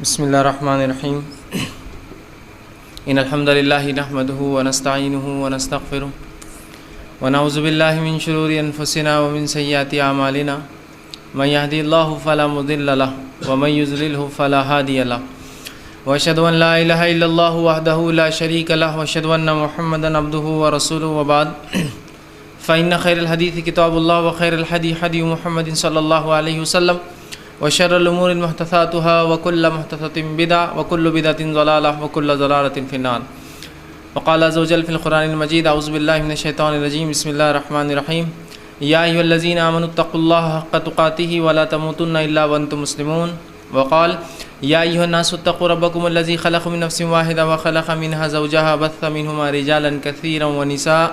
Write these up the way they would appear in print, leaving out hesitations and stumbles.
بسم اللہ الرحمن الرحیم ان الحمد للہ نحمدہ ونستعینہ ونستغفرہ ونعوذ باللہ من شرور انفسنا ومن سیئات اعمالنا من یهدی اللہ فلا مضل لہ ومن یضللہ فلا ہادی لہ واشہد ان لا الہ الا اللہ وحدہ لا شریک لہ واشہد ان محمدا عبدہ ورسولہ وبعد فإن خیر الحدیث کتاب اللہ وخیر الحدی حدی محمد صلی اللہ علیہ وسلم وشر الامور محدثاتها وكل محدثة بدعة وكل بدعة ضلالة وكل ضلالة في النار وقال عز وجل في القرآن المجيد أعوذ بالله من الشيطان الرجيم بسم الله الرحمن الرحيم يا أيها الذين آمنوا اتقوا الله حق تقاته ولا تموتن إلا وأنتم مسلمون وقال يا أيها الناس اتقوا ربكم الذي خلق من نفس واحدة وخلق منها زوجها بث منهما رجالا كثيرا ونساء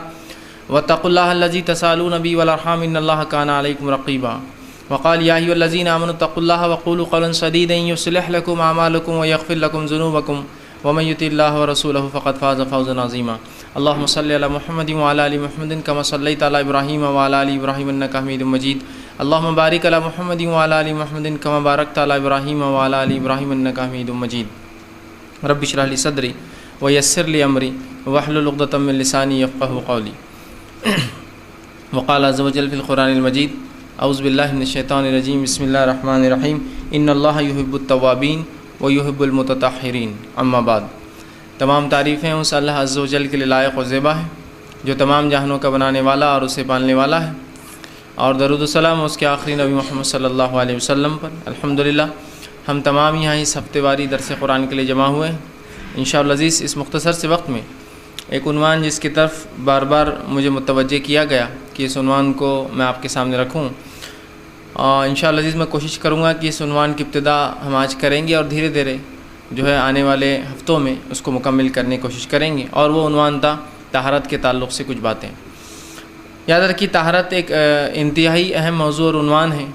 واتقوا الله الذي تسألون به والأرحام إن الله كان عليكم رقيبا وقال يا أيها الذين آمنوا اتقوا الله وقولوا قولا سديدا يصلح لكم أعمالكم ويغفر لكم ذنوبكم ومن يطع الله ورسوله فقد فاز فوزا عظيما اللهم صل على محمد وعلى آل محمد كما صليت على إبراهيم وعلى آل إبراهيم إنك حميد مجيد اللهم بارك على محمد وعلى آل محمد كما باركت على إبراهيم وعلى آل إبراهيم إنك حميد مجيد رب اشرح لي صدري ويسر لي أمري واحلل عقدة من لساني يفقهوا قولي وقال عز وجل في القرآن المجيد اعوذ باللہ من الشیطان الرجیم بسم اللہ الرحمن الرحیم ان اللہ یحب التوابین ویحب المتطہرین اما بعد تمام تعریفیں اس اللہ عز و جل کے لیے لائق و زیبا ہے جو تمام جہانوں کا بنانے والا اور اسے پالنے والا ہے، اور درود و سلام اس کے آخری نبی محمد صلی اللہ علیہ وسلم پر۔ الحمدللہ ہم تمام یہاں اس ہفتے واری درس قرآن کے لیے جمع ہوئے ہیں انشاءاللہ عزیز۔ اس مختصر سے وقت میں ایک عنوان جس کی طرف بار بار مجھے متوجہ کیا گیا کہ اس عنوان کو میں آپ کے سامنے رکھوں، انشاءاللہ عزیز میں کوشش کروں گا کہ اس عنوان کی ابتدا ہم آج کریں گے اور دھیرے دھیرے جو ہے آنے والے ہفتوں میں اس کو مکمل کرنے کی کوشش کریں گے، اور وہ عنوان تھا طہارت کے تعلق سے کچھ باتیں۔ یاد رکھیے طہارت ایک انتہائی اہم موضوع اور عنوان ہے،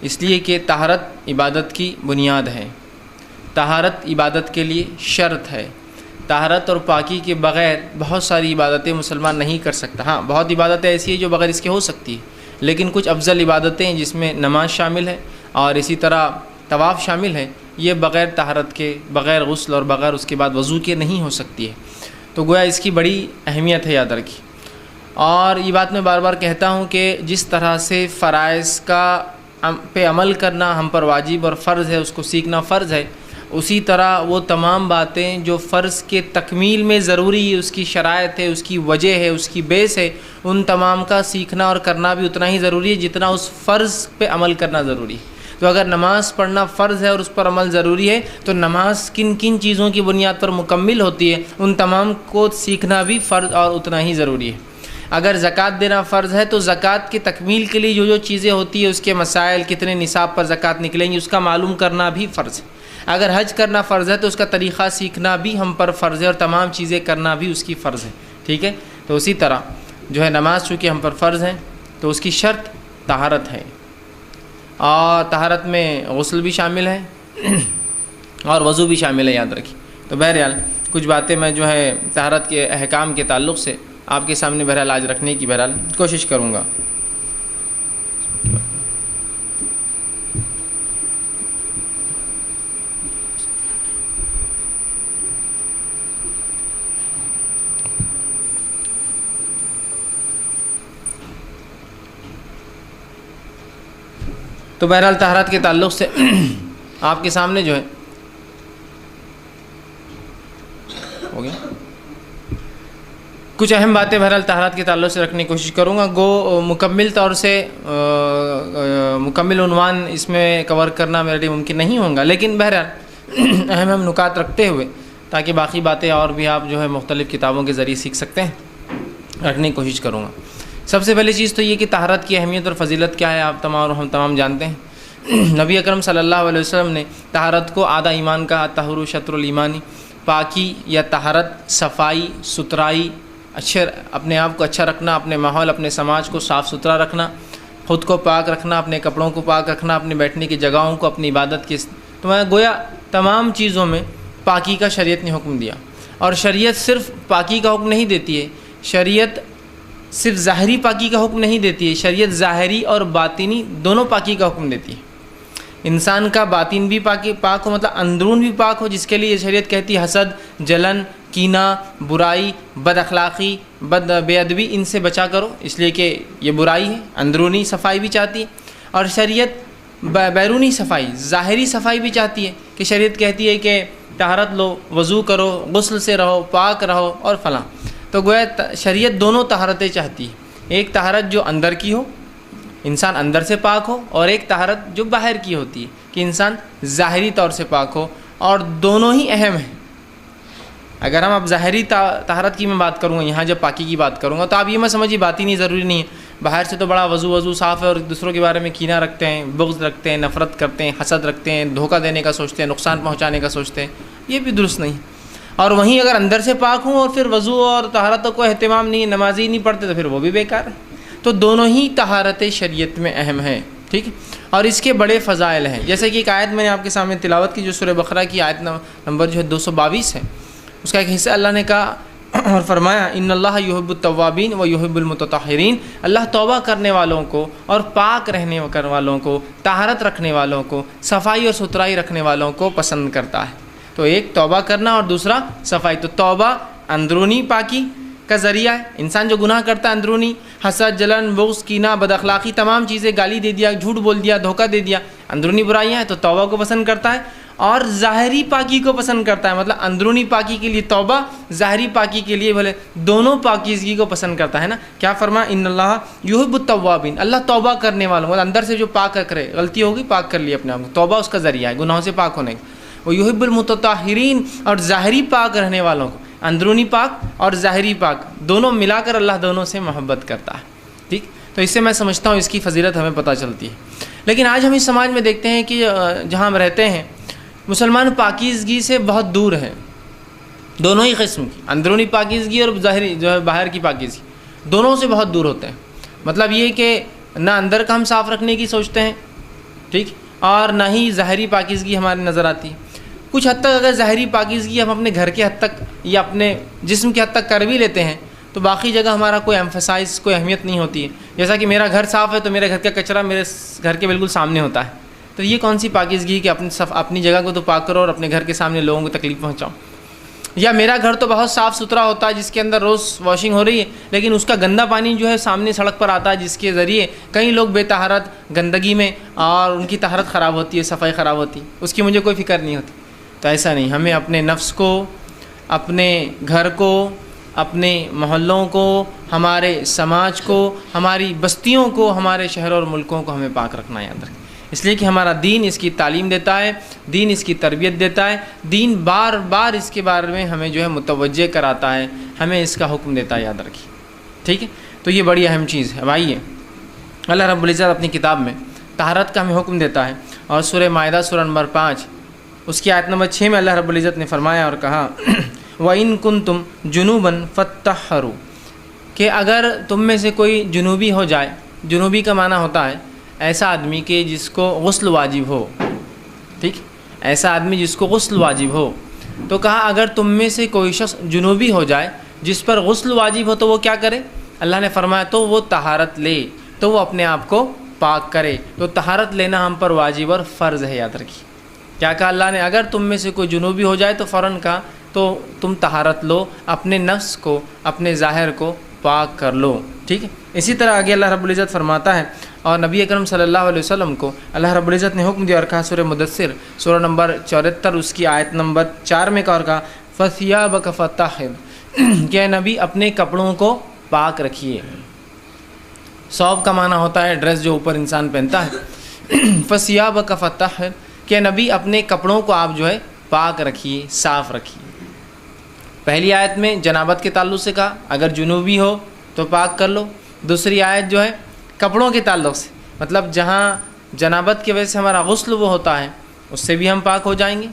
اس لیے کہ طہارت عبادت کی بنیاد ہے، طہارت عبادت کے لیے شرط ہے۔ طہارت اور پاکی کے بغیر بہت ساری عبادتیں مسلمان نہیں کر سکتا۔ ہاں بہت عبادتیں ایسی ہیں جو بغیر اس کے ہو سکتی ہے، لیکن کچھ افضل عبادتیں جس میں نماز شامل ہے اور اسی طرح طواف شامل ہے، یہ بغیر طہارت کے، بغیر غسل اور بغیر اس کے بعد وضو کے نہیں ہو سکتی ہے۔ تو گویا اس کی بڑی اہمیت ہے، یاد رکھیے۔ اور یہ بات میں بار بار کہتا ہوں کہ جس طرح سے فرائض کا پہ عمل کرنا ہم پر واجب اور فرض ہے، اس کو سیکھنا فرض ہے، اسی طرح وہ تمام باتیں جو فرض کے تکمیل میں ضروری ہے، اس کی شرائط ہے، اس کی وجہ ہے، اس کی بیس ہے، ان تمام کا سیکھنا اور کرنا بھی اتنا ہی ضروری ہے جتنا اس فرض پہ عمل کرنا ضروری ہے۔ تو اگر نماز پڑھنا فرض ہے اور اس پر عمل ضروری ہے، تو نماز کن کن چیزوں کی بنیاد پر مکمل ہوتی ہے، ان تمام کو سیکھنا بھی فرض اور اتنا ہی ضروری ہے۔ اگر زکوٰۃ دینا فرض ہے تو زکوٰۃ کی تکمیل کے لیے جو چیزیں ہوتی ہیں، اس کے مسائل، کتنے نصاب پر زکوٰۃ نکلیں گی، اس کا معلوم کرنا بھی فرض ہے۔ اگر حج کرنا فرض ہے تو اس کا طریقہ سیکھنا بھی ہم پر فرض ہے، اور تمام چیزیں کرنا بھی اس کی فرض ہے، ٹھیک ہے۔ تو اسی طرح جو ہے نماز چونکہ ہم پر فرض ہے تو اس کی شرط طہارت ہے، اور طہارت میں غسل بھی شامل ہے اور وضو بھی شامل ہے، یاد رکھیے۔ تو بہرحال کچھ باتیں میں جو ہے طہارت کے احکام کے تعلق سے آپ کے سامنے بہرحال آج رکھنے کی بہرحال کوشش کروں گا۔ تو بہرحال طہارت کے تعلق سے آپ کے سامنے جو ہے ہو گیا کچھ اہم باتیں بہرحال طہارت کے تعلق سے رکھنے کی کوشش کروں گا۔ گو مکمل طور سے مکمل عنوان اس میں کور کرنا میرے لیے ممکن نہیں ہوگا، لیکن بہرحال اہم نکات رکھتے ہوئے تاکہ باقی باتیں اور بھی آپ جو ہے مختلف کتابوں کے ذریعے سیکھ سکتے ہیں، رکھنے کی کوشش کروں گا۔ سب سے پہلی چیز تو یہ کہ طہارت کی اہمیت اور فضیلت کیا ہے، آپ تمام اور ہم تمام جانتے ہیں۔ نبی اکرم صلی اللہ علیہ وسلم نے طہارت کو آدھا ایمان کا، طہور شطر الایمانی، پاکی یا طہارت، صفائی، ستھرائی، اپنے آپ کو اچھا رکھنا، اپنے ماحول، اپنے سماج کو صاف ستھرا رکھنا، خود کو پاک رکھنا، اپنے کپڑوں کو پاک رکھنا، اپنے بیٹھنے کی جگہوں کو، اپنی عبادت کی، تو میں گویا تمام چیزوں میں پاکی کا شریعت نے حکم دیا۔ اور شریعت صرف پاکی کا حکم نہیں دیتی ہے، شریعت صرف ظاہری پاکی کا حکم نہیں دیتی ہے، شریعت ظاہری اور باطنی دونوں پاکی کا حکم دیتی ہے۔ انسان کا باطن بھی پاک ہو، مطلب اندرون بھی پاک ہو، جس کے لیے شریعت کہتی ہے حسد، جلن، کینہ، برائی، بد اخلاقی، بے ادبی، ان سے بچا کرو، اس لیے کہ یہ برائی ہے، اندرونی صفائی بھی چاہتی ہے۔ اور شریعت بیرونی صفائی، ظاہری صفائی بھی چاہتی ہے، کہ شریعت کہتی ہے کہ طہارت لو، وضو کرو، غسل سے رہو، پاک رہو اور فلاں۔ تو گویا شریعت دونوں طہارتیں چاہتی ہے، ایک طہارت جو اندر کی ہو، انسان اندر سے پاک ہو، اور ایک طہارت جو باہر کی ہوتی ہے کہ انسان ظاہری طور سے پاک ہو، اور دونوں ہی اہم ہیں۔ اگر ہم اب ظاہری طہارت کی میں بات کروں گا، یہاں جب پاکی کی بات کروں گا، تو آپ یہ مت سمجھیے باطنی نہیں ضروری نہیں ہے، باہر سے تو بڑا وضو صاف ہے اور دوسروں کے بارے میں کینہ رکھتے ہیں، بغض رکھتے ہیں، نفرت کرتے ہیں، حسد رکھتے ہیں، دھوکہ دینے کا سوچتے ہیں، نقصان پہنچانے کا سوچتے ہیں، یہ بھی درست نہیں۔ اور وہیں اگر اندر سے پاک ہوں اور پھر وضو اور طہارتوں کو اہتمام نہیں، نمازی نہیں پڑھتے، تو پھر وہ بھی بیکار ہے۔ تو دونوں ہی طہارتیں شریعت میں اہم ہیں، ٹھیک ہے، اور اس کے بڑے فضائل ہیں۔ جیسے کہ ایک آیت میں نے آپ کے سامنے تلاوت کی، جو سورہ بقرہ کی آیت نمبر جو ہے 222 ہے، اس کا ایک حصہ اللہ نے کہا اور فرمایا ان اللہ یحب التوابین و یحب المتطہرین، اللہ توبہ کرنے والوں کو اور پاک رہنے والوں کو، طہارت رکھنے والوں کو، صفائی اور ستھرائی رکھنے والوں کو پسند کرتا ہے۔ تو ایک توبہ کرنا اور دوسرا صفائی۔ تو توبہ اندرونی پاکی کا ذریعہ ہے، انسان جو گناہ کرتا ہے اندرونی، حسد، جلن، بغض، کینہ، بد اخلاقی، تمام چیزیں، گالی دے دیا، جھوٹ بول دیا، دھوکہ دے دیا، اندرونی برائیاں ہیں، تو توبہ کو پسند کرتا ہے، اور ظاہری پاکی کو پسند کرتا ہے، مطلب اندرونی پاکی کے لیے توبہ، ظاہری پاکی کے لیے بھلے دونوں پاکیزگی کو پسند کرتا ہے نا۔ کیا فرمایا ان اللہ یحب التوابین، اللہ توبہ کرنے والوں، مطلب اندر سے جو پاک کرے، غلطی ہوگی پاک کر لی اپنے آپ کو، توبہ اس کا ذریعہ ہے گناہوں سے پاک ہونے کا، وہ یحب المتطہرین، اور ظاہری پاک رہنے والوں کو، اندرونی پاک اور ظاہری پاک دونوں ملا کر اللہ دونوں سے محبت کرتا ہے، ٹھیک۔ تو اس سے میں سمجھتا ہوں اس کی فضیلت ہمیں پتہ چلتی ہے۔ لیکن آج ہم اس سماج میں دیکھتے ہیں کہ جہاں ہم رہتے ہیں، مسلمان پاکیزگی سے بہت دور ہیں، دونوں ہی قسم کی، اندرونی پاکیزگی اور ظاہری جو ہے باہر کی پاکیزگی، دونوں سے بہت دور ہوتے ہیں۔ مطلب یہ کہ نہ اندر کا ہم صاف رکھنے کی سوچتے ہیں، ٹھیک، اور نہ ہی ظاہری پاکیزگی ہماری نظر آتی ہے۔ کچھ حد تک اگر ظاہری پاکیزگی ہم اپنے گھر کے حد تک یا اپنے جسم کے حد تک کر بھی لیتے ہیں، تو باقی جگہ ہمارا کوئی ایمفسائز، کوئی اہمیت نہیں ہوتی ہے۔ جیسا کہ میرا گھر صاف ہے تو میرے گھر کا کچرا میرے گھر کے بالکل سامنے ہوتا ہے، تو یہ کون سی پاکیزگی کہ اپنی جگہ کو تو پاک کرو اور اپنے گھر کے سامنے لوگوں کو تکلیف پہنچاؤ۔ یا میرا گھر تو بہت صاف ستھرا ہوتا ہے، جس کے اندر روز واشنگ ہو رہی ہے، لیکن اس کا گندا پانی جو ہے سامنے سڑک پر آتا ہے، جس کے ذریعے کئی لوگ بے طہارت گندگی میں، اور ان کی طہارت خراب ہوتی ہے، صفائی خراب ہوتی ہے، اس کی مجھے کوئی فکر نہیں ہوتی۔ تو ایسا نہیں، ہمیں اپنے نفس کو، اپنے گھر کو، اپنے محلوں کو، ہمارے سماج کو، ہماری بستیوں کو، ہمارے شہروں اور ملکوں کو ہمیں پاک رکھنا یاد رکھیں، اس لیے کہ ہمارا دین اس کی تعلیم دیتا ہے، دین اس کی تربیت دیتا ہے، دین بار بار اس کے بارے میں ہمیں جو ہے متوجہ کراتا ہے، ہمیں اس کا حکم دیتا ہے، یاد رکھیے، ٹھیک ہے۔ تو یہ بڑی اہم چیز ہے۔ اب آئیے، اللہ رب العزت اپنی کتاب میں طہارت کا ہمیں حکم دیتا ہے، اور سورہ مائدہ سورہ نمبر 5 اس کی آیت نمبر 6 میں اللہ رب العزت نے فرمایا اور کہا وَإِن كُنتُمْ جُنُوبًا فَاتَّطَّهِّرُوا، کہ اگر تم میں سے کوئی جنوبی ہو جائے، جنوبی کا معنی ہوتا ہے ایسا آدمی کہ جس کو غسل واجب ہو، ٹھیک، ایسا آدمی جس کو غسل واجب ہو، تو کہا اگر تم میں سے کوئی شخص جنوبی ہو جائے جس پر غسل واجب ہو تو وہ کیا کرے؟ اللہ نے فرمایا تو وہ طہارت لے، تو وہ اپنے آپ کو پاک کرے۔ تو طہارت لینا ہم پر واجب اور فرض ہے، یاد رکھیے۔ کیا کہا اللہ نے؟ اگر تم میں سے کوئی جنوبی ہو جائے تو فوراً کہا تو تم طہارت لو، اپنے نفس کو، اپنے ظاہر کو پاک کر لو، ٹھیک ہے۔ اسی طرح آگے اللہ رب العزت فرماتا ہے، اور نبی اکرم صلی اللہ علیہ وسلم کو اللہ رب العزت نے حکم دیا اور کہا سورہ مدثر سورہ نمبر 74 اس کی آیت نمبر 4 میں کہا فَثِيَابَكَ فَطَّهِّرْ، کہ نبی اپنے کپڑوں کو پاک رکھیے۔ ثوب کا معنی ہوتا ہے ڈریس جو اوپر انسان پہنتا ہے، فَثِيَابَكَ فَطَّهِّرْ، کہ نبی اپنے کپڑوں کو آپ جو ہے پاک رکھیے، صاف رکھیے۔ پہلی آیت میں جنابت کے تعلق سے کہا اگر جنوبی ہو تو پاک کر لو، دوسری آیت جو ہے کپڑوں کے تعلق سے، مطلب جہاں جنابت کی وجہ سے ہمارا غسل وہ ہوتا ہے اس سے بھی ہم پاک ہو جائیں گے،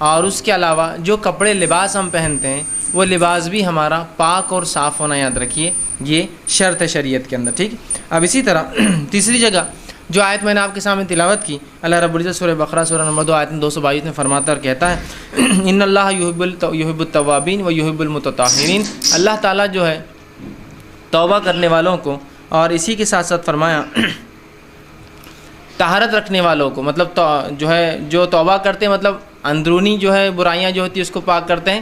اور اس کے علاوہ جو کپڑے لباس ہم پہنتے ہیں وہ لباس بھی ہمارا پاک اور صاف ہونا، یاد رکھیے، یہ شرط ہے شریعت کے اندر، ٹھیک۔ اب اسی طرح تیسری جگہ جو آیت میں نے آپ کے سامنے تلاوت کی، اللہ رب العزت سورہ بقرہ سورہ نمبر 2 آیت 222 میں فرماتا اور کہتا ہے ان اللہ یحب التوابین و یحب المتطہرین، اللہ تعالیٰ جو ہے توبہ کرنے والوں کو، اور اسی کے ساتھ ساتھ فرمایا طہارت رکھنے والوں کو، مطلب جو ہے جو توبہ کرتے ہیں، مطلب اندرونی جو ہے برائیاں جو ہوتی ہیں اس کو پاک کرتے ہیں،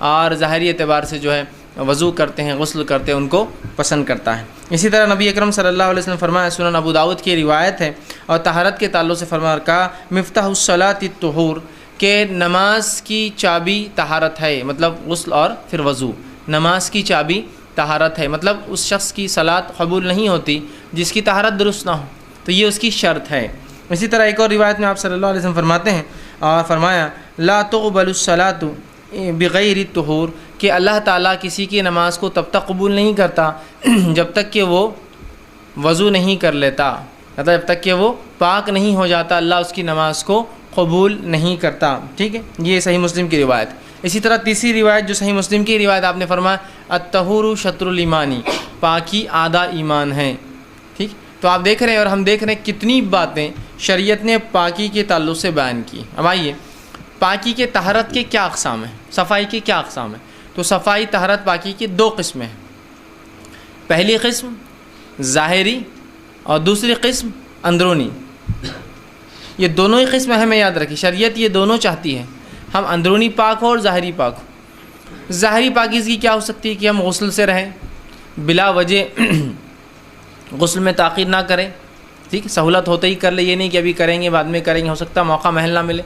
اور ظاہری اعتبار سے جو ہے وضو کرتے ہیں، غسل کرتے ہیں، ان کو پسند کرتا ہے۔ اسی طرح نبی اکرم صلی اللہ علیہ وسلم فرمایا، سنن ابو داؤد کی روایت ہے، اور طہارت کے تعلق سے فرمایا کہا مفتاح الصلاۃ الطہور، کہ نماز کی چابی طہارت ہے، مطلب غسل اور پھر وضو۔ نماز کی چابی طہارت ہے، مطلب اس شخص کی صلاۃ قبول نہیں ہوتی جس کی طہارت درست نہ ہو، تو یہ اس کی شرط ہے۔ اسی طرح ایک اور روایت میں آپ صلی اللہ علیہ وسلم فرماتے ہیں اور فرمایا لا تقبل الصلاۃ بغیر الطہور، کہ اللہ تعالیٰ کسی کی نماز کو تب تک قبول نہیں کرتا جب تک کہ وہ وضو نہیں کر لیتا، مطلب جب تک کہ وہ پاک نہیں ہو جاتا اللہ اس کی نماز کو قبول نہیں کرتا، ٹھیک ہے۔ یہ صحیح مسلم کی روایت۔ اسی طرح تیسری روایت جو صحیح مسلم کی روایت، آپ نے فرمایا الطہور شطر الایمانی، پاکی آدھا ایمان ہے، ٹھیک۔ تو آپ دیکھ رہے ہیں اور ہم دیکھ رہے ہیں کتنی باتیں شریعت نے پاکی کے تعلق سے بیان کی۔ اب آئیے پاکی کے طہارت کے کیا اقسام ہیں، صفائی کے کیا اقسام ہیں؟ تو صفائی طہارت پاکی کی دو قسمیں ہیں۔ پہلی قسم ظاہری اور دوسری قسم اندرونی۔ یہ دونوں ہی قسم ہمیں یاد رکھی، شریعت یہ دونوں چاہتی ہے، ہم اندرونی پاک ہو اور ظاہری پاک ہو۔ ظاہری پاکیزگی کیا ہو سکتی ہے کہ ہم غسل سے رہیں، بلا وجہ غسل میں تاخیر نہ کریں، ٹھیک، سہولت ہوتے ہی کر لیں، یہ نہیں کہ ابھی کریں گے بعد میں کریں گے، ہو سکتا ہے موقع محل نہ ملے۔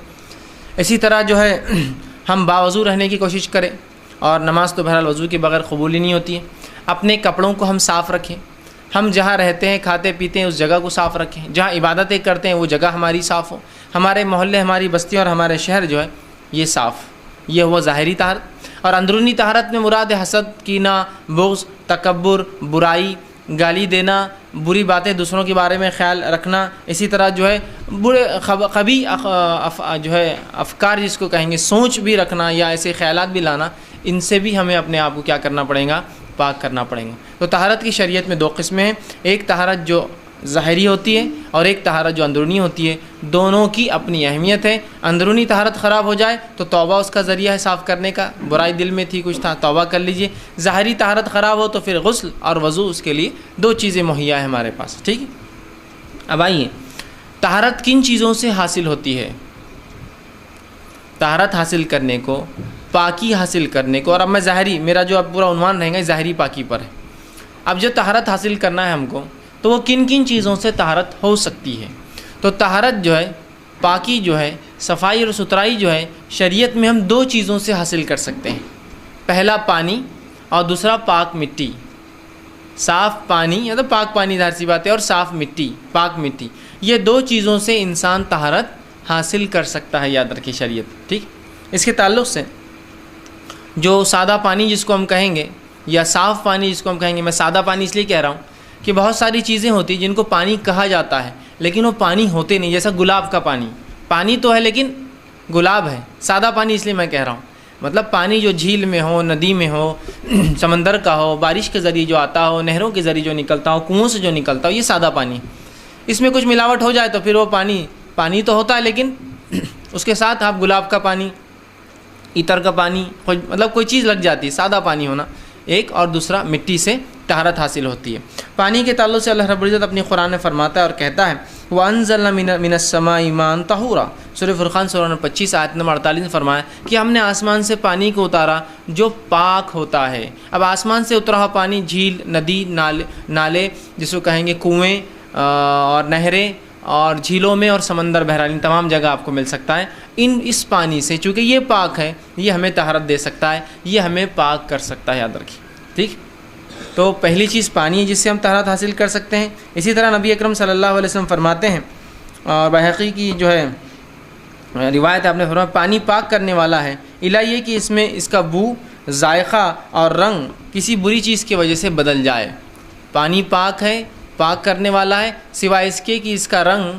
اسی طرح جو ہے ہم باوضو رہنے کی کوشش کریں، اور نماز تو بہرحال وضو کے بغیر قبول ہی نہیں ہوتی ہے۔ اپنے کپڑوں کو ہم صاف رکھیں، ہم جہاں رہتے ہیں کھاتے پیتے ہیں اس جگہ کو صاف رکھیں، جہاں عبادتیں کرتے ہیں وہ جگہ ہماری صاف ہو، ہمارے محلے ہماری بستیاں اور ہمارے شہر جو ہے یہ صاف، یہ ہوا ظاہری طہارت۔ اور اندرونی طہارت میں مراد حسد، کینہ، بغض، تکبر، برائی، گالی دینا، بری باتیں دوسروں کے بارے میں خیال رکھنا، اسی طرح جو ہے برے قبیح جو ہے افکار جس کو کہیں گے، سوچ بھی رکھنا یا ایسے خیالات بھی لانا، ان سے بھی ہمیں اپنے آپ کو کیا کرنا پڑے گا، پاک کرنا پڑے گا۔ تو طہارت کی شریعت میں دو قسمیں ہیں، ایک طہارت جو ظاہری ہوتی ہے اور ایک طہارت جو اندرونی ہوتی ہے، دونوں کی اپنی اہمیت ہے۔ اندرونی طہارت خراب ہو جائے تو توبہ اس کا ذریعہ ہے صاف کرنے کا، برائی دل میں تھی کچھ تھا توبہ کر لیجئے۔ ظاہری طہارت خراب ہو تو پھر غسل اور وضو، اس کے لیے دو چیزیں مہیا ہے ہمارے پاس، ٹھیک ہے۔ اب آئیے طہارت کن چیزوں سے حاصل ہوتی ہے؟ طہارت حاصل کرنے کو، پاکی حاصل کرنے کو، اور اب میں ظاہری، میرا جو اب پورا عنوان رہے گا ظاہری پاکی پر ہے۔ اب جو طہارت حاصل کرنا ہے ہم کو، تو وہ کن کن چیزوں سے طہارت ہو سکتی ہے؟ تو طہارت جو ہے، پاکی جو ہے، صفائی اور ستھرائی جو ہے، شریعت میں ہم دو چیزوں سے حاصل کر سکتے ہیں۔ پہلا پانی اور دوسرا پاک مٹی۔ صاف پانی یا تو پاک پانی ظاہر سی بات ہے، اور صاف مٹی، پاک مٹی، یہ دو چیزوں سے انسان طہارت حاصل کر سکتا ہے، یاد رکھیے شریعت، ٹھیک۔ اس کے تعلق سے جو سادہ پانی جس کو ہم کہیں گے، یا صاف پانی جس کو ہم کہیں گے، میں سادہ پانی اس لیے کہہ رہا ہوں کہ بہت ساری چیزیں ہوتی ہیں جن کو پانی کہا جاتا ہے لیکن وہ پانی ہوتے نہیں، جیسا گلاب کا پانی، پانی تو ہے لیکن گلاب ہے، سادہ پانی اس لیے میں کہہ رہا ہوں، مطلب پانی جو جھیل میں ہو، ندی میں ہو، سمندر کا ہو، بارش کے ذریعے جو آتا ہو، نہروں کے ذریعے جو نکلتا ہو، کنووں سے جو نکلتا ہو، یہ سادہ پانی ہے۔ اس میں کچھ ملاوٹ ہو جائے تو پھر وہ پانی تو ہوتا ہے لیکن اس کے ساتھ آپ گلاب کا پانی، عطر کا پانی، مطلب کوئی چیز لگ جاتی ہے، سادہ پانی ہونا ایک، اور دوسرا مٹی سے طہارت حاصل ہوتی ہے۔ پانی کے تعلق سے اللہ رب العزت اپنی قرآن میں فرماتا ہے اور کہتا ہے وَأَنزَلْنَا مِنَ السَّمَاءِ مَاءً طَهُورًا، سورہ فرقان سورہ نمبر 25 آیت نمبر 48 میں فرمایا کہ ہم نے آسمان سے پانی کو اتارا جو پاک ہوتا ہے۔ اب آسمان سے اترا ہوا پانی جھیل، ندی، نالے جس کو کہیں گے، کنویں اور نہریں اور جھیلوں میں اور سمندر، بہرحال ان تمام جگہ آپ کو مل سکتا ہے۔ اس پانی سے چونکہ یہ پاک ہے، یہ ہمیں طہارت دے سکتا ہے، یہ ہمیں پاک کر سکتا ہے، یاد رکھیے، ٹھیک۔ تو پہلی چیز پانی ہے جس سے ہم طہارت حاصل کر سکتے ہیں۔ اسی طرح نبی اکرم صلی اللہ علیہ وسلم فرماتے ہیں، اور بحقی کی جو ہے روایت آپ نے فرمایا پانی پاک کرنے والا ہے، الا یہ کہ اس میں اس کا بو، ذائقہ اور رنگ کسی بری چیز کی وجہ سے بدل جائے۔ پانی پاک ہے، پاک کرنے والا ہے، سوائے اس کے کہ اس کا رنگ،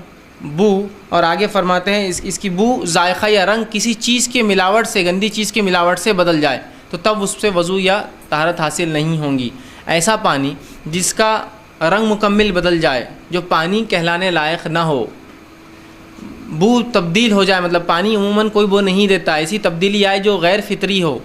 بو، اور آگے فرماتے ہیں اس کی بو، ذائقہ یا رنگ کسی چیز کے ملاوٹ سے، گندی چیز کے ملاوٹ سے بدل جائے تو تب اس سے وضو یا طہارت حاصل نہیں ہوں گی۔ ایسا پانی جس کا رنگ مکمل بدل جائے، جو پانی کہلانے لائق نہ ہو، بو تبدیل ہو جائے، مطلب پانی عموماً کوئی بو نہیں دیتا، ایسی تبدیلی آئے جو غیر فطری ہو،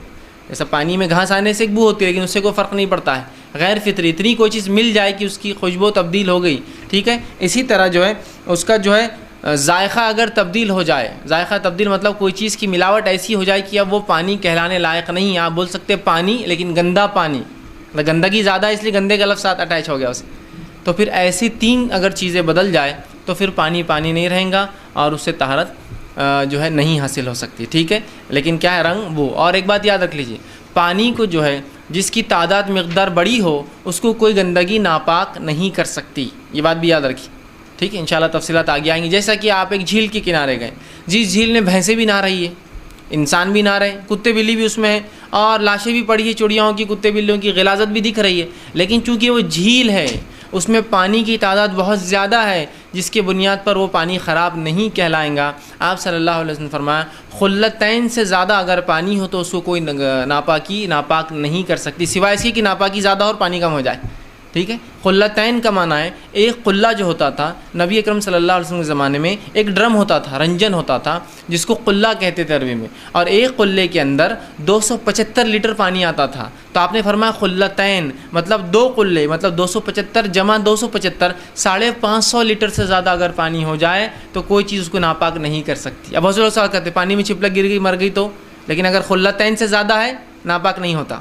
جیسا پانی میں گھاس آنے سے ایک بو ہوتی ہے لیکن اس سے کوئی فرق نہیں پڑتا ہے، غیر فطری اتنی کوئی چیز مل جائے کہ اس کی خوشبو تبدیل ہو گئی، ٹھیک ہے۔ اسی طرح جو ہے اس کا جو ہے ذائقہ اگر تبدیل ہو جائے، ذائقہ تبدیل مطلب کوئی چیز کی ملاوٹ ایسی ہو جائے کہ اب وہ پانی کہلانے لائق نہیں، آپ بول سکتے پانی لیکن گندا پانی، گندگی زیادہ ہے اس لیے گندے کا لفظ ساتھ اٹیچ ہو گیا اسے، تو پھر ایسی 3 اگر چیزیں بدل جائے تو پھر پانی پانی نہیں رہیں گا اور اس سے طہارت جو ہے نہیں حاصل ہو سکتی، ٹھیک ہے. لیکن کیا ہے رنگ وہ. اور ایک بات یاد رکھ لیجیے، پانی کو جو ہے جس کی تعداد مقدار بڑی ہو اس کو کوئی گندگی ناپاک نہیں کر سکتی، یہ بات بھی یاد رکھیے، ٹھیک ہے. انشاءاللہ تفصیلات آگے آئیں گی. جیسا کہ آپ ایک جھیل کے کنارے گئے، جس جھیل میں بھینسیں بھی نہا رہی ہے، انسان بھی نہا رہے، کتے بلی بھی اس میں ہیں، اور لاشیں بھی پڑی ہے چڑیاؤں کی، کتے بلیوں کی غلاظت بھی دکھ رہی ہے، لیکن چونکہ وہ جھیل ہے اس میں پانی کی تعداد بہت زیادہ ہے جس کے بنیاد پر وہ پانی خراب نہیں کہلائیں گا. آپ صلی اللہ علیہ وسلم نے فرمایا خلتین سے زیادہ اگر پانی ہو تو اس کو کوئی ناپاک نہیں کر سکتی، سوائے اس کی کہ ناپاکی زیادہ اور پانی کم ہو جائے، ٹھیک ہے. خلتین کا معنی ہے ایک قلہ جو ہوتا تھا نبی اکرم صلی اللہ علیہ وسلم کے زمانے میں، ایک ڈرم ہوتا تھا، رنجن ہوتا تھا جس کو قلہ کہتے تھے عربی میں، اور ایک قلے کے اندر 275 لیٹر پانی آتا تھا. تو آپ نے فرمایا خلتین مطلب 2 قلے، مطلب 275 جمع 275 550 لیٹر سے زیادہ اگر پانی ہو جائے تو کوئی چیز اس کو ناپاک نہیں کر سکتی. اب بہت سے لوگ سوال کرتے پانی میں چھپلک گر گئی مر گئی تو، لیکن اگر خلتین سے زیادہ ہے ناپاک نہیں ہوتا،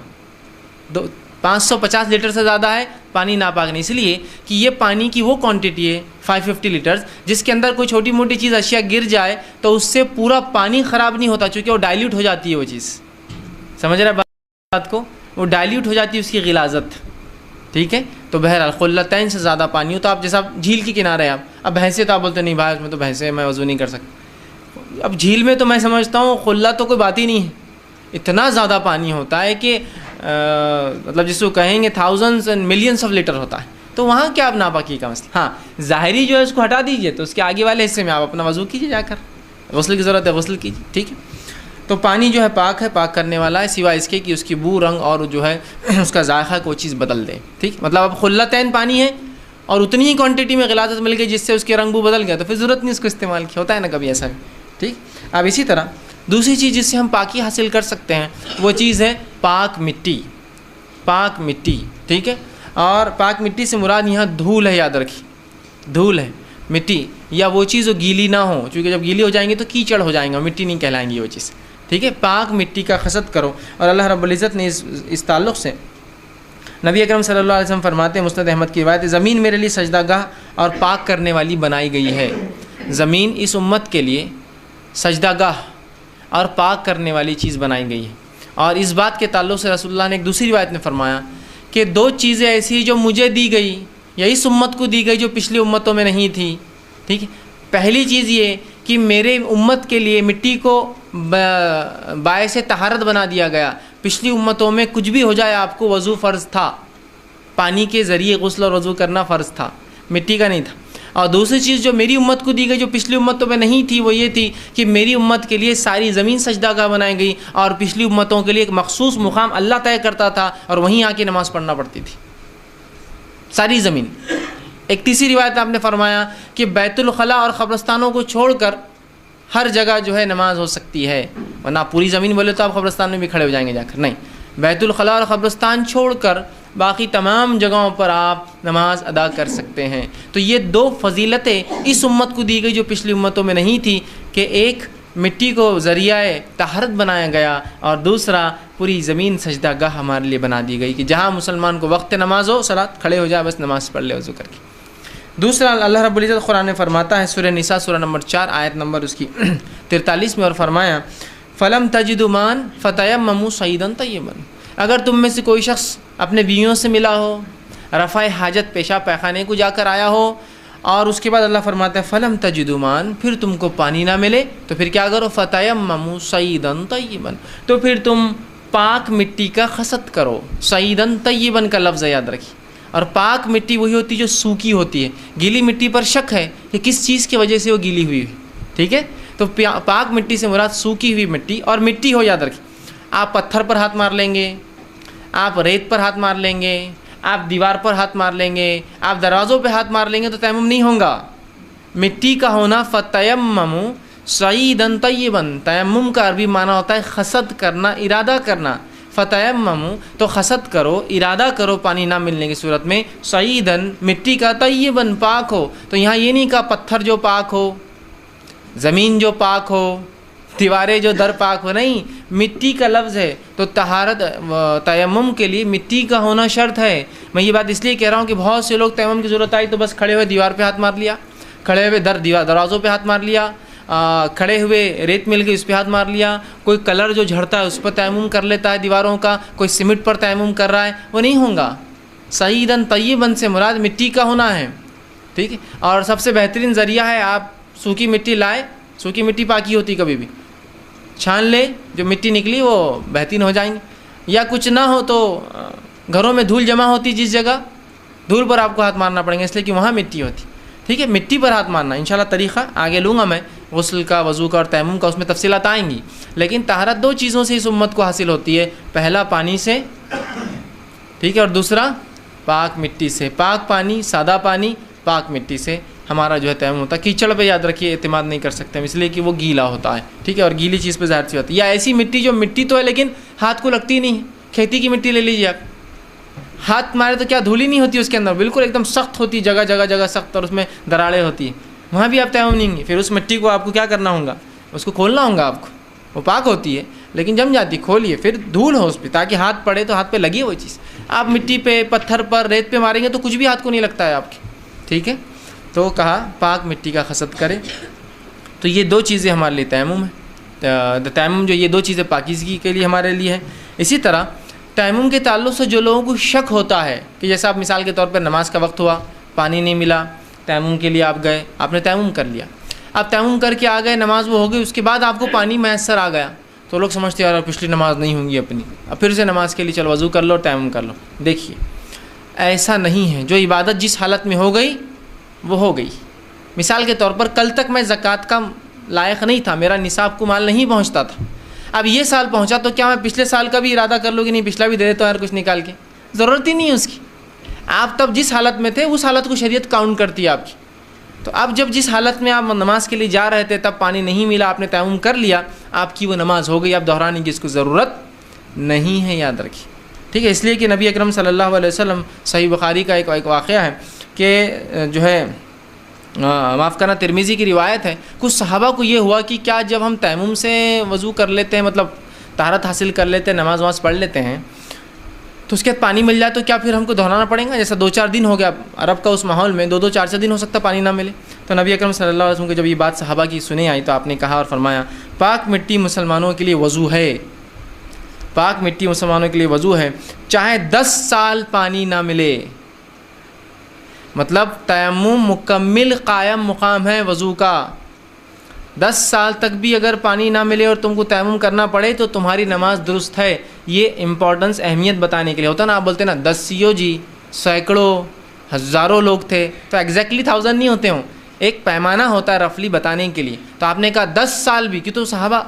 550 لیٹر سے زیادہ ہے پانی ناپاک نہیں، اس لیے کہ یہ پانی کی وہ کوانٹٹی ہے 550 لیٹرز جس کے اندر کوئی چھوٹی موٹی چیز اشیاء گر جائے تو اس سے پورا پانی خراب نہیں ہوتا، چونکہ وہ ڈائلیوٹ ہو جاتی ہے وہ چیز. سمجھ رہے بات کو؟ وہ ڈائلیوٹ ہو جاتی ہے اس کی غلاظت، ٹھیک ہے. تو بہرحال خلتین سے زیادہ پانی ہو تو آپ جیسا جھیل کے کنارے آپ اب بھینسیں تو آپ بولتے نہیں بھائی اس میں تو بھینسیں میں وضو نہیں کر سکتا. اب جھیل میں تو میں سمجھتا ہوں خلا تو کوئی بات ہی نہیں ہے، اتنا زیادہ پانی ہوتا ہے کہ مطلب جس کو کہیں گے thousands and millions of litre ہوتا ہے. تو وہاں کیا آپ ناپاکی کا مسئلہ؟ ہاں ظاہری جو ہے اس کو ہٹا دیجئے، تو اس کے آگے والے حصے میں آپ اپنا وضو کیجئے، جا کر غسل کی ضرورت ہے غسل کیجئے، ٹھیک ہے. تو پانی جو ہے پاک کرنے والا ہے، سوائے اس کے کہ اس کی بو، رنگ اور جو ہے اس کا ذائقہ کوئی چیز بدل دے، ٹھیک. مطلب اب خلتین پانی ہے اور اتنی ہی کوانٹٹی میں غلاظت مل گئی جس سے اس کے رنگ بو بدل گیا تو پھر ضرورت نہیں اس کو استعمال کی، ہوتا ہے نا کبھی ایسا بھی، ٹھیک. اب اسی طرح دوسری چیز جس سے ہم پاکی حاصل کر سکتے ہیں وہ چیز ہے پاک مٹی، ٹھیک ہے. اور پاک مٹی سے مراد یہاں دھول ہے، یاد رکھیے دھول ہے، مٹی یا وہ چیز جو گیلی نہ ہو، چونکہ جب گیلی ہو جائیں گے تو کیچڑ ہو جائیں گے، مٹی نہیں کہلائیں گی وہ چیز، ٹھیک ہے. پاک مٹی کا قصد کرو. اور اللہ رب العزت نے اس تعلق سے نبی اکرم صلی اللہ علیہ وسلم فرماتے ہیں، مسند احمد کی روایت ہے، زمین میرے لیے سجدہ گاہ اور پاک کرنے والی بنائی گئی ہے. زمین اس امت کے لیے سجدہ گاہ اور پاک کرنے والی چیز بنائی گئی ہے. اور اس بات کے تعلق سے رسول اللہ نے ایک دوسری روایت میں فرمایا کہ 2 چیزیں ایسی جو مجھے دی گئی یا اس امت کو دی گئی جو پچھلی امتوں میں نہیں تھی، ٹھیک ہے. پہلی چیز یہ کہ میرے امت کے لیے مٹی کو باعث طہارت بنا دیا گیا. پچھلی امتوں میں کچھ بھی ہو جائے آپ کو وضو فرض تھا، پانی کے ذریعے غسل اور وضو کرنا فرض تھا، مٹی کا نہیں تھا. اور دوسری چیز جو میری امت کو دی گئی جو پچھلی امتوں میں نہیں تھی وہ یہ تھی کہ میری امت کے لیے ساری زمین سجدہ گاہ بنائی گئی، اور پچھلی امتوں کے لیے ایک مخصوص مقام اللہ طے کرتا تھا اور وہیں آ کے نماز پڑھنا پڑتی تھی ساری زمین. ایک تیسری روایت آپ نے فرمایا کہ بیت الخلاء اور قبرستانوں کو چھوڑ کر ہر جگہ جو ہے نماز ہو سکتی ہے، ورنہ پوری زمین بولے تو آپ قبرستان میں بھی کھڑے ہو جائیں گے جا کر، نہیں، بیت الخلاء اور قبرستان چھوڑ کر باقی تمام جگہوں پر آپ نماز ادا کر سکتے ہیں. تو یہ 2 فضیلتیں اس امت کو دی گئی جو پچھلی امتوں میں نہیں تھی، کہ ایک مٹی کو ذریعہ طہارت بنایا گیا اور دوسرا پوری زمین سجدہ گاہ ہمارے لیے بنا دی گئی کہ جہاں مسلمان کو وقت نماز ہو صلاۃ کھڑے ہو جائے بس نماز پڑھ لے وضو کر کے. دوسرا اللہ رب العزت قرآن میں فرماتا ہے سورہ نساء سورہ نمبر 4 آیت نمبر اس کی 43 میں، اور فرمایا فلم تجدوا ماء فتیمموا صعیدا طیبا. اگر تم میں سے کوئی شخص اپنے بیویوں سے ملا ہو، رفع حاجت پیشاب پیخانے کو جا کر آیا ہو، اور اس کے بعد اللہ فرماتا ہے فلم تجدوا ماء، پھر تم کو پانی نہ ملے تو پھر کیا کرو، فتیمموا صعیدا طیبا، تو پھر تم پاک مٹی کا قصد کرو. صعیدا طیبا کا لفظ یاد رکھیے. اور پاک مٹی وہی ہوتی ہے جو سوکھی ہوتی ہے. گیلی مٹی پر شک ہے کہ کس چیز کی وجہ سے وہ گیلی ہوئی ہے، ٹھیک ہے. تو پاک مٹی سے مراد سوکھی ہوئی مٹی، اور مٹی ہو یاد رکھیے. آپ پتھر پر ہاتھ مار لیں گے، آپ ریت پر ہاتھ مار لیں گے، آپ دیوار پر ہاتھ مار لیں گے، آپ دروازوں پہ ہاتھ مار لیں گے تو تیمم نہیں ہوگا. مٹی کا ہونا فتیمموا صعیدا طیبا، تیمم کا عربی معنی ہوتا ہے قصد کرنا، ارادہ کرنا. فتیمموا تو خسد کرو، ارادہ کرو پانی نہ ملنے کی صورت میں، صعیدن مٹی کا، طیباً پاک ہو. تو یہاں یہ نہیں کہا پتھر جو پاک ہو، زمین جو پاک ہو، دیواریں جو در پاک ہو، نہیں، مٹی کا لفظ ہے. تو طہارت تیمم کے لیے مٹی کا ہونا شرط ہے. میں یہ بات اس لیے کہہ رہا ہوں کہ بہت سے لوگ تیمم کی ضرورت آئی تو بس کھڑے ہوئے دیوار پہ ہاتھ مار لیا، کھڑے ہوئے دروازوں پہ ہاتھ مار لیا، کھڑے ہوئے ریت مل گئی اس پہ ہاتھ مار لیا، کوئی کلر جو جھڑتا ہے اس پر تیمم کر لیتا ہے دیواروں کا، کوئی سیمنٹ پر تیمم کر رہا ہے، وہ نہیں ہوگا. صعیداً طیباً سے مراد مٹی کا ہونا ہے. ٹھیک ہے. اور سب سے بہترین ذریعہ ہے آپ سوکھی مٹی لائے، سوکھی مٹی پاکی ہوتی کبھی بھی، چھان لے، جو مٹی نکلی وہ بہترین ہو جائیں گے. یا کچھ نہ ہو تو گھروں میں دھول جمع ہوتی جس جگہ، دھول پر آپ کو ہاتھ مارنا پڑیں گا اس لیے کہ وہاں مٹی ہوتی. ٹھیک ہے. مٹی پر ہاتھ مارنا انشاءاللہ طریقہ آگے لوں گا میں، غسل کا، وضو کا اور تیمم کا، اس میں تفصیلات آئیں گی. لیکن طہارت دو چیزوں سے اس امت کو حاصل ہوتی ہے، پہلا پانی سے، ٹھیک ہے، اور دوسرا پاک مٹی سے. پاک پانی، سادہ پانی، پاک مٹی سے ہمارا جو ہے تیمم ہوتا ہے. کیچڑ پہ یاد رکھیے اعتماد نہیں کر سکتے ہم، اس لیے کہ وہ گیلا ہوتا ہے. ٹھیک ہے. اور گیلی چیز پہ ظاہر سی ہوتی ہے. یا ایسی مٹی جو مٹی تو ہے لیکن ہاتھ کو لگتی نہیں ہے، کھیتی کی مٹی لے لیجیے آپ، ہاتھ مارے تو کیا دھولی نہیں ہوتی اس کے اندر، بالکل ایک دم سخت ہوتی، جگہ جگہ جگہ سخت، اور اس میں دراڑیں ہوتی ہیں، وہاں بھی آپ تیمم نہیں گے. پھر اس مٹی کو آپ کو کیا کرنا ہوگا، اس کو کھولنا ہوگا آپ کو. وہ پاک ہوتی ہے لیکن جم جاتی، کھولیے، پھر دھول ہو اس پہ تاکہ ہاتھ پڑے تو ہاتھ پہ لگی وہ چیز. آپ مٹی پہ، پتھر پر، ریت پہ ماریں گے تو کچھ بھی ہاتھ کو نہیں لگتا ہے آپ کے. ٹھیک ہے. تو کہا پاک مٹی کا خسد کرے. تو یہ دو چیزیں ہمارے لیے تیمم ہے. تیمم جو یہ دو چیزیں پاکیزگی کے لیے ہمارے لیے ہے. اسی طرح تیمم کے تعلق سے جو لوگوں کو شک ہوتا ہے کہ جیسا آپ مثال کے طور پر نماز کا وقت ہوا، پانی نہیں ملا، تیمم کے لیے آپ گئے، آپ نے تیمم کر لیا، آپ تیمم کر کے آ گئے، نماز وہ ہو گئی، اس کے بعد آپ کو پانی میسر آ گیا تو لوگ سمجھتے ہیں یار پچھلی نماز نہیں ہوں گی اپنی، اب پھر سے نماز کے لیے چلو وضو کر لو، تیمم کر لو. دیکھیے ایسا نہیں ہے. جو عبادت جس حالت میں ہو گئی وہ ہو گئی. مثال کے طور پر کل تک میں زکوٰۃ کا لائق نہیں تھا، میرا نصاب کو مال نہیں پہنچتا تھا، اب یہ سال پہنچا تو کیا میں پچھلے سال کا بھی ارادہ کر لوں کہ نہیں پچھلا بھی دے دیتا ہوں یار کچھ نکال کے؟ ضرورت ہی نہیں ہے اس کی. آپ تب جس حالت میں تھے اس حالت کو شریعت کاؤنٹ کرتی ہے آپ کی. تو اب جب جس حالت میں آپ نماز کے لیے جا رہے تھے تب پانی نہیں ملا، آپ نے تیمم کر لیا، آپ کی وہ نماز ہو گئی، آپ دہرانے کی اس کو ضرورت نہیں ہے، یاد رکھیے. ٹھیک ہے. اس لیے کہ نبی اکرم صلی اللہ علیہ وسلم، صحیح بخاری کا ایک واقعہ ہے کہ جو ہے معاف کرنا ترمذی کی روایت ہے، کچھ صحابہ کو یہ ہوا کہ کیا جب ہم تیمم سے وضو کر لیتے ہیں، مطلب طہارت حاصل کر لیتے ہیں، نماز پڑھ لیتے ہیں، تو اس کے بعد پانی مل جائے تو کیا پھر ہم کو دہرانا پڑے گا؟ جیسا 2-4 دن ہو گیا عرب کا اس ماحول میں، 2-4 دن ہو سکتا پانی نہ ملے. تو نبی اکرم صلی اللہ علیہ وسلم کو جب یہ بات صحابہ کی سنی آئی تو آپ نے کہا اور فرمایا پاک مٹی مسلمانوں کے لیے وضو ہے، پاک مٹی مسلمانوں کے لیے وضو ہے، چاہے 10 سال پانی نہ ملے. مطلب تیمم مکمل قائم مقام ہے وضو کا. 10 سال تک بھی اگر پانی نہ ملے اور تم کو تیمم کرنا پڑے تو تمہاری نماز درست ہے. یہ امپورٹنس، اہمیت بتانے کے لیے ہوتا نا. آپ بولتے نا 10 جی سینکڑوں ہزاروں لوگ تھے تو ایگزیکٹلی 1000 نہیں ہوتے ہوں، ایک پیمانہ ہوتا ہے رفلی بتانے کے لیے. تو آپ نے کہا 10 سال بھی، کہ تو صحابہ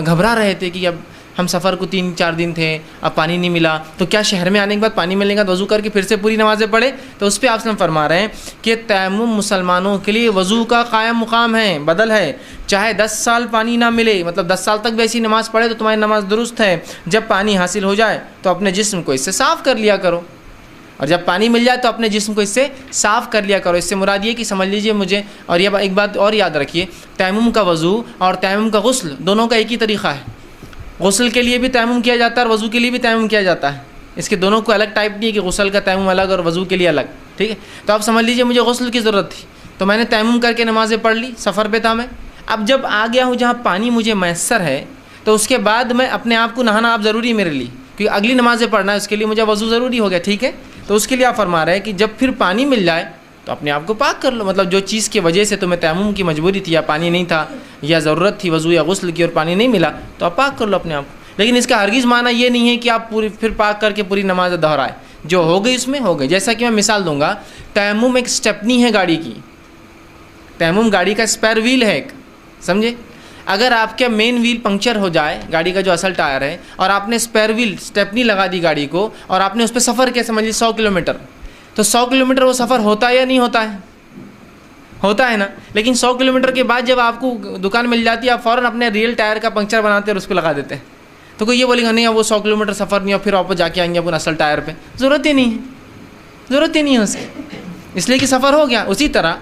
گھبرا رہے تھے کہ اب ہم سفر کو 3-4 دن تھے، اب پانی نہیں ملا تو کیا شہر میں آنے کے بعد پانی ملنے کا وضو کر کے پھر سے پوری نمازیں پڑھے؟ تو اس پہ آپ سے فرما رہے ہیں کہ تیمم مسلمانوں کے لیے وضو کا قائم مقام ہے، بدل ہے. چاہے 10 سال پانی نہ ملے، مطلب 10 سال تک بھی ایسی نماز پڑھے تو تمہاری نماز درست ہے. جب پانی حاصل ہو جائے تو اپنے جسم کو اس سے صاف کر لیا کرو، اور جب پانی مل جائے تو اپنے جسم کو اس سے صاف کر لیا کرو. اس سے مراد یہ کہ سمجھ لیجئے مجھے، اور یہ ایک بات اور یاد رکھیے، تیمم کا وضو اور تیمم کا غسل دونوں کا ایک ہی طریقہ ہے. غسل کے لیے بھی تیمم کیا جاتا ہے اور وضو کے لیے بھی تیمم کیا جاتا ہے. اس کے دونوں کو الگ ٹائپ نہیں ہے کہ غسل کا تیمم الگ اور وضو کے لیے الگ. ٹھیک ہے. تو آپ سمجھ لیجئے مجھے غسل کی ضرورت تھی تو میں نے تیمم کر کے نمازیں پڑھ لی، سفر پہ تھا میں. اب جب آ گیا ہوں جہاں پانی مجھے میسر ہے تو اس کے بعد میں اپنے آپ کو نہانا آپ ضروری ہے میرے لیے، کیونکہ اگلی نمازیں پڑھنا ہے، اس کے لیے مجھے وضو ضروری ہو گیا. ٹھیک ہے. تو اس کے لیے آپ فرما رہے ہیں کہ جب پھر پانی مل جائے تو اپنے آپ کو پاک کر لو. مطلب جو چیز کی وجہ سے تمہیں تیمم کی مجبوری تھی، یا پانی نہیں تھا یا ضرورت تھی وضو یا غسل کی اور پانی نہیں ملا، تو آپ پاک کر لو اپنے آپ کو. لیکن اس کا ہرگز معنی یہ نہیں ہے کہ آپ پھر پاک کر کے پوری نماز دہرائے. جو ہو گئی اس میں ہو گئی. جیسا کہ میں مثال دوں گا، تیمم ایک اسٹیپنی ہے گاڑی کی. تیمم گاڑی کا اسپیئر ویل ہے ایک، سمجھے. اگر آپ کے مین ویل پنکچر ہو جائے، گاڑی کا جو اصل ٹائر ہے، اور آپ نے اسپیئر ویل اسٹیپنی لگا دی گاڑی کو، اور آپ نے اس پہ سفر کیا، سمجھ لیجیے 100 کلومیٹر، تو 100 کلومیٹر وہ سفر ہوتا ہے یا نہیں ہوتا ہے؟ ہوتا ہے نا. لیکن 100 کلومیٹر کے بعد جب آپ کو دکان مل جاتی ہے آپ فوراً اپنے ریل ٹائر کا پنکچر بناتے اور اس پہ لگا دیتے ہیں. تو کوئی یہ بولے گا نہیں اب وہ 100 کلومیٹر سفر نہیں اور پھر واپس جا کے آئیں گے اپنا اصل ٹائر پہ، ضرورت ہی نہیں ہے، ضرورت ہی نہیں ہے اس کی، اس لیے کہ سفر ہو گیا۔ اسی طرح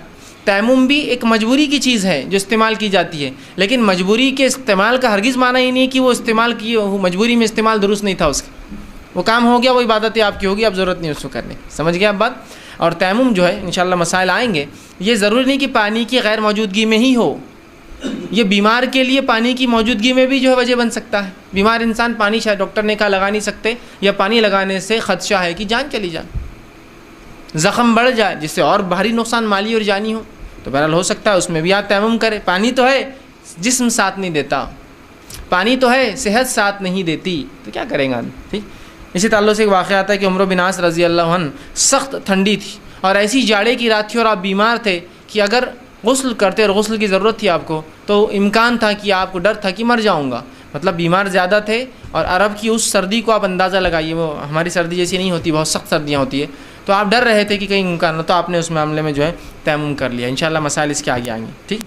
تیمم بھی ایک مجبوری کی چیز ہے جو استعمال کی جاتی ہے، لیکن مجبوری کے استعمال کا ہرگز معنی ہی نہیں کہ وہ استعمال کی مجبوری میں استعمال درست نہیں تھا اس کا، وہ کام ہو گیا، وہ عبادت آپ کی ہوگی، اب ضرورت نہیں اس کو کرنے، سمجھ گیا اب بات۔ اور تیمم جو ہے انشاءاللہ مسائل آئیں گے، یہ ضروری نہیں کہ پانی کی غیر موجودگی میں ہی ہو، یہ بیمار کے لیے پانی کی موجودگی میں بھی جو ہے وجہ بن سکتا ہے۔ بیمار انسان پانی شاید ڈاکٹر نے کہا لگا نہیں سکتے، یا پانی لگانے سے خدشہ ہے کہ جان چلی جائے، زخم بڑھ جائے جس سے اور بھاری نقصان مالی اور جانی ہو، تو بہرحال ہو سکتا ہے اس میں بھی آپ تیمم کریں۔ پانی تو ہے، جسم ساتھ نہیں دیتا، پانی تو ہے، صحت ساتھ نہیں دیتی، تو کیا کریں گے آدمی، ٹھیک۔ اسی تعلق سے ایک واقعہ آتا ہے کہ عمرو بن عاص رضی اللہ عنہ، سخت ٹھنڈی تھی اور ایسی جاڑے کی رات تھی اور آپ بیمار تھے کہ اگر غسل کرتے اور غسل کی ضرورت تھی آپ کو تو امکان تھا کہ آپ کو ڈر تھا کہ مر جاؤں گا، مطلب بیمار زیادہ تھے، اور عرب کی اس سردی کو آپ اندازہ لگائیے، وہ ہماری سردی جیسی نہیں ہوتی، بہت سخت سردیاں ہوتی ہے، تو آپ ڈر رہے تھے کہ کہیں امکان نہ، تو آپ نے اس معاملے میں جو ہے تیمم کر لیا۔ انشاءاللہ مسائل اس کے آگے آئیں گے، ٹھیک۔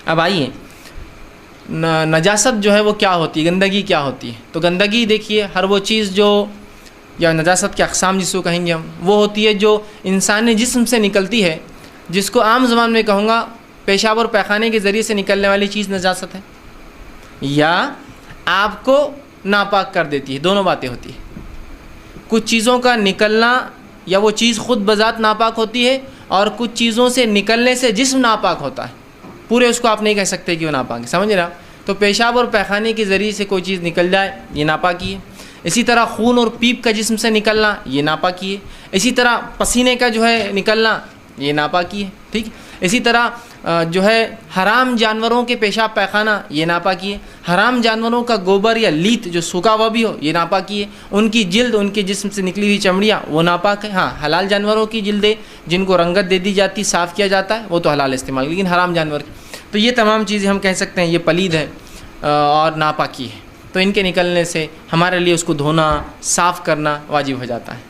اب آئیے نجاست جو ہے وہ کیا ہوتی ہے، گندگی کیا ہوتی ہے۔ تو گندگی دیکھیے ہر وہ چیز جو، یا نجاست کے اقسام جس کو کہیں گے ہم، وہ ہوتی ہے جو انسانی جسم سے نکلتی ہے، جس کو عام زبان میں کہوں گا پیشاب اور پیخانے کے ذریعے سے نکلنے والی چیز نجاست ہے، یا آپ کو ناپاک کر دیتی ہے، دونوں باتیں ہوتی ہیں۔ کچھ چیزوں کا نکلنا، یا وہ چیز خود بذات ناپاک ہوتی ہے، اور کچھ چیزوں سے نکلنے سے جسم ناپاک ہوتا ہے، پورے اس کو آپ نہیں کہہ سکتے کہ وہ ناپاک ہے، سمجھ رہا۔ تو پیشاب اور پیخانے کے ذریعے سے کوئی چیز نکل جائے یہ ناپاکی ہے۔ اسی طرح خون اور پیپ کا جسم سے نکلنا یہ ناپاکی ہے۔ اسی طرح پسینے کا جو ہے نکلنا یہ ناپاکی ہے، ٹھیک۔ اسی طرح جو ہے حرام جانوروں کے پیشاب پیخانہ یہ ناپاکی ہے۔ حرام جانوروں کا گوبر یا لیت جو سوکھا ہوا بھی ہو یہ ناپاکی ہے۔ ان کی جلد، ان کے جسم سے نکلی ہوئی چمڑیاں وہ ناپاک ہے۔ ہاں حلال جانوروں کی جلدیں جن کو رنگت دے دی جاتی، صاف کیا جاتا ہے، وہ تو حلال استعمال، لیکن حرام جانور کی تو یہ تمام چیزیں ہم کہہ سکتے ہیں یہ پلید ہے اور ناپاکی ہے۔ تو ان کے نکلنے سے ہمارے لیے اس کو دھونا، صاف کرنا واجب ہو جاتا ہے،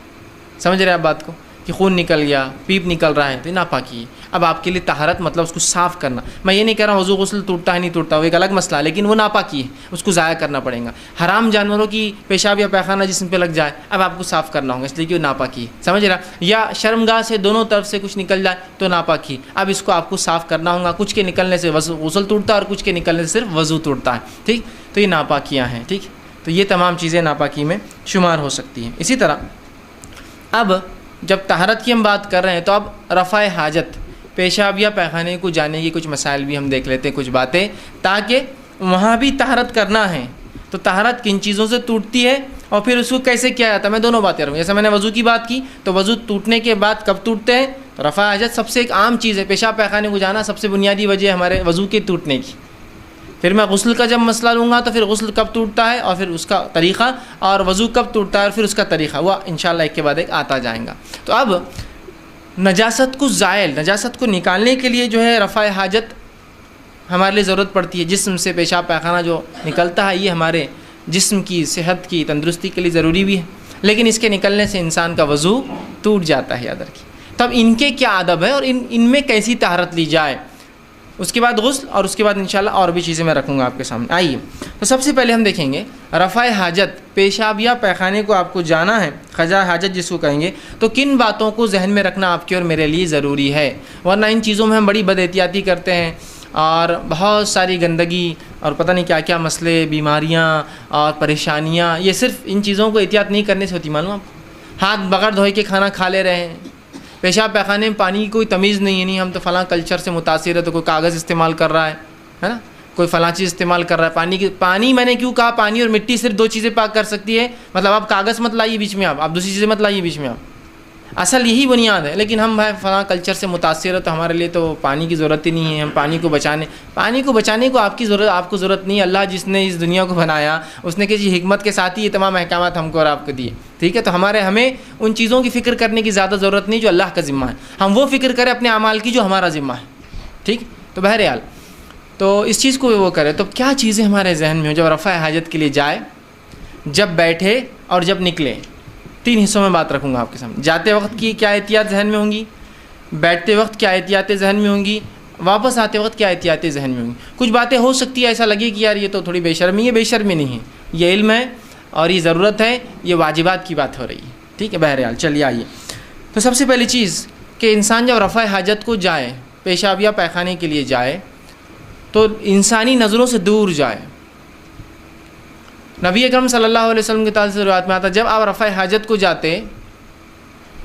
سمجھ رہے ہیں آپ بات کو، کہ خون نکل گیا، پیپ نکل رہا ہے تو یہ ناپاکی ہے۔ اب آپ کے لیے طہارت مطلب اس کو صاف کرنا، میں یہ نہیں کہہ رہا ہوں وضو غسل ٹوٹتا ہے نہیں ٹوٹتا، وہ ایک الگ مسئلہ ہے، لیکن وہ ناپاکی ہے، اس کو ضائع کرنا پڑے گا۔ حرام جانوروں کی پیشاب یا پیخانہ جسم پہ لگ جائے، اب آپ کو صاف کرنا ہوگا، اس لیے کہ وہ ناپاکی ہے، سمجھ رہا۔ یا شرمگاہ سے دونوں طرف سے کچھ نکل جائے تو ناپاکی، اب اس کو آپ کو صاف کرنا ہوگا۔ کچھ کے نکلنے سے غسل ٹوٹتا ہے اور کچھ کے نکلنے سے صرف وضو ٹوٹتا ہے، ٹھیک۔ تو یہ ناپاکیاں ہیں، ٹھیک۔ تو یہ تمام چیزیں ناپاکی میں شمار ہو سکتی ہیں۔ اسی طرح اب جب طہارت کی ہم بات کر رہے ہیں تو اب رفع حاجت، پیشاب یا پیخانے کو جانے کی کچھ مسائل بھی ہم دیکھ لیتے ہیں، کچھ باتیں، تاکہ وہاں بھی طہارت کرنا ہے تو طہارت کن چیزوں سے ٹوٹتی ہے اور پھر اس کو کیسے کیا جاتا ہے۔ میں دونوں باتیں رہوں، جیسے میں نے وضو کی بات کی تو وضو ٹوٹنے کے بعد کب ٹوٹتے ہیں، تو رفع حاجت سب سے ایک عام چیز ہے، پیشاب پیخانے کو جانا سب سے بنیادی وجہ ہے ہمارے وضو کے ٹوٹنے کی۔ پھر میں غسل کا جب مسئلہ لوں گا تو پھر غسل کب ٹوٹتا ہے اور پھر اس کا طریقہ، اور وضو کب ٹوٹتا ہے اور پھر اس کا طریقہ، وہ انشاءاللہ ایک کے بعد ایک آتا جائیں گا۔ تو اب نجاست کو زائل، نجاست کو نکالنے کے لیے جو ہے رفع حاجت ہمارے لیے ضرورت پڑتی ہے۔ جسم سے پیشاب پیخانہ جو نکلتا ہے یہ ہمارے جسم کی صحت کی تندرستی کے لیے ضروری بھی ہے، لیکن اس کے نکلنے سے انسان کا وضو ٹوٹ جاتا ہے، یاد رکھیے۔ تب ان کے کیا ادب ہے اور ان میں کیسی طہارت لی جائے، اس کے بعد غسل، اور اس کے بعد انشاءاللہ اور بھی چیزیں میں رکھوں گا آپ کے سامنے۔ آئیے تو سب سے پہلے ہم دیکھیں گے رفع حاجت، پیشاب یا پیخانے کو آپ کو جانا ہے، قضاء حاجت جس کو کہیں گے، تو کن باتوں کو ذہن میں رکھنا آپ کے اور میرے لیے ضروری ہے، ورنہ ان چیزوں میں ہم بڑی بد احتیاطی کرتے ہیں اور بہت ساری گندگی اور پتہ نہیں کیا کیا مسئلے، بیماریاں اور پریشانیاں یہ صرف ان چیزوں کو احتیاط نہیں کرنے سے ہوتی، معلوم آپ کو۔ ہاتھ بغیر دھوئے کے کھانا کھا لے رہے ہیں، پیشاب پیخانے میں پانی کی کوئی تمیز نہیں ہے، نہیں ہم تو فلاں کلچر سے متاثر ہے تو کوئی کاغذ استعمال کر رہا ہے نا، کوئی فلاں چیز استعمال کر رہا ہے۔ پانی میں نے کیوں کہا پانی اور مٹی صرف دو چیزیں پاک کر سکتی ہے، مطلب آپ کاغذ مت لائیے بیچ میں، آپ دوسری چیزیں مت لائیے بیچ میں، آپ اصل یہی بنیاد ہے۔ لیکن ہم فلاں کلچر سے متاثر ہے تو ہمارے لیے تو پانی کی ضرورت ہی نہیں ہے، ہم پانی کو بچانے کو آپ کو ضرورت نہیں ہے۔ اللہ جس نے اس دنیا کو بنایا اس نے کسی حکمت کے ساتھ ہی یہ تمام احکامات ہم کو اور آپ کو دیے، ٹھیک ہے۔ تو ہمیں ان چیزوں کی فکر کرنے کی زیادہ ضرورت نہیں جو اللہ کا ذمہ ہے، ہم وہ فکر کریں اپنے اعمال کی جو ہمارا ذمہ ہے، ٹھیک۔ تو بہرحال تو اس چیز کو وہ کرے، تو کیا چیزیں ہمارے ذہن میں ہو جب رفع حاجت کے لیے جائے، جب بیٹھے اور جب نکلے۔ تین حصوں میں بات رکھوں گا آپ کے سامنے۔ جاتے وقت کی کیا احتیاط ذہن میں ہوں گی، بیٹھتے وقت کیا احتیاطیں ذہن میں ہوں گی، واپس آتے وقت کیا احتیاطیں ذہن میں ہوں گی۔ کچھ باتیں ہو سکتی ہے ایسا لگے کہ یار یہ تو تھوڑی بے شرمی ہے، بے شرمی نہیں ہے، یہ علم ہے اور یہ ضرورت ہے، یہ واجبات کی بات ہو رہی ہے، ٹھیک ہے۔ بہرحال چلیے آئیے، تو سب سے پہلی چیز کہ انسان جب رفع حاجت کو جائے، پیشاب یا پیخانے کے لیے جائے، تو انسانی نظروں سے دور جائے۔ نبی اکرم صلی اللہ علیہ وسلم کی تعریف سے روایت میں آتا ہے جب آپ رفع حاجت کو جاتے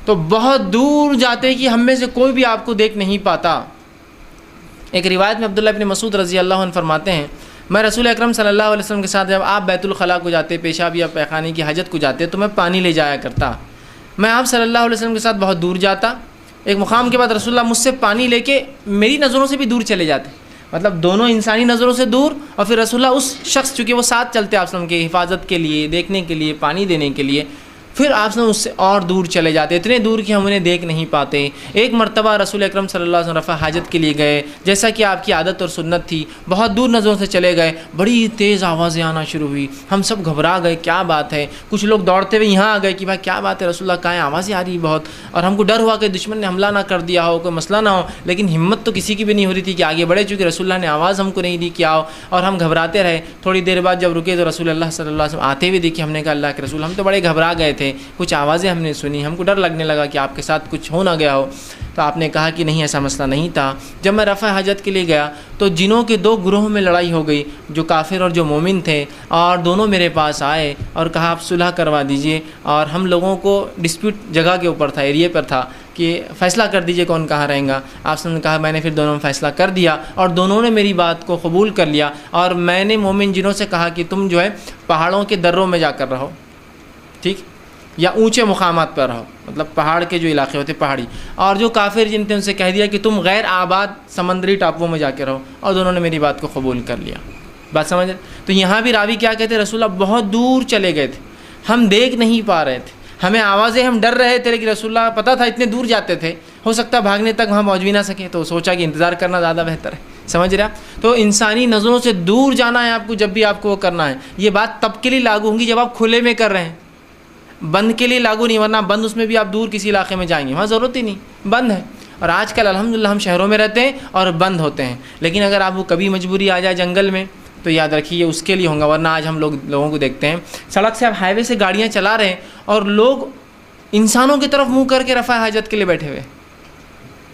تو بہت دور جاتے کہ ہم میں سے کوئی بھی آپ کو دیکھ نہیں پاتا۔ ایک روایت میں عبداللہ ابن مسعود رضی اللہ عنہ فرماتے ہیں میں رسول اکرم صلی اللہ علیہ وسلم کے ساتھ جب آپ بیت الخلاء کو جاتے، پیشاب یا پیخانے کی حاجت کو جاتے تو میں پانی لے جایا کرتا۔ میں آپ صلی اللہ علیہ وسلم کے ساتھ بہت دور جاتا، ایک مقام کے بعد رسول اللہ مجھ سے پانی لے کے میری نظروں سے بھی دور چلے جاتے، مطلب دونوں انسانی نظروں سے دور، اور پھر رسول اللہ اس شخص چونکہ وہ ساتھ چلتے آپ صلی اللہ علیہ وسلم کی حفاظت کے لیے، دیکھنے کے لیے، پانی دینے کے لیے، پھر آپ سے اس سے اور دور چلے جاتے، اتنے دور کہ ہم انہیں دیکھ نہیں پاتے۔ ایک مرتبہ رسول اکرم صلی اللہ علیہ وسلم رفع حاجت کے لیے گئے، جیسا کہ آپ کی عادت اور سنت تھی، بہت دور نظروں سے چلے گئے، بڑی تیز آوازیں آنا شروع ہوئی، ہم سب گھبرا گئے کیا بات ہے، کچھ لوگ دوڑتے ہوئے یہاں آ گئے کہ بھائی کیا بات ہے رسول اللہ، کہاں آوازیں آ رہی بہت، اور ہم کو ڈر ہوا کہ دشمن نے حملہ نہ کر دیا ہو، کوئی مسئلہ نہ ہو، لیکن ہمت تو کسی کی بھی نہیں ہو رہی تھی کہ آگے بڑھے، چونکہ رسول اللہ نے آواز ہم کو نہیں دی کیا ہو، اور ہم گھبراتے رہے۔ تھوڑی دیر بعد جب رکے تو رسول اللہ صلی اللہ علیہ وسلم آتے ہوئے دیکھے، ہم نے کہا اللہ کے رسول ہم تو بڑے گھبرا گئے تھے، کچھ آوازیں ہم نے سنی، ہم کو ڈر لگنے لگا کہ آپ کے ساتھ کچھ ہو نہ گیا ہو۔ تو آپ نے کہا کہ نہیں ایسا مسئلہ نہیں تھا۔ جب میں رفع حاجت کے لیے گیا تو جنوں کے دو گروہوں میں لڑائی ہو گئی، جو کافر اور جو مومن تھے، اور دونوں میرے پاس آئے اور کہا آپ صلح کروا دیجئے، اور ہم لوگوں کو ڈسپیوٹ جگہ کے اوپر تھا، ایریے پر تھا کہ فیصلہ کر دیجئے کون کہاں رہیں گا۔ آپ نے کہا میں نے پھر دونوں میں فیصلہ کر دیا، اور دونوں نے میری بات کو قبول کر لیا، اور میں نے مومن جنوں سے کہا کہ تم جو ہے پہاڑوں کے دروں میں جا کر رہو، ٹھیک، یا اونچے مقامات پر رہو، مطلب پہاڑ کے جو علاقے ہوتے پہاڑی، اور جو کافر جن تھے ان سے کہہ دیا کہ تم غیر آباد سمندری ٹاپوؤں میں جا کے رہو، اور دونوں نے میری بات کو قبول کر لیا۔ بات سمجھ رہے؟ تو یہاں بھی راوی کیا کہتے ہیں رسول اللہ بہت دور چلے گئے تھے، ہم دیکھ نہیں پا رہے تھے، ہمیں آوازیں، ہم ڈر رہے تھے، لیکن رسول اللہ پتہ تھا اتنے دور جاتے تھے، ہو سکتا ہے بھاگنے تک وہاں پہنچ بھی نہ سکے، تو سوچا کہ انتظار کرنا زیادہ بہتر ہے۔ سمجھ رہے آپ؟ تو انسانی نظروں سے دور جانا ہے آپ کو، جب بھی آپ کو وہ کرنا ہے۔ یہ بات تب کے لیے لاگو ہوں گی جب آپ کھلے میں کر رہے ہیں، بند کے لیے لاگو نہیں، ورنہ بند اس میں بھی آپ دور کسی علاقے میں جائیں گے، وہاں ضرورت ہی نہیں، بند ہے۔ اور آج کل الحمدللہ ہم شہروں میں رہتے ہیں اور بند ہوتے ہیں، لیکن اگر آپ کو کبھی مجبوری آ جائے جنگل میں تو یاد رکھیے اس کے لیے ہوں گا، ورنہ آج ہم لوگوں کو دیکھتے ہیں سڑک سے، آپ ہائی وے سے گاڑیاں چلا رہے ہیں اور لوگ انسانوں کی طرف منہ کر کے رفع حاجت کے لیے بیٹھے ہوئے۔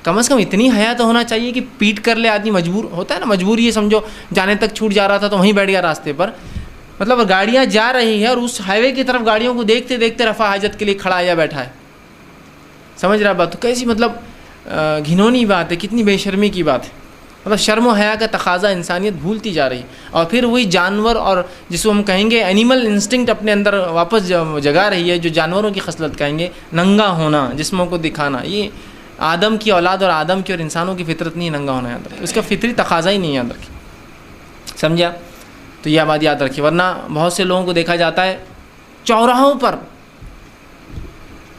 کم از کم اتنی حیا تو ہونا چاہیے کہ پیٹ کر لے آدمی، مجبور ہوتا ہے نا، مجبوری یہ سمجھو جانے تک چھوٹ جا رہا تھا تو وہیں بیٹھ گیا راستے پر، مطلب گاڑیاں جا رہی ہیں اور اس ہائی وے کی طرف گاڑیوں کو دیکھتے دیکھتے رفع حاجت کے لیے کھڑا یا بیٹھا ہے۔ سمجھ رہا بات؟ تو کیسی مطلب گھنونی بات ہے، کتنی بے شرمی کی بات ہے، مطلب شرم و حیا کا تقاضا انسانیت بھولتی جا رہی ہے، اور پھر وہی جانور، اور جس کو ہم کہیں گے اینیمل انسٹنکٹ اپنے اندر واپس جگا رہی ہے، جو جانوروں کی خصلت کہیں گے، ننگا ہونا، جسموں کو دکھانا، یہ آدم کی اولاد اور آدم کی اور انسانوں کی فطرت نہیں ہے ننگا ہونا، یاد رکھیں، اس کا فطری تقاضا ہی نہیں یاد رکھیں، سمجھا؟ تو یہ بات یاد رکھیے، ورنہ بہت سے لوگوں کو دیکھا جاتا ہے چوراہوں پر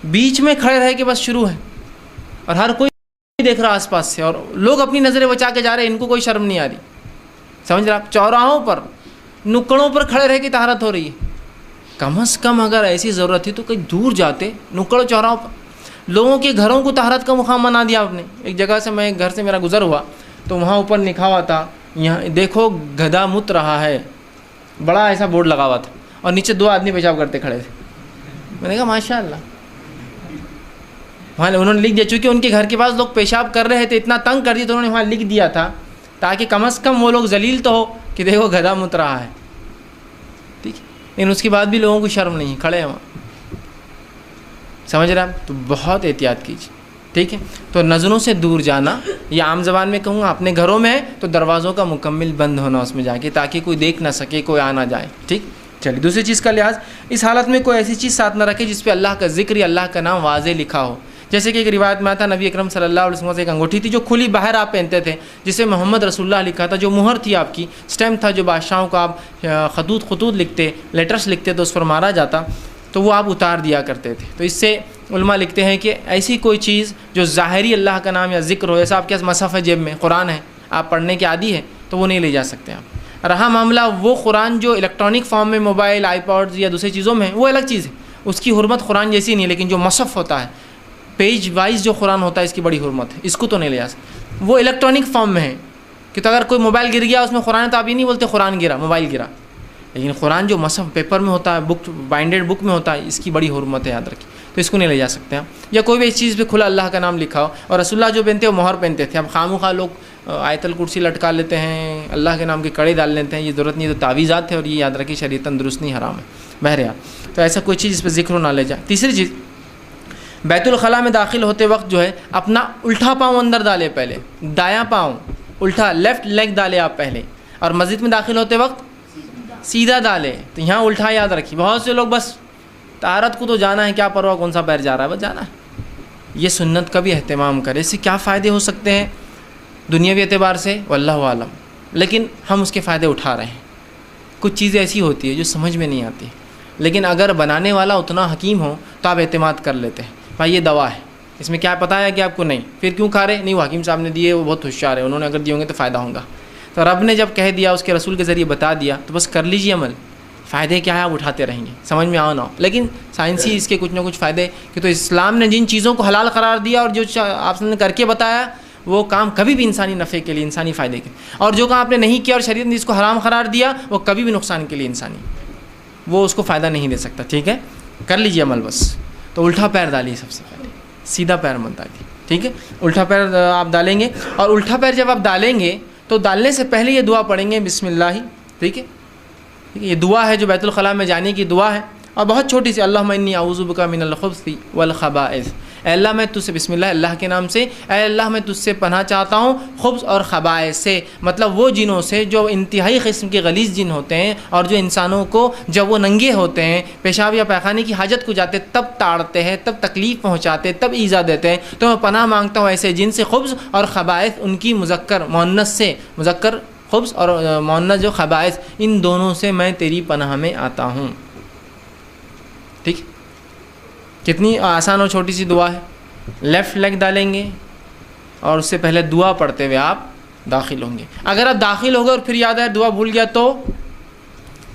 بیچ میں کھڑے رہ کے بس شروع ہے، اور ہر کوئی دیکھ رہا آس پاس سے، اور لوگ اپنی نظریں بچا کے جا رہے ہیں، ان کو کوئی شرم نہیں آ رہی، سمجھ رہا؟ چوراہوں پر، نکڑوں پر کھڑے رہ کے طہارت ہو رہی ہے۔ کم از کم اگر ایسی ضرورت تھی تو کہیں دور جاتے، نکڑ چوراہوں پر، لوگوں کے گھروں کو طہارت کا مقام بنا دیا آپ نے۔ ایک جگہ سے میں گھر سے میرا گزر ہوا تو وہاں اوپر لکھا ہوا تھا، یہاں دیکھو گدھا مت رہا ہے، بڑا ایسا بورڈ لگا ہوا تھا، اور نیچے دو آدمی پیشاب کرتے کھڑے تھے۔ میں نے کہا ماشاء اللہ، وہاں انہوں نے لکھ دیا، چونکہ ان کے گھر کے پاس لوگ پیشاب کر رہے تھے، اتنا تنگ کر دیا تو انہوں نے وہاں لکھ دیا تھا، تاکہ کم از کم وہ لوگ ذلیل تو ہو کہ دیکھو گدھا مت رہا ہے، ٹھیک ہے، لیکن اس کے بعد بھی لوگوں کو شرم نہیں، کھڑے ہیں وہاں، سمجھ رہے ہیں؟ تو بہت احتیاط کیجیے، ٹھیک ہے۔ تو نظروں سے دور جانا، یا عام زبان میں کہوں گا اپنے گھروں میں ہے تو دروازوں کا مکمل بند ہونا اس میں جا کے، تاکہ کوئی دیکھ نہ سکے، کوئی آ نہ جائے، ٹھیک۔ چلیے دوسری چیز کا لحاظ، اس حالت میں کوئی ایسی چیز ساتھ نہ رکھے جس پہ اللہ کا ذکر یا اللہ کا نام واضح لکھا ہو، جیسے کہ ایک روایت میں آتا، نبی اکرم صلی اللہ علیہ وسلم سے ایک انگوٹھی تھی جو کھلی باہر آپ پہنتے تھے، جسے محمد رسول اللہ لکھا تھا، جو مہر تھی آپ کی، اسٹیمپ تھا، جو بادشاہوں کو آپ خطوط لکھتے، لیٹرس لکھتے تو اس پر مارا جاتا، تو وہ آپ اتار دیا کرتے تھے۔ تو اس سے علماء لکھتے ہیں کہ ایسی کوئی چیز جو ظاہری اللہ کا نام یا ذکر ہو، جیسا آپ کے پاس مصحف ہے، جیب میں قرآن ہے، آپ پڑھنے کے عادی ہے، تو وہ نہیں لے جا سکتے آپ۔ رہا معاملہ وہ قرآن جو الیکٹرانک فارم میں موبائل، آئی پاڈز یا دوسری چیزوں میں ہے، وہ الگ چیز ہے، اس کی حرمت قرآن جیسی نہیں ہے، لیکن جو مصحف ہوتا ہے، پیج وائز جو قرآن ہوتا ہے، اس کی بڑی حرمت ہے، اس کو تو نہیں لے جا سکتے۔ وہ الیکٹرانک فارم میں ہے کہ تو اگر کوئی موبائل گر گیا اس میں قرآن ہے تو آپ یہ نہیں بولتے قرآن گرا، موبائل گرا، لیکن قرآن جو مصحف پیپر میں ہوتا ہے، بک بائنڈیڈ بک میں ہوتا ہے، اس کی بڑی حرمت ہے، یاد رکھیے، تو اس کو نہیں لے جا سکتے آپ۔ یا کوئی بھی اس چیز پہ کھلا اللہ کا نام لکھا ہو، اور رسول اللہ جو پہنتے ہیں وہ مہر پہنتے تھے، اب خواہ لوگ آیت الکرسی لٹکا لیتے ہیں، اللہ کے نام کے کڑے ڈال لیتے ہیں، یہ ضرورت نہیں، تو تعویذات ہے، اور یہ یاد رکھیے شریعتاً درست نہیں، حرام ہے بہرحال۔ تو ایسا کوئی چیز اس پہ ذکر نہ لے جائے۔ تیسری چیز، بیت الخلاء میں داخل ہوتے وقت جو ہے اپنا الٹا پاؤں اندر ڈالے، پہلے دایاں پاؤں الٹا، لیفٹ لیگ ڈالے آپ پہلے، اور مسجد میں داخل ہوتے وقت سیدھا ڈالے۔ تو یہاں الٹا یاد رکھیے، بہت سے لوگ بس طہارت کو تو جانا ہے، کیا پرواہ کون سا پیر جا رہا ہے، بس جانا ہے۔ یہ سنت کا بھی اہتمام کرے، اس سے کیا فائدے ہو سکتے ہیں دنیاوی اعتبار سے واللہ عالم، لیکن ہم اس کے فائدے اٹھا رہے ہیں۔ کچھ چیزیں ایسی ہوتی ہے جو سمجھ میں نہیں آتی، لیکن اگر بنانے والا اتنا حکیم ہو تو آپ اعتماد کر لیتے ہیں، بھائی یہ دوا ہے، اس میں کیا پتہ ہے کہ آپ کو نہیں، پھر کیوں کھا رہے؟ نہیں، وہ حکیم صاحب نے دیے، وہ بہت ہوشیار ہے، انہوں نے اگر دیے ہوں گے تو فائدہ ہوگا۔ تو رب نے جب کہہ دیا، اس کے رسول کے ذریعے بتا دیا، تو بس کر لیجیے عمل، فائدے کیا ہے آپ اٹھاتے رہیں گے، سمجھ میں آؤ نہ ہو، لیکن سائنسی اس کے کچھ نہ کچھ فائدے، کہ تو اسلام نے جن چیزوں کو حلال قرار دیا اور جو آپ نے کر کے بتایا، وہ کام کبھی بھی انسانی نفع کے لیے، انسانی فائدے کے، اور جو کام آپ نے نہیں کیا اور شریعت نے اس کو حرام قرار دیا، وہ کبھی بھی نقصان کے لیے انسانی، وہ اس کو فائدہ نہیں دے سکتا۔ ٹھیک ہے، کر لیجیے عمل بس۔ تو الٹا پیر ڈالیے سب سے پہلے، سیدھا پیر مت ڈالیے، ٹھیک ہے، الٹا پیر آپ ڈالیں گے، اور الٹا پیر جب آپ ڈالیں گے تو ڈالنے سے پہلے یہ دعا پڑھیں گے، بسم اللہ، ٹھیک ہے، یہ دعا ہے جو بیت الخلاء میں جانے کی دعا ہے، اور بہت چھوٹی سی، اللہم انی اعوذ بک من الخبث والخبائث، اے اللہ میں تجھ سے، بسم اللہ، اللہ کے نام سے، اے اللہ میں تجھ سے پناہ چاہتا ہوں خبث اور خبائث سے، مطلب وہ جنوں سے جو انتہائی قسم کے غلیظ جن ہوتے ہیں، اور جو انسانوں کو جب وہ ننگے ہوتے ہیں، پیشاب یا پیخانے کی حاجت کو جاتے تب تاڑتے ہیں، تب تکلیف پہنچاتے، تب ایذا دیتے ہیں، تو میں پناہ مانگتا ہوں ایسے جن سے، خبث اور خبائث ان کی مذکر مؤنث سے، مذکر خبث اور مؤنث جو خبائث، ان دونوں سے میں تیری پناہ میں آتا ہوں۔ ٹھیک، کتنی آسان اور چھوٹی سی دعا ہے۔ لیفٹ لیگ ڈالیں گے اور اس سے پہلے دعا پڑھتے ہوئے آپ داخل ہوں گے۔ اگر آپ داخل ہو گئے اور پھر یاد ہے دعا بھول گیا تو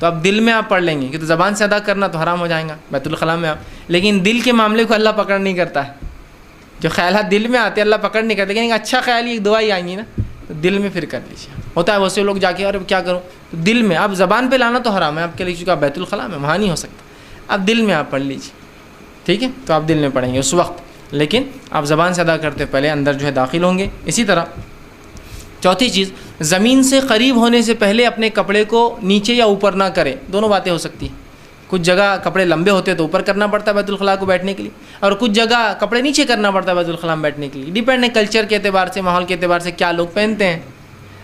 اب دل میں آپ پڑھ لیں گے، کہ تو زبان سے ادا کرنا تو حرام ہو جائے گا بیت الخلاء میں آپ، لیکن دل کے معاملے کو اللہ پکڑ نہیں کرتا ہے، جو خیالات دل میں آتے ہیں اللہ پکڑ نہیں کرتا، لیکن ایک اچھا خیال ایک دعا ہی آئیں گی نا، تو دل میں پھر کر لیجیے۔ ہوتا ہے بہت سے لوگ جا کے، اور کیا کروں، تو دل میں، آپ زبان پہ لانا تو حرام ہے آپ کے لیے، چونکہ آپ بیت الخلاء میں وہاں نہیں ہو سکتا، اب دل میں آپ پڑھ لیجیے، ٹھیک ہے، تو آپ دل میں پڑھیں گے اس وقت، لیکن آپ زبان سے ادا کرتے پہلے اندر جو ہے داخل ہوں گے۔ اسی طرح چوتھی چیز، زمین سے قریب ہونے سے پہلے اپنے کپڑے کو نیچے یا اوپر نہ کریں، دونوں باتیں ہو سکتی ہیں، کچھ جگہ کپڑے لمبے ہوتے ہیں تو اوپر کرنا پڑتا ہے بیت الخلاء کو بیٹھنے کے لیے، اور کچھ جگہ کپڑے نیچے کرنا پڑتا ہے بیت الخلاء میں بیٹھنے کے لیے، ڈیپینڈ ہے کلچر کے اعتبار سے، ماحول کے اعتبار سے کیا لوگ پہنتے ہیں۔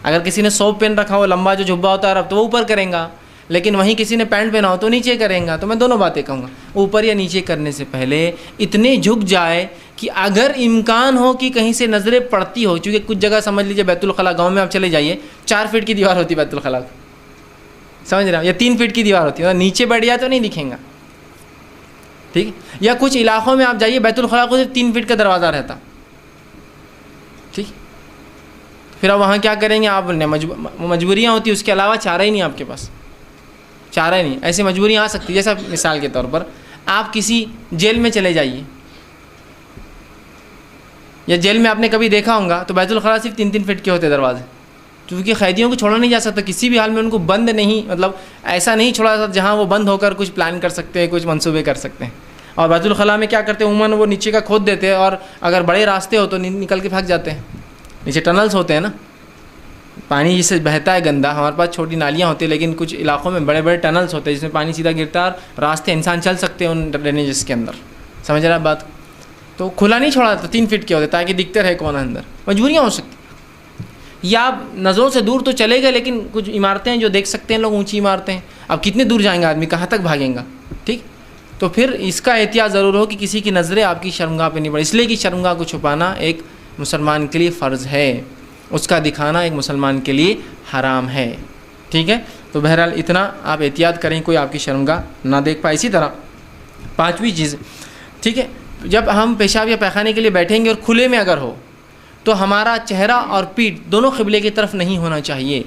اگر کسی نے صوب پہن رکھا ہو، لمبا جو جھبا ہوتا ہے رب، تو وہ اوپر کریں گا، لیکن وہیں کسی نے پینٹ پہنا ہو تو نیچے کریں گا۔ تو میں دونوں باتیں کہوں گا، اوپر یا نیچے کرنے سے پہلے اتنے جھک جائے کہ اگر امکان ہو کہ کہیں سے نظریں پڑتی ہو، چونکہ کچھ جگہ سمجھ لیجیے بیت الخلاء گاؤں میں آپ چلے جائیے، 4 فٹ کی دیوار ہوتی ہے بیت الخلاء، سمجھ رہے ہیں، یا 3 فٹ کی دیوار ہوتی ہے، نیچے بیٹھ جائے تو نہیں دکھیں گا، ٹھیک، یا کچھ علاقوں میں آپ جائیے بیت الخلاء کو صرف 3 فٹ کا دروازہ رہتا، ٹھیک، پھر آپ وہاں کیا کریں گے، آپ مجبوریاں ہوتی ہیں، اس کے علاوہ چارہ ہی نہیں آپ کے پاس، چارہ ہی نہیں، ایسی مجبوریاں آ سکتی، جیسا مثال کے طور پر آپ کسی جیل میں چلے جائیے، یا جیل میں آپ نے کبھی دیکھا ہوگا تو بیت الخلاء صرف 3 فٹ کے ہوتے دروازے، کیونکہ قیدیوں کو چھوڑا نہیں جا سکتا کسی بھی حال میں، ان کو بند نہیں، مطلب ایسا نہیں چھوڑا جاتا جہاں وہ بند ہو کر کچھ پلان کر سکتے ہیں، کچھ منصوبے کر سکتے ہیں۔ اور بیت الخلاء میں کیا کرتے ہیں، عموماً وہ نیچے کا کھود دیتے ہیں، اور اگر بڑے راستے ہو تو نکل کے پھنس جاتے ہیں، نیچے ٹنلز ہوتے ہیں نا، پانی جس سے بہتا ہے گندا، ہمارے پاس چھوٹی نالیاں ہوتی ہیں، لیکن کچھ علاقوں میں بڑے بڑے ٹنلز ہوتے ہیں جس میں پانی سیدھا گرتا ہے، اور راستے انسان چل سکتے ہیں ان ڈرینیجز کے اندر، سمجھ رہا ہے بات، تو کھلا نہیں چھوڑا جاتا، 3 فٹ کے ہوتے تاکہ دکھتے رہے کون ہے اندر، مجبوریاں ہو سکتی، یا آپ نظروں سے دور تو چلے گئے، لیکن کچھ عمارتیں ہیں جو دیکھ سکتے ہیں لوگ، اونچی عمارتیں ہیں، اب کتنے دور جائیں گا آدمی، کہاں تک بھاگیں گا، ٹھیک، تو پھر اس کا احتیاط ضرور ہو کہ کسی کی نظریں آپ کی شرمگاہ پہ نہیں پڑے، اس لیے کہ شرمگاہ کو چھپانا ایک مسلمان کے لیے فرض ہے، اس کا دکھانا ایک مسلمان کے لیے حرام ہے، ٹھیک ہے، تو بہرحال اتنا آپ احتیاط کریں کوئی آپ کی شرمگاہ نہ دیکھ پائے۔ اسی طرح 5ویں چیز، ٹھیک ہے، جب ہم پیشاب یا پیخانے کے لیے بیٹھیں گے اور کھلے میں اگر ہو تو ہمارا چہرہ اور پیٹھ دونوں قبلے کی طرف نہیں ہونا چاہیے۔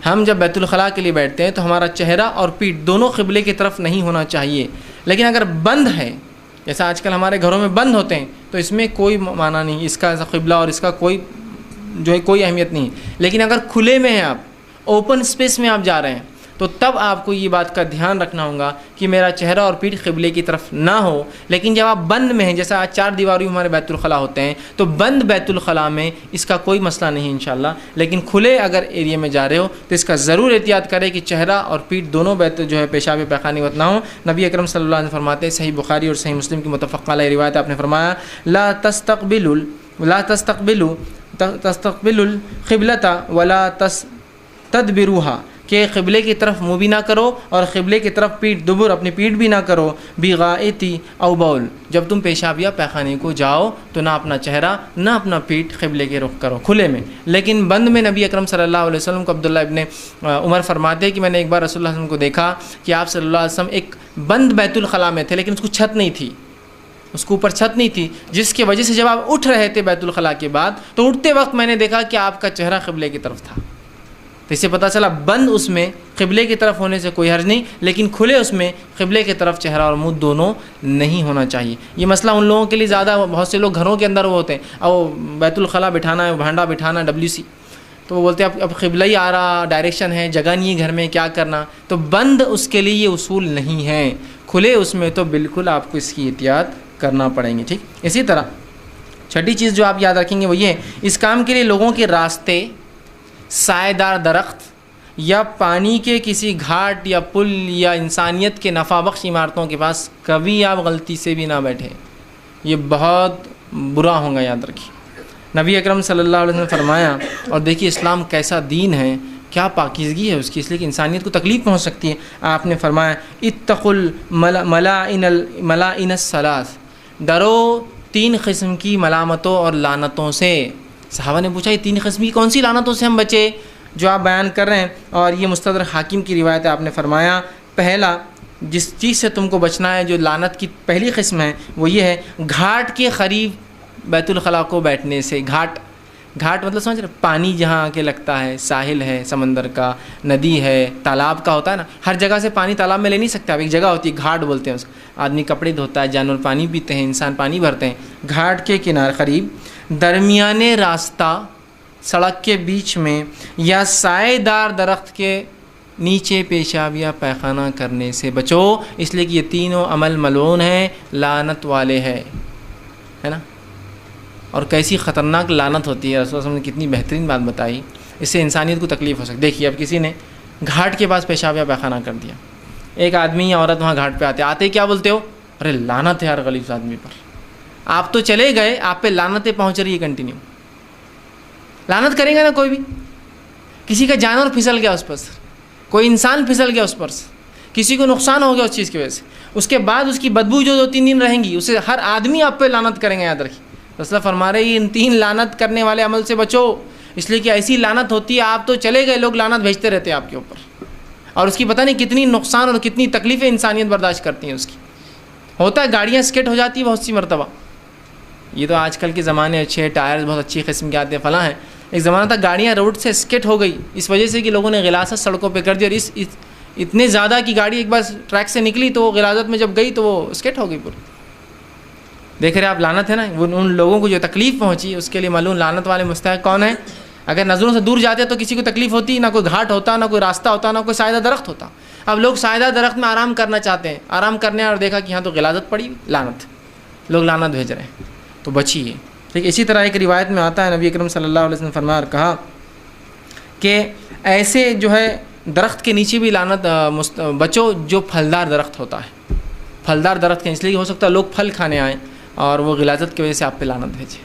ہم جب بیت الخلاء کے لیے بیٹھتے ہیں تو ہمارا چہرہ اور پیٹھ دونوں قبلے کی طرف نہیں ہونا چاہیے، لیکن اگر بند ہے، جیسا آج کل ہمارے گھروں میں بند ہوتے ہیں، تو اس میں کوئی معنی نہیں، اس کا قبلہ اور اس کا کوئی اہمیت نہیں، لیکن اگر کھلے میں ہیں آپ، اوپن اسپیس میں آپ جا رہے ہیں، تو تب آپ کو یہ بات کا دھیان رکھنا ہوگا کہ میرا چہرہ اور پیٹھ قبلے کی طرف نہ ہو. لیکن جب آپ بند میں ہیں، جیسا آج 4 دیواری ہمارے بیت الخلاء ہوتے ہیں، تو بند بیت الخلاء میں اس کا کوئی مسئلہ نہیں انشاءاللہ. لیکن کھلے اگر ایریا میں جا رہے ہو تو اس کا ضرور احتیاط کرے کہ چہرہ اور پیٹھ دونوں جو ہے پیشاب پیخانے وقت نہ ہو. نبی اکرم صلی اللہ علیہ وسلم فرماتے ہیں، صحیح بخاری اور صحیح مسلم کی متفق علیہ روایت، آپ نے فرمایا لا تستقبلوا القبلۃ ولا تدبروها، کہ قبلے کی طرف منہ بھی نہ کرو اور قبلے کی طرف دبر اپنی پیٹھ بھی نہ کرو. بغائطی او بول، جب تم پیشاب یا پیخانے کو جاؤ تو نہ اپنا چہرہ نہ اپنا پیٹھ قبلے کے رخ کرو کھلے میں. لیکن بند میں نبی اکرم صلی اللہ علیہ وسلم کو عبداللہ ابن عمر فرماتے ہیں کہ میں نے ایک بار رسول اللہ علیہ وسلم کو دیکھا کہ آپ صلی اللہ علیہ وسلم ایک بند بیت الخلاء میں تھے، لیکن اس کو چھت نہیں تھی، اس کے اوپر چھت نہیں تھی، جس کی وجہ سے جب آپ اٹھ رہے تھے بیت الخلاء کے بعد تو اٹھتے وقت میں نے دیکھا کہ آپ کا چہرہ قبلے کی طرف تھا. تو اس سے پتہ چلا بند اس میں قبلے کی طرف ہونے سے کوئی حرج نہیں، لیکن کھلے اس میں قبلے کی طرف چہرہ اور منہ دونوں نہیں ہونا چاہیے. یہ مسئلہ ان لوگوں کے لیے زیادہ، بہت سے لوگ گھروں کے اندر وہ ہوتے ہیں اور بیت الخلاء بٹھانا ہے، بھانڈا بٹھانا WC، تو وہ بولتے ہیں اب قبلہ ہی آ رہا، ڈائریکشن ہے، جگہ نہیں ہے گھر میں، کیا کرنا. تو بند اس کے لیے یہ اصول نہیں ہے، کھلے اس میں تو بالکل آپ کو اس کی احتیاط کرنا پڑیں گے. ٹھیک. اسی طرح چھٹی چیز جو آپ یاد رکھیں گے وہ یہ ہے، اس کام کے لیے لوگوں کے راستے، سائے دار درخت یا پانی کے کسی گھاٹ یا پل یا انسانیت کے نفع بخش عمارتوں کے پاس کبھی آپ غلطی سے بھی نہ بیٹھیں، یہ بہت برا ہوگا، یاد رکھیے. نبی اکرم صلی اللہ علیہ وسلم نے فرمایا، اور دیکھیے اسلام کیسا دین ہے، کیا پاکیزگی ہے اس کی، اس لیے کہ انسانیت کو تکلیف پہنچ سکتی ہے. آپ نے فرمایا اتقوا الملائن الثلاث، ڈرو 3 قسم کی ملامتوں اور لعنتوں سے. صحابہ نے پوچھا یہ 3 قسم کی کون سی لعنتوں سے ہم بچے جو آپ بیان کر رہے ہیں؟ اور یہ مستدرک حاکم کی روایت ہے. آپ نے فرمایا پہلا جس چیز سے تم کو بچنا ہے، جو لعنت کی پہلی قسم ہے وہ یہ ہے گھاٹ کے قریب بیت الخلاء کو بیٹھنے سے. گھاٹ مطلب سمجھ رہے، پانی جہاں آ کے لگتا ہے، ساحل ہے، سمندر کا، ندی ہے، تالاب کا ہوتا ہے نا، ہر جگہ سے پانی تالاب میں لے نہیں سکتے آپ، ایک جگہ ہوتی ہے گھاٹ بولتے ہیں اس کو. آدمی کپڑے دھوتا ہے، جانور پانی پیتے ہیں، انسان پانی بھرتے ہیں. گھاٹ کے کنارے قریب، درمیانے راستہ، سڑک کے بیچ میں، یا سائے دار درخت کے نیچے پیشاب یا پیخانہ کرنے سے بچو، اس لیے کہ یہ تینوں عمل ملعون ہیں، لعنت والے ہے نا. اور کیسی خطرناک لعنت ہوتی ہے، رسول اللہ صلی اللہ علیہ وسلم نے کتنی بہترین بات بتائی، اس سے انسانیت کو تکلیف ہو سکتی. دیکھیے اب کسی نے گھاٹ کے پاس پیشاب یا پیخانہ کر دیا، ایک آدمی یا عورت وہاں گھاٹ پہ آتے کیا بولتے ہو؟ ارے لعنت ہے یار غلیظ آدمی پر. آپ تو چلے گئے، آپ پہ لعنتیں پہنچ رہی ہے کنٹینیو. لعنت کریں گے نا کوئی بھی، کسی کا جانور پھسل گیا اس پر سے، کوئی انسان پھسل گیا اس پر سے، کسی کو نقصان ہو گیا اس چیز کی وجہ سے، اس کے بعد اس کی بدبو جو 2-3 دن رہیں گی، اسے ہر آدمی آپ پہ لعنت کریں گے. یاد رکھیے رسول فرما رہے ہیں ان 3 لعنت کرنے والے عمل سے بچو، اس لیے کہ ایسی لعنت ہوتی ہے، آپ تو چلے گئے، لوگ لعنت بھیجتے رہتے ہیں آپ کے اوپر، اور اس کی پتہ نہیں کتنی نقصان اور کتنی تکلیفیں انسانیت برداشت کرتی ہیں. اس کی ہوتا ہے گاڑیاں اسکٹ ہو جاتی ہیں بہت سی مرتبہ. یہ تو آج کل کے زمانے اچھے ٹائر بہت اچھی قسم کے آتے ہیں فلاں ہیں. ایک زمانہ تھا گاڑیاں روڈ سے اسکٹ ہو گئی اس وجہ سے کہ لوگوں نے غلاظت سڑکوں پہ کر دی، اور اتنے زیادہ کی گاڑی ایک بار ٹریک سے نکلی تو وہ غلاظت میں جب گئی تو وہ اسکٹ ہو گئی پوری. دیکھ رہے آپ لعنت ہے نا، وہ ان لوگوں کو جو تکلیف پہنچی اس کے لیے معلوم لعنت والے مستحق کون ہیں. اگر نظروں سے دور جاتے تو کسی کو تکلیف ہوتی، نہ کوئی گھاٹ ہوتا، نہ کوئی راستہ ہوتا، نہ کوئی سائیدہ درخت ہوتا. اب لوگ سائیدہ درخت میں آرام کرنا چاہتے ہیں، آرام کرنے اور دیکھا کہ یہاں تو غلاظت پڑی، لعنت، لوگ لعنت بھیج رہے ہیں، تو بچیے. ٹھیک. اسی طرح ایک روایت میں آتا ہے نبی اکرم صلی اللہ علیہ وسلم نے فرمایا اور کہا کہ ایسے جو ہے درخت کے نیچے بھی لعنت بچو جو پھلدار درخت ہوتا ہے. پھلدار درخت کے اس لیے ہو سکتا ہے لوگ پھل کھانے آئیں اور وہ غلاظت کی وجہ سے آپ پہ لعنت بھیجے.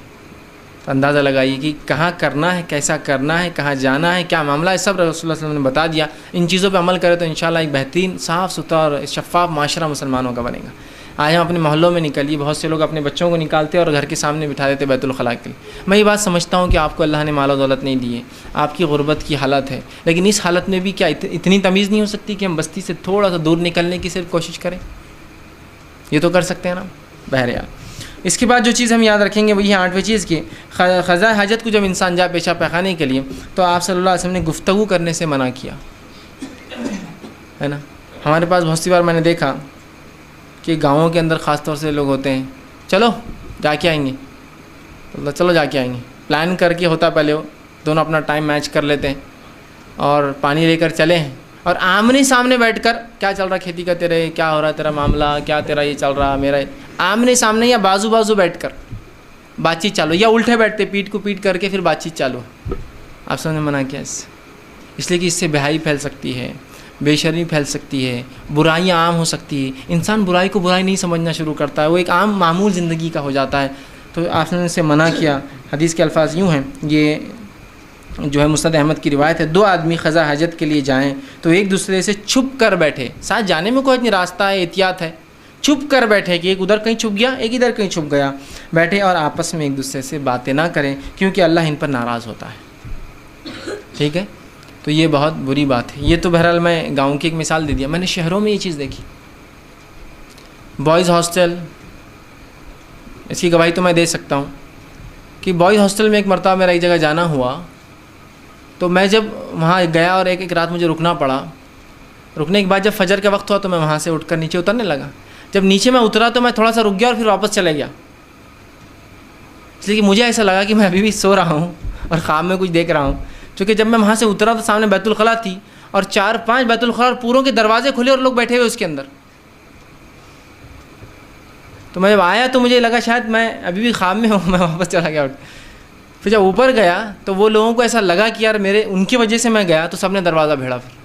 تو اندازہ لگائیے کہ کہاں کرنا ہے، کیسا کرنا ہے، کہاں جانا ہے، کیا معاملہ ہے، سب رسول اللہ صلی اللہ علیہ وسلم نے بتا دیا. ان چیزوں پہ عمل کرے تو انشاءاللہ ایک بہترین صاف ستھرا اور شفاف معاشرہ مسلمانوں کا بنے گا. آج ہم اپنے محلوں میں نکلیے، بہت سے لوگ اپنے بچوں کو نکالتے اور گھر کے سامنے بٹھا دیتے بیت الخلاء کے لیے. میں یہ بات سمجھتا ہوں کہ آپ کو اللہ نے مال و دولت نہیں دی ہے، آپ کی غربت کی حالت ہے، لیکن اس حالت میں بھی کیا اتنی تمیز نہیں ہو سکتی کہ ہم بستی سے تھوڑا سا دور نکلنے کی صرف کوشش کریں؟ یہ تو کر سکتے ہیں نا. بہرحال اس کے بعد جو چیز ہم یاد رکھیں گے وہ یہ 8ویں چیز کی قضاء حاجت کو جب انسان جائے پیشاب پیخانے کے لیے تو آپ صلی اللہ علیہ وسلم نے گفتگو کرنے سے منع کیا ہے نا. ہمارے پاس بہت سی بار میں نے دیکھا کہ گاؤں کے اندر خاص طور سے لوگ ہوتے ہیں، چلو جا کے آئیں گے، چلو جا کے آئیں گے، پلان کر کے ہوتا پہلے وہ دونوں اپنا ٹائم میچ کر لیتے ہیں اور پانی لے کر چلے ہیں اور آمنے سامنے بیٹھ کر کیا چل رہا کھیتی کا تیرے، کیا ہو رہا تیرا معاملہ، کیا تیرا یہ چل رہا میرا، آمنے سامنے یا بازو بازو بیٹھ کر بات چیت چالو، یا الٹے بیٹھتے پیٹ کو پیٹ کر کے پھر بات چیت چالو. آپ سب نے منع کیا اس لیے کہ اس سے بےحیائی پھیل سکتی ہے، بے شرمی پھیل سکتی ہے، برائیاں عام ہو سکتی ہے. انسان برائی کو برائی نہیں سمجھنا شروع کرتا ہے، وہ ایک عام معمول زندگی کا ہو جاتا ہے. تو آپ نے اسے منع کیا. حدیث کے الفاظ یوں ہیں، یہ جو ہے مسند احمد کی روایت ہے، 2 آدمی قضاء حاجت کے لیے جائیں تو ایک دوسرے سے چھپ کر بیٹھے، ساتھ جانے میں کوئی اتنی راستہ ہے، احتیاط ہے، چھپ کر بیٹھے کہ ایک ادھر کہیں چھپ گیا ایک ادھر کہیں چھپ گیا، بیٹھے اور آپس میں ایک دوسرے سے باتیں نہ کریں کیونکہ اللہ ان پر ناراض ہوتا ہے. ٹھیک ہے، تو یہ بہت بری بات ہے. یہ تو بہرحال میں گاؤں کی ایک مثال دے دیا، میں نے شہروں میں یہ چیز دیکھی. بوائز ہاسٹل، اس کی گواہی تو میں دے سکتا ہوں کہ بوائز ہاسٹل میں ایک مرتبہ میرا ایک جگہ جانا ہوا، تو میں جب وہاں گیا اور ایک رات مجھے رکنا پڑا. رکنے کے بعد جب فجر کا وقت ہوا تو میں وہاں سے اٹھ کر نیچے اترنے لگا. جب نیچے میں اترا تو میں تھوڑا سا رک گیا اور پھر واپس چلے گیا، اس لیے کہ مجھے ایسا لگا کہ میں ابھی بھی سو رہا ہوں اور خواب میں کچھ دیکھ رہا ہوں. چونکہ جب میں وہاں سے اترا تو سامنے بیت الخلاء تھی اور 4-5 بیت الخلاء اور پوروں کے دروازے کھلے اور لوگ بیٹھے ہوئے اس کے اندر. تو میں جب آیا تو مجھے لگا شاید میں ابھی بھی خواب میں ہوں، میں واپس چلا گیا. پھر جب اوپر گیا تو وہ لوگوں کو ایسا لگا کہ یار ان کی وجہ سے میں گیا، تو سب نے دروازہ بھیڑا، پھر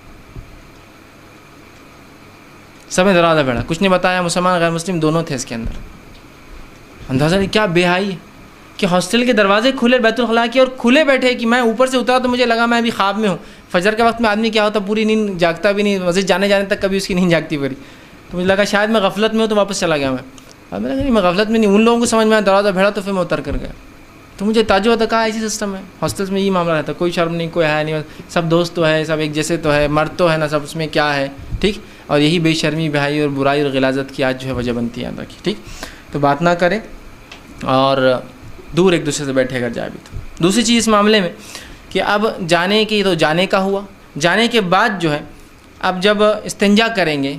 سب نے دروازہ بھیڑا. کچھ نے بتایا مسلمان غیر مسلم دونوں تھے اس کے اندر. اندازہ نہیں کیا بے حیائی ہے کہ ہاسٹل کے دروازے کھلے بیت الخلاء کے اور کھلے بیٹھے، کہ میں اوپر سے اترا تو مجھے لگا میں ابھی خواب میں ہوں. فجر کے وقت میں آدمی کیا ہوتا، پوری نیند جاگتا بھی نہیں، مسجد جانے تک کبھی اس کی نیند جاگتی پوری. تو مجھے لگا شاید میں غفلت میں ہوں تو واپس چلا گیا. اب میں لگا میں غفلت میں نہیں، ان لوگوں کو سمجھ میں آیا دروازہ بھیڑا تو پھر میں اتر کر گیا. تو مجھے تعجب ہوتا، کہا ایسی سسٹم ہے ہاسٹلس میں، یہ معاملہ رہتا، کوئی شرم نہیں، کوئی حیا نہیں، سب دوست تو ہے، سب ایک جیسے تو ہے، مرد تو ہے نا سب، اس میں کیا ہے. ٹھیک، اور یہی بے شرمی، بہائی اور برائی اور غلاظت کی آج جو ہے وجہ بنتی ہے اندر کی. ٹھیک، تو بات نہ کریں اور دور ایک دوسرے سے بیٹھے اگر جائے بھی. تو دوسری چیز اس معاملے میں کہ اب جانے کی تو جانے کا ہوا، جانے کے بعد جو ہے اب جب استنجا کریں گے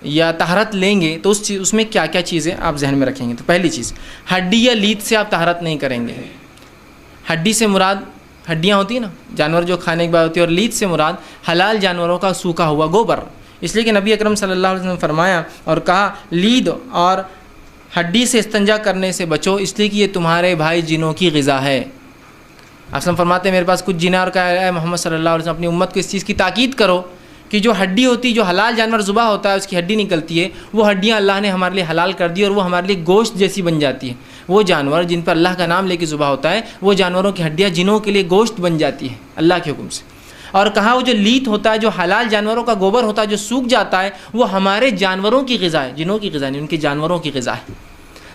یا طہارت لیں گے تو اس میں کیا کیا چیزیں آپ ذہن میں رکھیں گے. تو پہلی چیز، ہڈی یا لید سے آپ طہارت نہیں کریں گے. ہڈی سے مراد ہڈیاں ہوتی ہیں نا جانور جو کھانے کے بعد ہوتی ہے، اور لید سے مراد حلال جانوروں کا سوکھا ہوا گوبر. اس لیے کہ نبی اکرم صلی اللہ علیہ وسلم نے فرمایا اور کہا لید اور ہڈی سے استنجا کرنے سے بچو، اس لیے کہ یہ تمہارے بھائی جنوں کی غذا ہے. آپ فرماتے ہیں میرے پاس کچھ جنیں اور کہا ہے محمد صلی اللہ علیہ وسلم اپنی امت کو اس چیز کی تاکید کرو کہ جو ہڈی ہوتی، جو حلال جانور ذبح ہوتا ہے اس کی ہڈی نکلتی ہے، وہ ہڈیاں اللہ نے ہمارے لیے حلال کر دی اور وہ ہمارے لیے گوشت جیسی بن جاتی ہے. وہ جانور جن پر اللہ کا نام لے کے ذبح ہوتا ہے، وہ جانوروں کی ہڈیاں جنوں کے لیے گوشت بن جاتی ہے اللہ کے حکم سے. اور کہا وہ جو لیت ہوتا ہے، جو حلال جانوروں کا گوبر ہوتا ہے جو سوکھ جاتا ہے، وہ ہمارے جانوروں کی غذا ہے، جنوں کی غذا نہیں، ان کے جانوروں کی غذا ہے.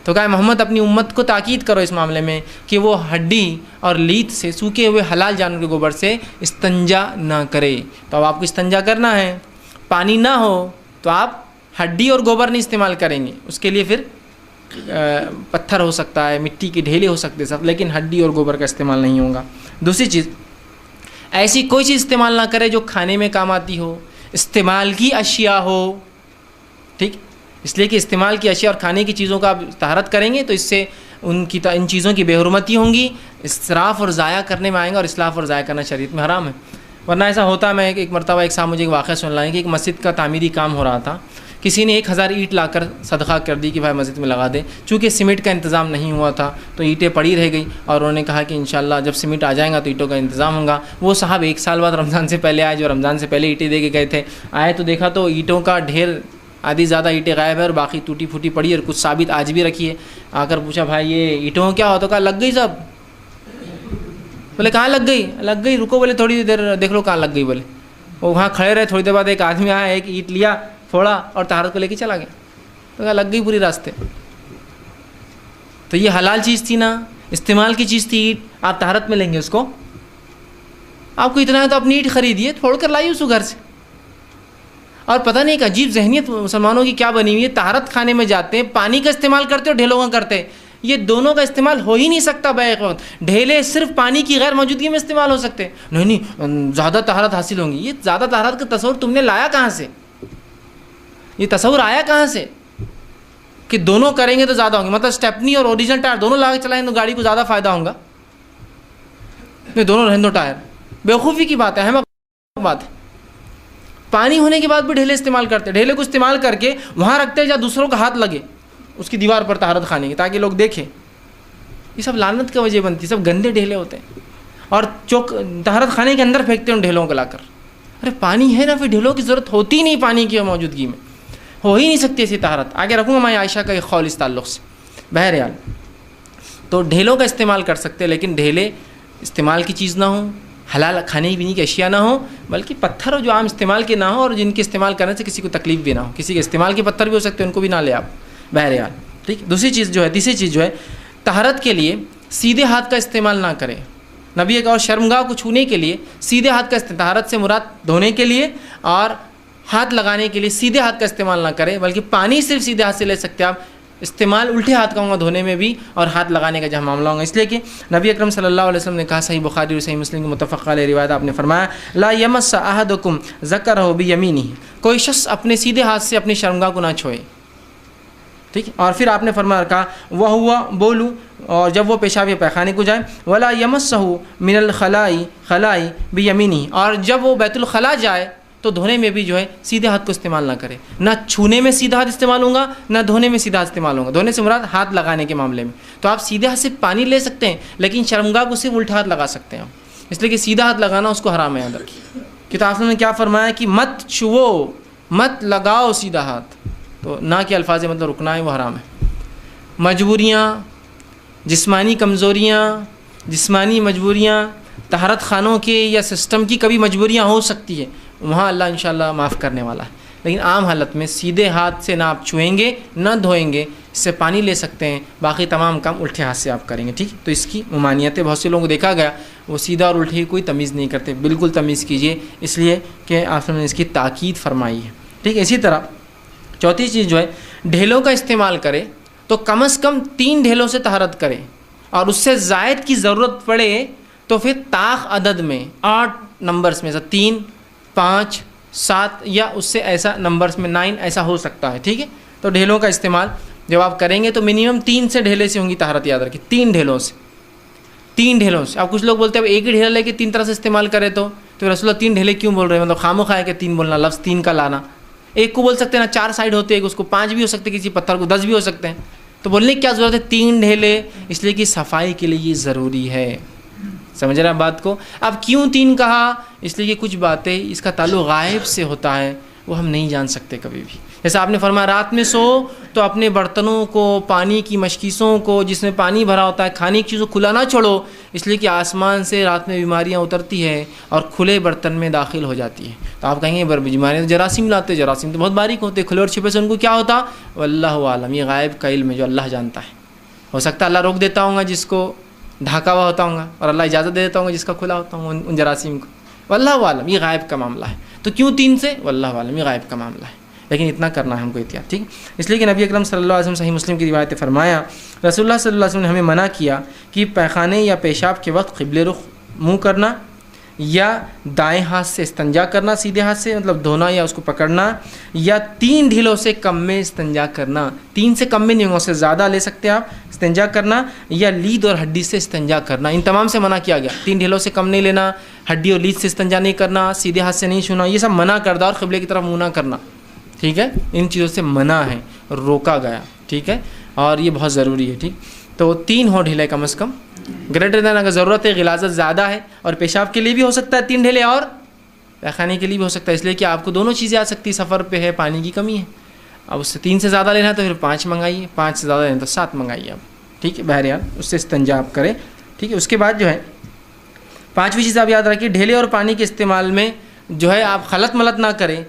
تو کہا محمد اپنی امت کو تاکید کرو اس معاملے میں کہ وہ ہڈی اور لیت سے، سوکھے ہوئے حلال جانور کے گوبر سے استنجا نہ کرے. تو اب آپ کو استنجا کرنا ہے، پانی نہ ہو تو آپ ہڈی اور گوبر نہیں استعمال کریں گے. اس کے لیے پھر پتھر ہو سکتا ہے، مٹی کے ڈھیلے ہو سکتے ہیں، لیکن ہڈی اور گوبر کا استعمال نہیں ہوگا. دوسری چیز، ایسی کوئی چیز استعمال نہ کرے جو کھانے میں کام آتی ہو، استعمال کی اشیاء ہو. ٹھیک، اس لیے کہ استعمال کی اشیاء اور کھانے کی چیزوں کا آپ طہارت کریں گے تو اس سے ان چیزوں کی بے حرمتی ہوں گی، اسراف اور ضائع کرنے میں آئیں گا، اور اسراف اور ضائع کرنا شریعت میں حرام ہے. ورنہ ایسا ہوتا ہے، میں ایک مرتبہ ایک صاحب مجھے ایک واقعہ سن رہا ہے کہ ایک مسجد کا تعمیری کام ہو رہا تھا، کسی نے 1000 اینٹ لا کر صدقہ کر دی کہ بھائی مسجد میں لگا دے. چونکہ سیمنٹ کا انتظام نہیں ہوا تھا تو اینٹیں پڑی رہ گئی، اور انہوں نے کہا کہ انشاءاللہ جب سیمنٹ آ جائے گا تو اینٹوں کا انتظام ہوگا. وہ صاحب 1 سال بعد رمضان سے پہلے آئے، جو رمضان سے پہلے اینٹیں دے کے گئے تھے، آئے تو دیکھا تو اینٹوں کا ڈھیر، آدھی زیادہ اینٹیں غائب ہے اور باقی ٹوٹی پھوٹی پڑی ہے، اور کچھ ثابت آج بھی رکھی ہے. آ کر پوچھا بھائی یہ اینٹوں کیا ہو؟ تو کہا لگ گئی صاحب. بولے کہاں لگ گئی؟ لگ گئی، رکو بولے تھوڑی دیر دیکھ لو کہاں لگ گئی. بولے وہ وہاں کھڑے رہے، تھوڑی دیر بعد ایک آدمی آیا، ایک اینٹ لیا، پھوڑا اور طہارت کو لے کے چلا گیا. تو کہا لگ گئی پوری راستے. تو یہ حلال چیز تھی نا، استعمال کی چیز تھی اینٹ، آپ طہارت میں لیں گے اس کو. آپ کو اتنا ہے تو اپنی اینٹ خریدیے، پھوڑ کر لائیے اس کو گھر سے. اور پتہ نہیں ایک عجیب ذہنیت مسلمانوں کی کیا بنی ہوئی ہے، طہارت خانے میں جاتے ہیں، پانی کا استعمال کرتے اور ڈھیلوں کا کرتے ہیں. یہ دونوں کا استعمال ہو ہی نہیں سکتا بیک وقت. ڈھیلے صرف پانی کی غیر موجودگی میں استعمال ہو سکتے. نہیں زیادہ طہارت حاصل ہوں گی. یہ زیادہ طہارت کا تصور تم نے لایا کہاں سے؟ یہ تصور آیا کہاں سے کہ دونوں کریں گے تو زیادہ ہوں گے؟ مطلب اسٹیپنی اور اوریجنل ٹائر دونوں لا کے چلائیں تو گاڑی کو زیادہ فائدہ ہوگا. نہیں، دونوں رہنے دو ٹائر. بیوقوفی کی بات ہے، اہم بات ہے. پانی ہونے کے بعد بھی ڈھیلے استعمال کرتے ہیں، ڈھیلے کو استعمال کر کے وہاں رکھتے ہیں جہاں دوسروں کا ہاتھ لگے اس کی دیوار پر طہارت خانے کی، تاکہ لوگ دیکھیں۔ یہ سب لعنت کی وجہ بنتی ہے، سب گندے ڈھیلے ہوتے ہیں، اور طہارت خانے کے اندر پھینکتے ہیں ان ڈھیلوں کو لا کر۔ ارے پانی ہے نا، پھر ڈھیلوں کی ضرورت ہوتی نہیں، پانی کی موجودگی میں ہو ہی نہیں سکتی ایسی طہارت۔ آگے رکھوں گا میں عائشہ کا ایک قول اس تعلق سے۔ بہرحال تو ڈھیلوں کا استعمال کر سکتے، لیکن ڈھیلے استعمال کی چیز نہ ہوں، حلال کھانے پینے کی اشیاء نہ ہوں، بلکہ پتھر جو عام استعمال کے نہ ہوں، اور جن کے استعمال کرنے سے کسی کو تکلیف بھی نہ ہو۔ کسی کے استعمال کے پتھر بھی ہو سکتے ہیں، ان کو بھی نہ لے آپ۔ بہرحال ٹھیک۔ دوسری چیز جو ہے، تیسری چیز جو ہے، طہارت کے لیے سیدھے ہاتھ کا استعمال نہ کریں۔ نبی ایک اور شرمگاہ کو چھونے کے لیے سیدھے ہاتھ کا طہارت سے مراد دھونے کے لیے اور ہاتھ لگانے کے لیے سیدھے ہاتھ کا استعمال نہ کریں، بلکہ پانی صرف سیدھے ہاتھ سے لے سکتے ہیں آپ، استعمال الٹے ہاتھ کا ہوگا دھونے میں بھی اور ہاتھ لگانے کا جہاں معاملہ ہوگا۔ اس لیے کہ نبی اکرم صلی اللہ علیہ وسلم نے کہا، صحیح بخاری اور صحیح مسلم کی متفق علیہ روایت، آپ نے فرمایا لا یمس احدکم ذکرہ بیمینہ، کوئی شخص اپنے سیدھے ہاتھ سے اپنی شرمگاہ کو نہ چھوئے، ٹھیک۔ اور پھر آپ نے فرمایا کہا وہ ہوا بولو، اور جب وہ پیشاب یا پیخانے کو جائے، ولا یمسہ من الخلاء بیمینہ، اور جب وہ بیت الخلاء جائے تو دھونے میں بھی جو ہے سیدھے ہاتھ کو استعمال نہ کرے۔ نہ چھونے میں سیدھا ہاتھ استعمال ہوگا، نہ دھونے میں سیدھا استعمال ہوگا۔ دھونے سے مراد ہاتھ لگانے کے معاملے میں تو آپ سیدھے ہاتھ سے پانی لے سکتے ہیں، لیکن شرمگاہ کو صرف الٹا ہاتھ لگا سکتے ہیں آپ، اس لیے کہ سیدھا ہاتھ لگانا اس کو حرام ہے۔ یاد رکھیے کہ آپ نے کیا فرمایا کہ مت چھوو، مت لگاؤ سیدھا ہاتھ، تو نہ کہ الفاظ مطلب رکنا ہے وہ حرام ہے۔ مجبوریاں، جسمانی کمزوریاں، جسمانی مجبوریاں، طہارت خانوں کے یا سسٹم کی کبھی مجبوریاں ہو سکتی ہے، وہاں اللہ انشاءاللہ معاف کرنے والا ہے، لیکن عام حالت میں سیدھے ہاتھ سے نہ آپ چھوئیں گے نہ دھوئیں گے، اس سے پانی لے سکتے ہیں، باقی تمام کام الٹے ہاتھ سے آپ کریں گے، ٹھیک۔ تو اس کی ممانعتیں بہت سے لوگوں کو دیکھا گیا وہ سیدھا اور الٹے کوئی تمیز نہیں کرتے، بالکل تمیز کیجیے، اس لیے کہ آپ نے اس کی تاکید فرمائی ہے، ٹھیک۔ اسی طرح چوتھی چیز جو ہے، ڈھیلوں کا استعمال کرے تو کم از کم 3 ڈھیلوں سے طہارت کرے، اور اس سے زائد کی ضرورت پڑے تو پھر طاق عدد میں 8 نمبرز میں سے 3، 5، 7 یا اس سے ایسا نمبرز میں 9 ایسا ہو سکتا ہے، ٹھیک ہے۔ تو ڈھیلوں کا استعمال جب آپ کریں گے تو منیمم 3 سے ڈھیلے سے ہوں گی طہارت، یاد رکھیں 3 ڈھیلوں سے، 3 ڈھیلوں سے۔ اب کچھ لوگ بولتے ہیں ایک ہی ڈھیلا لے کے 3 طرح سے استعمال کرے تو رسول اللہ 3 ڈھیلے کیوں بول رہے ہیں، مطلب خامخواہ ہے کہ 3 بولنا، لفظ 3 کا لانا۔ ایک کو بول سکتے ہیں نا 4 سائڈ ہوتے ہیں، اس کو 5 بھی ہو سکتے ہیں، کسی پتھر کو 10 بھی ہو سکتے ہیں، تو بولنے کی کیا ضرورت ہے 3 ڈھیلے، اس لیے کہ صفائی کے لیے یہ ضروری ہے، سمجھ رہے ہیں بات کو۔ اب کیوں 3 کہا، اس لیے کہ کچھ باتیں اس کا تعلق غائب سے ہوتا ہے، وہ ہم نہیں جان سکتے کبھی بھی۔ جیسے آپ نے فرمایا رات میں سو تو اپنے برتنوں کو، پانی کی مشکیسوں کو جس میں پانی بھرا ہوتا ہے، کھانے کی چیزوں کو کھلا نہ چھوڑو، اس لیے کہ آسمان سے رات میں بیماریاں اترتی ہے اور کھلے برتن میں داخل ہو جاتی ہے۔ تو آپ کہیں گے بیماریاں جراثیم لاتے، جراثیم تو بہت باریک ہوتے، کھلے اور چھپے سے ان کو کیا ہوتا، واللہ عالم، یہ غائب کا علم ہے جو اللہ جانتا ہے۔ ہو سکتا ہے اللہ روک دیتا ہوں گا جس کو ڈھاکا ہوا ہوتا ہوں گا، اور اللہ اجازت دے دیتا ہوں گا جس کا کھلا ہوتا ہوں ان جراثیم کو، واللہ عالم، یہ غائب کا معاملہ ہے۔ تو کیوں 3 سے، واللہ عالم، یہ غائب کا معاملہ ہے، لیکن اتنا کرنا ہے ہم کو احتیاط، ٹھیک۔ اس لیے کہ نبی اکرم صلی اللہ علیہ وسلم صحیح مسلم کی روایت فرمایا، رسول اللہ صلی اللہ علیہ وسلم نے ہمیں منع کیا کہ پیخانے یا پیشاب کے وقت قبلے رخ منہ کرنا، یا دائیں ہاتھ سے استنجا کرنا، سیدھے ہاتھ سے مطلب دھونا یا اس کو پکڑنا، یا 3 ڈھیلوں سے کم میں استنجا کرنا، 3 سے کم میں نہیں ہوگا، اس سے زیادہ لے سکتے آپ استنجا کرنا، یا لید اور ہڈی سے استنجا کرنا، ان تمام سے منع کیا گیا۔ 3 ڈھیلوں سے کم نہیں لینا، ہڈی اور لید سے استنجا نہیں کرنا، سیدھے ہاتھ سے نہیں چھونا، یہ سب منع کردہ، اور قبلے کی طرف منہ نہ کرنا، ٹھیک ہے، ان چیزوں سے منع ہے، روکا گیا، ٹھیک ہے، اور یہ بہت ضروری ہے، ٹھیک۔ تو 3 ہو ڈھیلے کم از کم، گریٹر دین اگر ضرورت ہے، غلاظت زیادہ ہے، اور پیشاب کے لیے بھی ہو سکتا ہے 3 ڈھیلے، اور پیخانے کے لیے بھی ہو سکتا ہے، اس لیے کہ آپ کو دونوں چیزیں آ سکتی، سفر پہ ہے، پانی کی کمی ہے، اب اس سے 3 سے زیادہ لینا ہے تو پھر 5 منگائیے، 5 سے زیادہ لینا تو 7 منگائیے آپ، ٹھیک ہے۔ بہرحال اس سے استنجا آپ کریں، ٹھیک ہے۔ اس کے بعد جو ہے 5ویں چیز آپ یاد رکھیے، ڈھیلے اور پانی کے استعمال میں جو ہے آپ خلط ملط نہ کریں،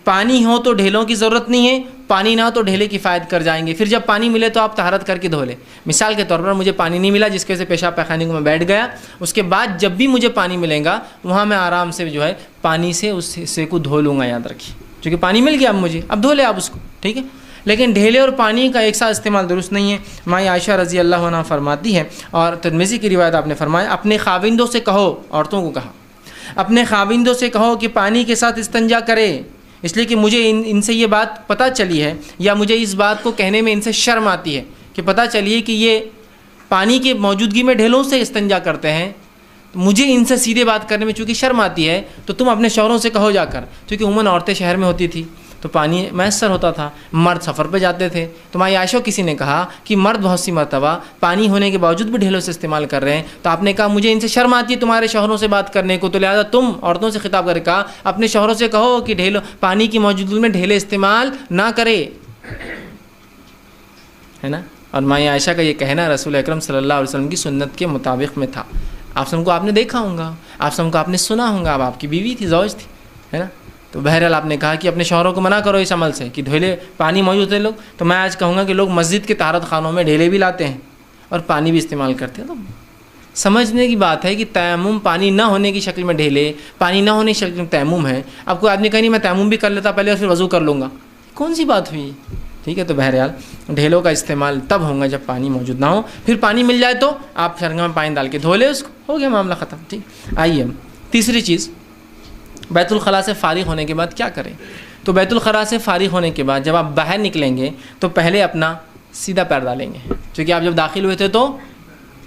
پانی ہو تو ڈھیلوں کی ضرورت نہیں ہے، پانی نہ ہو تو ڈھیلے کفایت کر جائیں گے، پھر جب پانی ملے تو آپ طہارت کر کے دھو لیں۔ مثال کے طور پر مجھے پانی نہیں ملا جس کی وجہ سے پیشاب پیخانے کو میں بیٹھ گیا، اس کے بعد جب بھی مجھے پانی ملے گا وہاں میں آرام سے جو ہے پانی سے اس حصے کو دھو لوں گا، یاد رکھیے، چونکہ پانی مل گیا اب مجھے، اب دھو لے آپ اس کو، ٹھیک ہے۔ لیکن ڈھیلے اور پانی کا ایک ساتھ استعمال درست نہیں ہے۔ ماں عائشہ رضی اللہ عنہا فرماتی ہے، اور ترمذی کی روایت آپ نے فرمایا، اپنے خاوندوں سے کہو، عورتوں کو کہا، اپنے خاوندوں سے کہو کہ پانی کے ساتھ استنجا کرے، اس لیے کہ مجھے ان سے یہ بات پتہ چلی ہے، یا مجھے اس بات کو کہنے میں ان سے شرم آتی ہے کہ پتہ چلیے کہ یہ پانی کی موجودگی میں ڈھیلوں سے استنجا کرتے ہیں، مجھے ان سے سیدھے بات کرنے میں چونکہ شرم آتی ہے تو تم اپنے شوہروں سے کہو جا کر، کیونکہ عموماً عورتیں شہر میں ہوتی تھی تو پانی میسر ہوتا تھا، مرد سفر پہ جاتے تھے. تو ماں عائشہ کسی نے کہا کہ مرد بہت سی مرتبہ پانی ہونے کے باوجود بھی ڈھیلوں سے استعمال کر رہے ہیں، تو آپ نے کہا مجھے ان سے شرم آتی ہے تمہارے شوہروں سے بات کرنے کو، تو لہٰذا تم عورتوں سے خطاب کر کے کہا اپنے شوہروں سے کہو کہ ڈھیلوں پانی کی موجودگی میں ڈھیلے استعمال نہ کرے، ہے نا. اور ماں عائشہ کا یہ کہنا رسول اکرم صلی اللہ علیہ وسلم کی سنت کے مطابق میں تھا. آپ سب کو آپ نے دیکھا ہوگا، آپ سب کو آپ نے سنا ہوگا، اب آپ کی بیوی تھی، زوج تھی، ہے نا. تو بہرحال آپ نے کہا کہ اپنے شوہروں کو منع کرو اس عمل سے کہ ڈھیلے پانی موجود ہے لوگ. تو میں آج کہوں گا کہ لوگ مسجد کے طہارت خانوں میں ڈھیلے بھی لاتے ہیں اور پانی بھی استعمال کرتے ہیں. تو سمجھنے کی بات ہے کہ تیمم پانی نہ ہونے کی شکل میں ڈھیلے، پانی نہ ہونے کی شکل میں تیمم ہے. اب کوئی آدمی کہیں نہیں میں تیمم بھی کر لیتا پہلے اور پھر وضو کر لوں گا، کون سی بات ہوئی؟ ٹھیک ہے. تو بہرحال ڈھیلوں کا استعمال تب ہوگا جب پانی موجود نہ ہو. پھر پانی مل جائے تو آپ شرگا میں پانی ڈال کے دھو لے اس کو، ہو گیا معاملہ ختم. ٹھیک. آئیے تیسری چیز، بیت الخلاء سے فارغ ہونے کے بعد کیا کریں؟ تو بیت الخلاء سے فارغ ہونے کے بعد جب آپ باہر نکلیں گے تو پہلے اپنا سیدھا پیر ڈالیں گے، چونکہ آپ جب داخل ہوئے تھے تو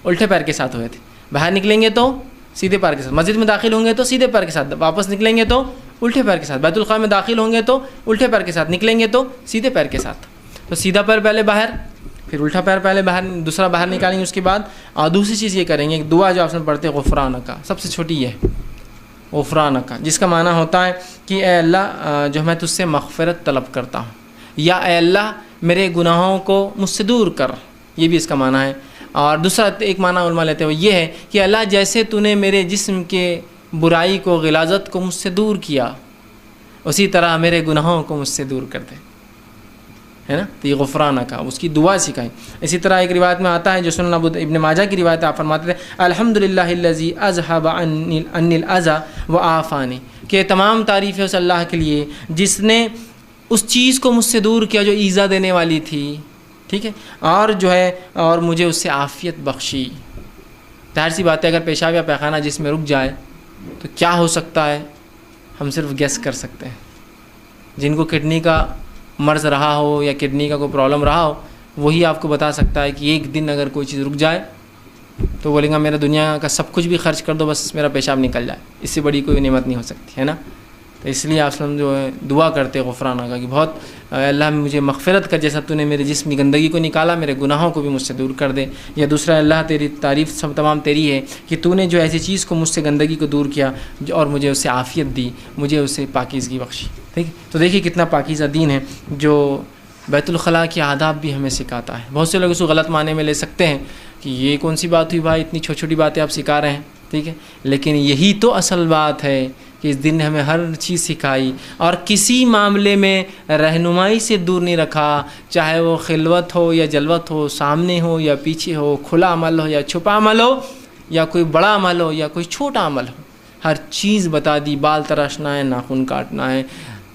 الٹے پیر کے ساتھ ہوئے تھے. باہر نکلیں گے تو سیدھے پیر کے ساتھ، مسجد میں داخل ہوں گے تو سیدھے پیر کے ساتھ، واپس نکلیں گے تو الٹے پیر کے ساتھ، بیت الخلاء میں داخل ہوں گے تو الٹے پیر کے ساتھ، نکلیں گے تو سیدھے پیر کے ساتھ. تو سیدھا پیر پہلے باہر، پھر الٹا پیر پہلے باہر، دوسرا باہر نکالیں گے اس کے بعد. اور دوسری چیز یہ کریں گے، ایک دعا جو آپ سے پڑھتے ہیں غفرانک کا، سب سے چھوٹی یہ ہے غفرانک کا، جس کا معنی ہوتا ہے کہ اے اللہ جو میں تجھ سے مغفرت طلب کرتا ہوں، یا اے اللہ میرے گناہوں کو مجھ سے دور کر، یہ بھی اس کا معنی ہے. اور دوسرا ایک معنی علماء لیتے ہوئے یہ ہے کہ اللہ جیسے تو نے میرے جسم کے برائی کو، غلاظت کو مجھ سے دور کیا، اسی طرح میرے گناہوں کو مجھ سے دور کر دے، ہے نا. تو یہ غفرانک کا اس کی دعا سکھائی. اسی طرح ایک روایت میں آتا ہے جو سنن ابن ماجہ کی روایت، آپ فرماتے تھے الحمدللہ الذی اذھب عنی الاذى وعافانی، کہ تمام تعریفیں اس اللہ کے لیے جس نے اس چیز کو مجھ سے دور کیا جو ایذا دینے والی تھی، ٹھیک ہے، اور جو ہے اور مجھے اس سے عافیت بخشی. ظاہر سی بات ہے اگر پیشاب یا پیخانہ جس میں رک جائے تو کیا ہو سکتا ہے، ہم صرف گیس کر سکتے ہیں. جن کو کڈنی کا مرض رہا ہو یا کڈنی کا کوئی پرابلم رہا ہو وہی آپ کو بتا سکتا ہے کہ ایک دن اگر کوئی چیز رک جائے تو بولیں گا میرا دنیا کا سب کچھ بھی خرچ کر دو بس میرا پیشاب نکل جائے، اس سے بڑی کوئی نعمت نہیں ہو سکتی، ہے نا. تو اس لیے آپ جو ہے دعا کرتے غفرانہ کا کہ بہت اللہ مجھے مغفرت کر، جیسا تو نے میرے جسم کی گندگی کو نکالا میرے گناہوں کو بھی مجھ سے دور کر دے. یا دوسرا اللہ تیری تعریف سب تمام تیری ہے کہ تو نے جو ایسی چیز کو مجھ سے گندگی کو دور کیا اور مجھے اس سے عافیت دی، مجھے اس سے پاکیزگی بخشی. ٹھیک. تو دیکھیے کتنا پاکیزہ دین ہے جو بیت الخلاء کے آداب بھی ہمیں سکھاتا ہے. بہت سے لوگ اس کو غلط معنی میں لے سکتے ہیں کہ یہ کون سی بات ہوئی بھائی، اتنی چھوٹی چھوٹی باتیں آپ سکھا رہے ہیں، ٹھیک ہے. لیکن یہی تو اصل بات ہے کہ اس دن نے ہمیں ہر چیز سکھائی اور کسی معاملے میں رہنمائی سے دور نہیں رکھا، چاہے وہ خلوت ہو یا جلوت ہو، سامنے ہو یا پیچھے ہو، کھلا عمل ہو یا چھپا عمل ہو، یا کوئی بڑا عمل ہو یا کوئی چھوٹا عمل ہو، ہر چیز بتا دی. بال تراشنا ہے، ناخن کاٹنا ہے،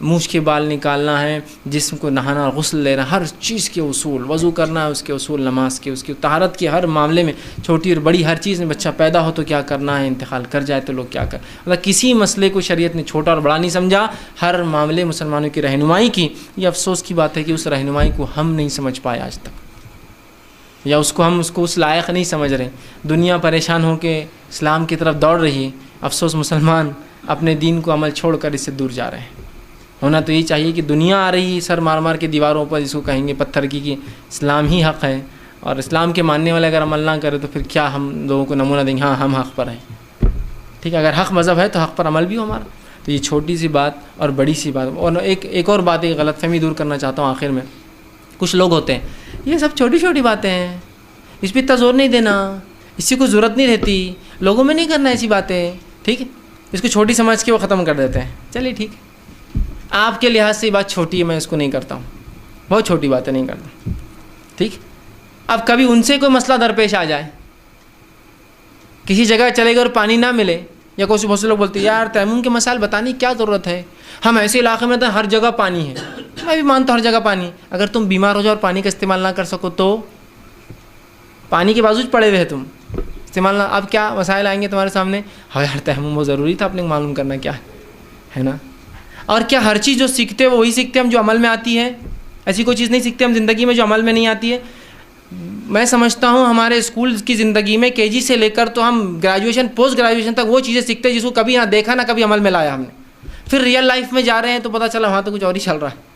مونچھ کے بال نکالنا ہے، جسم کو نہانا، غسل لینا، ہر چیز کے اصول، وضو کرنا ہے اس کے اصول، نماز کے اس کی طہارت کے ہر معاملے میں، چھوٹی اور بڑی ہر چیز میں. بچہ پیدا ہو تو کیا کرنا ہے، انتقال کر جائے تو لوگ کیا کر، مطلب کسی مسئلے کو شریعت نے چھوٹا اور بڑا نہیں سمجھا، ہر معاملے مسلمانوں کی رہنمائی کی. یہ افسوس کی بات ہے کہ اس رہنمائی کو ہم نہیں سمجھ پائے آج تک، یا ہم اس کو اس لائق نہیں سمجھ رہے. دنیا پریشان ہو کے اسلام کی طرف دوڑ رہی ہے، افسوس مسلمان اپنے دین کو عمل چھوڑ کر اس سے دور جا رہے ہیں. ہونا تو یہی چاہیے کہ دنیا آ رہی ہے سر مار مار کے دیواروں پر، جس کو کہیں گے پتھر کی کہ اسلام ہی حق ہے، اور اسلام کے ماننے والے اگر عمل نہ کرے تو پھر کیا ہم لوگوں کو نمونہ دیں گے ہاں ہم حق پر ہیں. ٹھیک ہے، اگر حق مذہب ہے تو حق پر عمل بھی ہو ہمارا. تو یہ چھوٹی سی بات اور بڑی سی بات. اور ایک اور بات، ایک غلط فہمی دور کرنا چاہتا ہوں آخر میں. کچھ لوگ ہوتے ہیں یہ سب چھوٹی چھوٹی باتیں ہیں، اس پہ اتنا زور نہیں دینا، اس کی کوئی ضرورت نہیں رہتی، لوگوں میں نہیں کرنا ایسی باتیں، ٹھیک ہے، اس کو چھوٹی سمجھ کے وہ ختم کر دیتے ہیں. چلیے ٹھیک ہے، آپ کے لحاظ سے یہ بات چھوٹی ہے، میں اس کو نہیں کرتا ہوں، بہت چھوٹی باتیں نہیں کرتا، ٹھیک. اب کبھی ان سے کوئی مسئلہ درپیش آ جائے، کسی جگہ چلے گئے اور پانی نہ ملے، یا کوئی بہت سے لوگ بولتے ہیں یار تیمم کے مسائل بتانے کی کیا ضرورت ہے، ہم ایسے علاقے میں تو ہر جگہ پانی ہے. میں بھی مانتا ہوں ہر جگہ پانی، اگر تم بیمار ہو جاؤ اور پانی کا استعمال نہ کر سکو تو پانی کے بازو پڑے ہوئے تم استعمال نہ، اب کیا مسائل آئیں گے تمہارے سامنے. ہاں یار تیمم وہ ضروری تھا، اپنے کو معلوم کرنا کیا ہے نا. اور کیا ہر چیز جو سیکھتے وہ وہی سیکھتے ہم جو عمل میں آتی ہے؟ ایسی کوئی چیز نہیں سیکھتے ہم زندگی میں جو عمل میں نہیں آتی ہے. میں سمجھتا ہوں ہمارے اسکول کی زندگی میں KG سے لے کر تو ہم گریجویشن پوسٹ گریجویشن تک وہ چیزیں سیکھتے ہیں جس کو کبھی نہ دیکھا نہ کبھی عمل میں لایا ہم نے. پھر ریئل لائف میں جا رہے ہیں تو پتہ چلا وہاں تو کچھ اور ہی چل رہا ہے,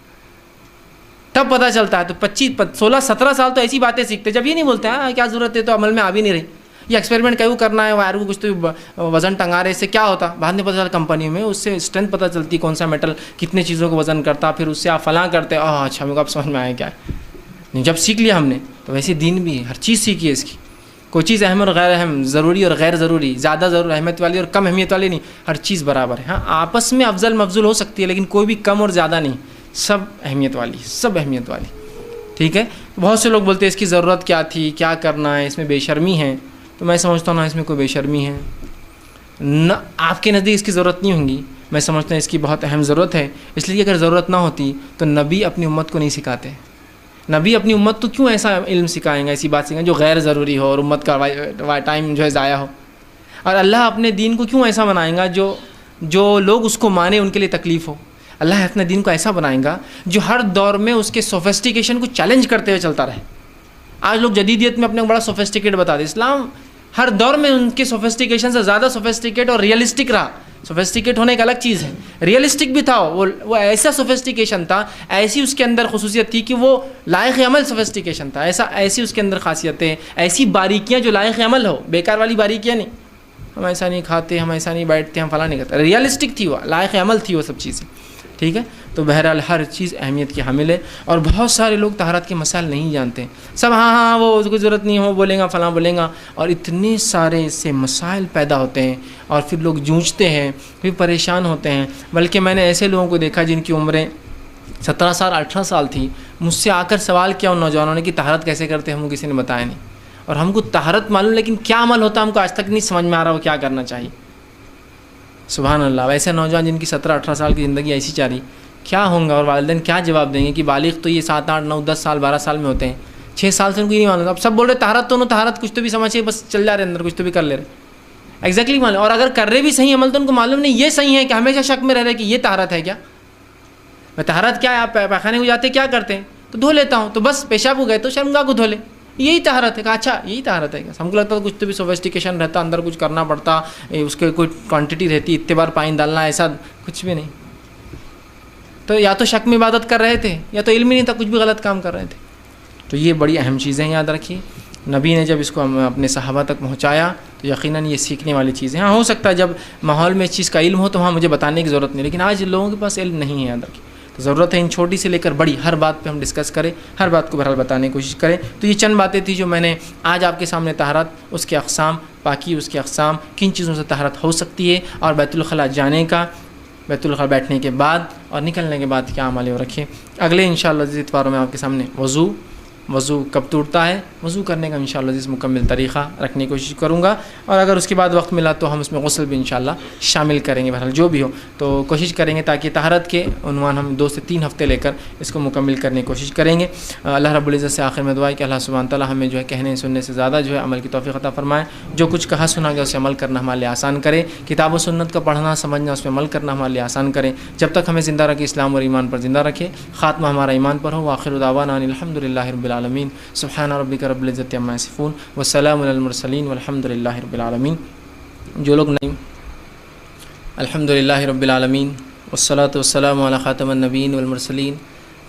تب پتہ چلتا ہے. تو 25 16 17 سال تو ایسی باتیں سیکھتے, جب یہ نہیں بولتے ہاں کیا ضرورت ہے, تو عمل میں آ بھی نہیں رہی. یہ ایکسپیریمنٹ کیوں کرنا ہے, وائر کو کچھ تو وزن ٹنگا رہے, اس سے کیا ہوتا, بعد میں پتہ چلا کمپنی میں اس سے اسٹرینتھ پتہ چلتی, کون سا میٹل کتنے چیزوں کو وزن کرتا, پھر اس سے آپ فلاں کرتے, اچھا میرے کو اب سمجھ میں آیا کیا ہے. نہیں, جب سیکھ لیا ہم نے تو ویسے دین بھی ہر چیز سیکھی ہے اس کی. کوئی چیز اہم اور غیر اہم, ضروری اور غیر ضروری, زیادہ اہمیت والی اور کم اہمیت والی نہیں, ہر چیز برابر ہے. ہاں آپس میں افضل مفضول ہو سکتی ہے لیکن کوئی بھی کم اور زیادہ نہیں, سب اہمیت والی, سب اہمیت والی. ٹھیک ہے. بہت سے لوگ بولتے ہیں اس کی ضرورت کیا تھی, کیا کرنا ہے, اس میں بے شرمی ہے. تو میں سمجھتا ہوں نہ اس میں کوئی بے شرمی ہے, نہ آپ کے نزدیک اس کی ضرورت نہیں ہوگی. میں سمجھتا ہوں اس کی بہت اہم ضرورت ہے, اس لیے اگر ضرورت نہ ہوتی تو نبی اپنی امت کو نہیں سکھاتے. نبی اپنی امت تو کیوں ایسا علم سکھائیں گے, ایسی بات سکھائیں جو غیر ضروری ہو اور امت کا ٹائم جو ہے ضائع ہو. اور اللہ اپنے دین کو کیوں ایسا بنائیں گا جو لوگ اس کو مانیں ان کے لیے تکلیف ہو. اللہ اپنے دین کو ایسا بنائیں گا جو ہر دور میں اس کے سوفسٹیکیشن کو چیلنج کرتے ہوئے چلتا رہے. آج لوگ جدیدیت میں اپنے کو بڑا سوفسٹیکیٹ بتا دیں, اسلام ہر دور میں ان کے سوفسٹیکیشن سے زیادہ سوفسٹیکیٹ اور ریئلسٹک رہا. سوفسٹیکیٹ ہونے ایک الگ چیز ہے, ریئلسٹک بھی تھا. وہ ایسا سوفسٹیکیشن تھا, ایسی اس کے اندر خصوصیت تھی کہ وہ لائق عمل سوفسٹیکیشن تھا. ایسی اس کے اندر خاصیتیں, ایسی باریکیاں جو لائق عمل ہو, بیکار والی باریکیاں نہیں. ہم ایسا نہیں کھاتے, ہم ایسا نہیں بیٹھتے, ہم فلاں نہیں کرتے. ریئلسٹک تھی, وہ لائق عمل تھی وہ سب چیزیں. ٹھیک ہے. تو بہرحال ہر چیز اہمیت کی حامل ہے. اور بہت سارے لوگ طہارت کے مسائل نہیں جانتے, سب ہاں وہ اس کو ضرورت نہیں ہو بولیں گا, فلاں بولیں گا, اور اتنے سارے اس سے مسائل پیدا ہوتے ہیں اور پھر لوگ جوجھتے ہیں, پھر پریشان ہوتے ہیں. بلکہ میں نے ایسے لوگوں کو دیکھا جن کی عمریں 17 سال 18 سال تھی, مجھ سے آ کر سوال کیا ان نوجوانوں نے کہ طہارت کیسے کرتے ہیں, ہم کو کسی نے بتایا نہیں. اور ہم کو طہارت معلوم, لیکن کیا عمل ہوتا ہے ہم کو آج تک نہیں سمجھ میں آ رہا وہ کیا کرنا چاہیے. سبحان اللہ. ویسے نوجوان جن کی 17 18 سال کی زندگی ایسی جاری, کیا ہوں گا, اور والدین کیا جواب دیں گے کہ بالغ تو یہ 7 8 9 10 سال 12 سال میں ہوتے ہیں, 6 سال سے ان کو یہ نہیں معلوم. اب سب بول رہے طہارت تو طہارت, کچھ تو بھی سمجھے, بس چل جا رہے اندر, کچھ تو بھی کر لے رہے. ایگزیکٹلی معلوم. اور اگر کر رہے بھی صحیح عمل تو ان کو معلوم نہیں یہ صحیح ہے, کہ ہمیشہ شک میں رہ رہے کہ یہ طہارت ہے کیا. میں طہارت کیا ہے, آپ پیخانے کو جاتے کیا کرتے ہیں, تو دھو لیتا ہوں, تو بس پیشاب ہو گئے تو شرمگاہ کو دھو لے, یہی طہارت ہے. کہا اچھا یہی طہارت ہے کیا. ہم کو لگتا تھا کچھ تو بھی سوفسٹیکیشن رہتا, اندر کچھ کرنا پڑتا, اس کے کوئی کوانٹٹی رہتی, اتنے بار پانی ڈالنا, ایسا کچھ بھی نہیں. تو یا تو شک میں عبادت کر رہے تھے, یا تو علم ہی نہیں تھا, کچھ بھی غلط کام کر رہے تھے. تو یہ بڑی اہم چیزیں یاد رکھیے. نبی نے جب اس کو اپنے صحابہ تک پہنچایا تو یقیناً یہ سیکھنے والی چیزیں. ہاں ہو سکتا ہے جب ماحول میں اس چیز کا علم ہو تو وہاں مجھے بتانے کی ضرورت نہیں, لیکن آج لوگوں کے پاس علم نہیں ہے, یاد رکھیے. تو ضرورت ہے ان چھوٹی سے لے کر بڑی ہر بات پہ ہم ڈسکس کریں, ہر بات کو بہرحال بتانے کی کوشش کریں. تو یہ چند باتیں تھیں جو میں نے آج آپ کے سامنے طہارت, اس کے اقسام, پاکی اس کے اقسام, کن چیزوں سے طہارت ہو سکتی ہے, اور بیت الخلاء جانے کا, بیت الخلاء بیٹھنے کے بعد اور نکلنے کے بعد کیا عمل رکھیں. اگلے انشاءاللہ عزیز اتواروں میں آپ کے سامنے وضو کب ٹوٹتا ہے, وضو کرنے کا انشاءاللہ عزیز مکمل طریقہ رکھنے کی کوشش کروں گا. اور اگر اس کے بعد وقت ملا تو ہم اس میں غسل بھی انشاءاللہ شامل کریں گے. بہرحال جو بھی ہو تو کوشش کریں گے تاکہ طہارت کے عنوان ہم 2 سے 3 ہفتے لے کر اس کو مکمل کرنے کی کوشش کریں گے. اللہ رب العزت سے آخر میں دعا ہے کہ اللہ سبحانہ تعالیٰ ہمیں جو ہے کہنے سننے سے زیادہ جو ہے عمل کی توفیق عطا فرمائے. جو کچھ کہا سنا گیا اسے عمل کرنا ہمارے لیے آسان کرے. کتاب و سنت کا پڑھنا سمجھنا اس پہ عمل کرنا ہمارے لیے آسان کرے. جب تک ہمیں زندہ رکھے اسلام اور ایمان پر زندہ رکھے. خاتمہ ہمارا ایمان پر ہو. آخر دعوانا الحمدللہ رب العالمین. سبحان ربک رب العزت عما یصفون وسلام علی المرسلین والحمدللہ رب العالمین. جو لوگ نہیں, الحمدللہ رب العالمین والصلاة والسلام علی خاتم النبیین والمرسلین.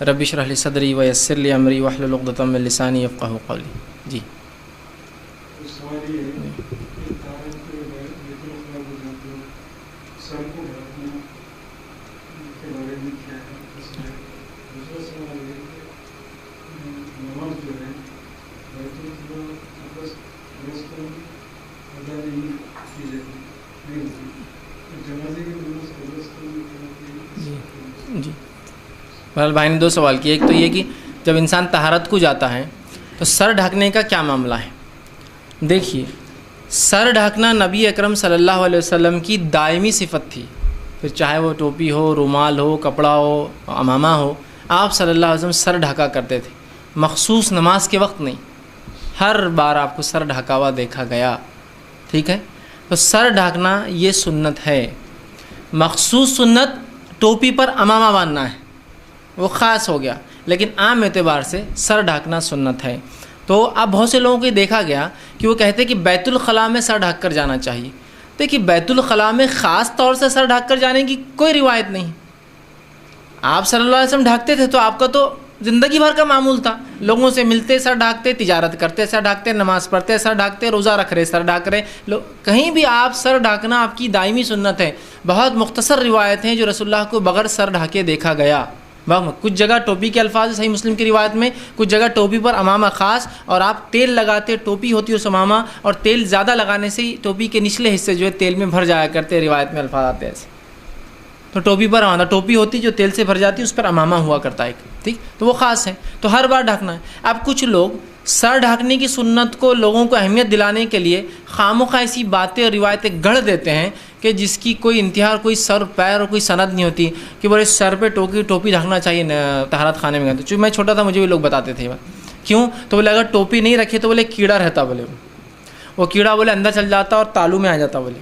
رب اشرح لی صدری ویسر لی امری واحلل عقدۃ من لسانی یفقہوا قولی. جی جی بہرحال بھائی نے 2 سوال کیے. ایک تو یہ کہ جب انسان طہارت کو جاتا ہے تو سر ڈھکنے کا کیا معاملہ ہے. دیکھیے سر ڈھکنا نبی اکرم صلی اللہ علیہ وسلم کی دائمی صفت تھی. پھر چاہے وہ ٹوپی ہو, رومال ہو, کپڑا ہو, عمامہ ہو, آپ صلی اللہ علیہ وسلم سر ڈھکا کرتے تھے. مخصوص نماز کے وقت نہیں, ہر بار آپ کو سر ڈھکا ہوا دیکھا گیا. ٹھیک ہے. تو سر ڈھانکنا یہ سنت ہے. مخصوص سنت ٹوپی پر عمامہ باندھنا ہے, وہ خاص ہو گیا, لیکن عام اعتبار سے سر ڈھانکنا سنت ہے. تو اب بہت سے لوگوں کو دیکھا گیا کہ وہ کہتے ہیں کہ بیت الخلاء میں سر ڈھک کر جانا چاہیے. دیکھیے بیت الخلاء میں خاص طور سے سر ڈھک کر جانے کی کوئی روایت نہیں. آپ صلی اللہ علیہ وسلم ڈھکتے تھے تو آپ کا تو زندگی بھر کا معمول تھا. لوگوں سے ملتے سر ڈھانکتے, تجارت کرتے سر ڈھانکتے, نماز پڑھتے سر ڈھانکتے, روزہ رکھ رہے سر ڈھانک رہے. کہیں بھی آپ سر ڈھانکنا آپ کی دائمی سنت ہے. بہت مختصر روایت ہیں جو رسول اللہ کو بغیر سر ڈھانکے دیکھا گیا. کچھ جگہ ٹوپی کے الفاظ صحیح مسلم کی روایت میں, کچھ جگہ ٹوپی پر امامہ خاص, اور آپ تیل لگاتے, ٹوپی ہوتی ہے اس امامہ, اور تیل زیادہ لگانے سے ہی ٹوپی کے نچلے حصے جو ہے تیل میں بھر جایا کرتے. روایت میں الفاظ آتے ہیں ایسے. تو ٹوپی پر امامہ, ٹوپی ہوتی جو تیل سے بھر جاتی اس پر امامہ ہوا کرتا ہے ایک, ٹھیک, تو وہ خاص ہے, تو ہر بار ڈھکنا ہے. اب کچھ لوگ سر ڈھانکنے کی سنت کو لوگوں کو اہمیت دلانے کے لیے خامخواہ ایسی باتیں اور روایتیں گڑھ دیتے ہیں کہ جس کی کوئی انتہا, کوئی سر پیر اور کوئی سند نہیں ہوتی, کہ بولے سر پہ ٹوپی ڈھکنا چاہیے طہارت خانے میں. چونکہ میں چھوٹا تھا مجھے بھی لوگ بتاتے تھے کیوں, تو بولے اگر ٹوپی نہیں رکھے تو بولے کیڑا رہتا, بولے وہ کیڑا بولے اندر چل جاتا اور تالو میں آ جاتا, بولے,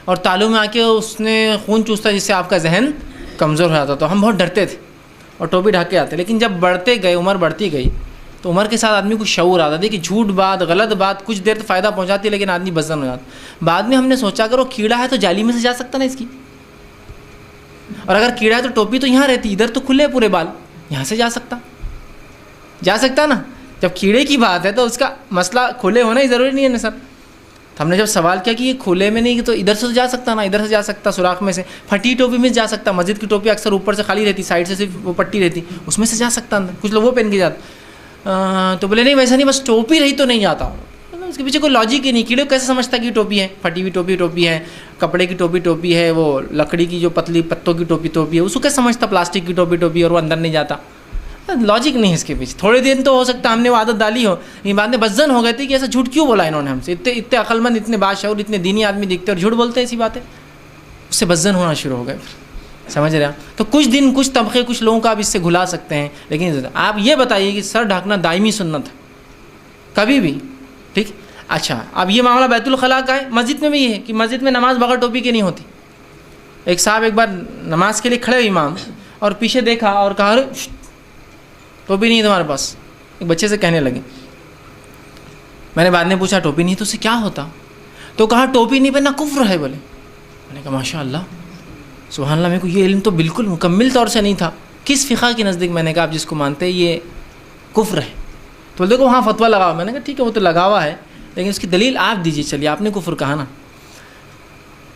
اور تالو میں آ کے اس نے خون چوستا جس سے آپ کا ذہن کمزور ہو جاتا. تو ہم بہت ڈرتے تھے اور ٹوپی ڈھک کے آتے. لیکن جب بڑھتے گئے, عمر بڑھتی گئی, تو عمر کے ساتھ آدمی کو شعور آتا. دیکھیے جھوٹ بات, غلط بات کچھ دیر تو فائدہ پہنچاتی ہے لیکن آدمی بدزن ہو جاتا. بعد میں ہم نے سوچا اگر وہ کیڑا ہے تو جالی میں سے جا سکتا نا اس کی, اور اگر کیڑا ہے تو ٹوپی تو یہاں رہتی, ادھر تو کھلے پورے بال, یہاں سے جا سکتا نا. جب کیڑے کی بات ہے تو اس کا مسئلہ کھلے ہونا ہی ضروری نہیں ہے نا سر. ہم نے جب سوال کیا کہ یہ کھلے میں نہیں تو ادھر سے جا سکتا نا, ادھر سے جا سکتا, سوراخ میں سے, پھٹی ٹوپی میں جا سکتا. مسجد کی ٹوپی اکثر اوپر سے خالی رہتی, سائڈ سے صرف وہ پٹی رہتی, اس میں سے جا سکتا اندر. کچھ لوگ وہ پہن کے جاتے. تو بولے نہیں ویسا نہیں, بس ٹوپی رہی تو نہیں جاتا. اس کے پیچھے کوئی لاجک ہی نہیں. کیڑے کیسے سمجھتا کہ یہ ٹوپی ہے, پھٹی ہوئی ٹوپی ہے, کپڑے کی ٹوپی ہے, وہ لکڑی کی جو پتلی پتوں کی ٹوپی ہے, اس کو کیسے سمجھتا پلاسٹک کی ٹوپی اور وہ اندر نہیں جاتا. لاجک نہیں ہے اس کے پیچھے. تھوڑے دن تو ہو سکتا ہم نے وہ عادت ڈالی ہو, یہ بعد میں بدزن ہو گئی تھی کہ ایسا جھوٹ کیوں بولا انہوں نے ہم سے. اتنے عقل مند, اتنے بادشاہ, اتنے دینی آدمی دکھتے اور جھوٹ بولتے ہیں ایسی باتیں. اس سے بدزن ہونا شروع ہو گئے. سمجھ رہے ہیں. تو کچھ دن کچھ طبقے کچھ لوگوں کا آپ اس سے گھلا سکتے ہیں, لیکن آپ یہ بتائیے کہ سر ڈھانکنا دائمی سنت ہے کبھی بھی, ٹھیک. اچھا اب یہ معاملہ بیت الخلاء کا ہے. مسجد میں بھی یہ ہے کہ مسجد میں نماز بغیر ٹوپی کی نہیں ہوتی. ایک صاحب ایک بار نماز کے لیے کھڑے امام, اور پیچھے دیکھا اور کہا ٹوپی نہیں ہے تمہارے پاس. ایک بچے سے کہنے لگے. میں نے بعد میں پوچھا ٹوپی نہیں تو اسے کیا ہوتا, تو کہا ٹوپی نہیں پہننا کفر ہے. بولے, میں نے کہا ماشاء اللہ سبحان اللہ, میرے کو یہ علم تو بالکل مکمل طور سے نہیں تھا. کس فقہ کے نزدیک؟ میں نے کہا آپ جس کو مانتے ہیں یہ کفر ہے. تو دیکھو وہاں فتویٰ لگاؤ. میں نے کہا ٹھیک ہے وہ تو لگا ہوا ہے لیکن اس کی دلیل آپ دیجیے. چلیے آپ نے کفر کہا نا.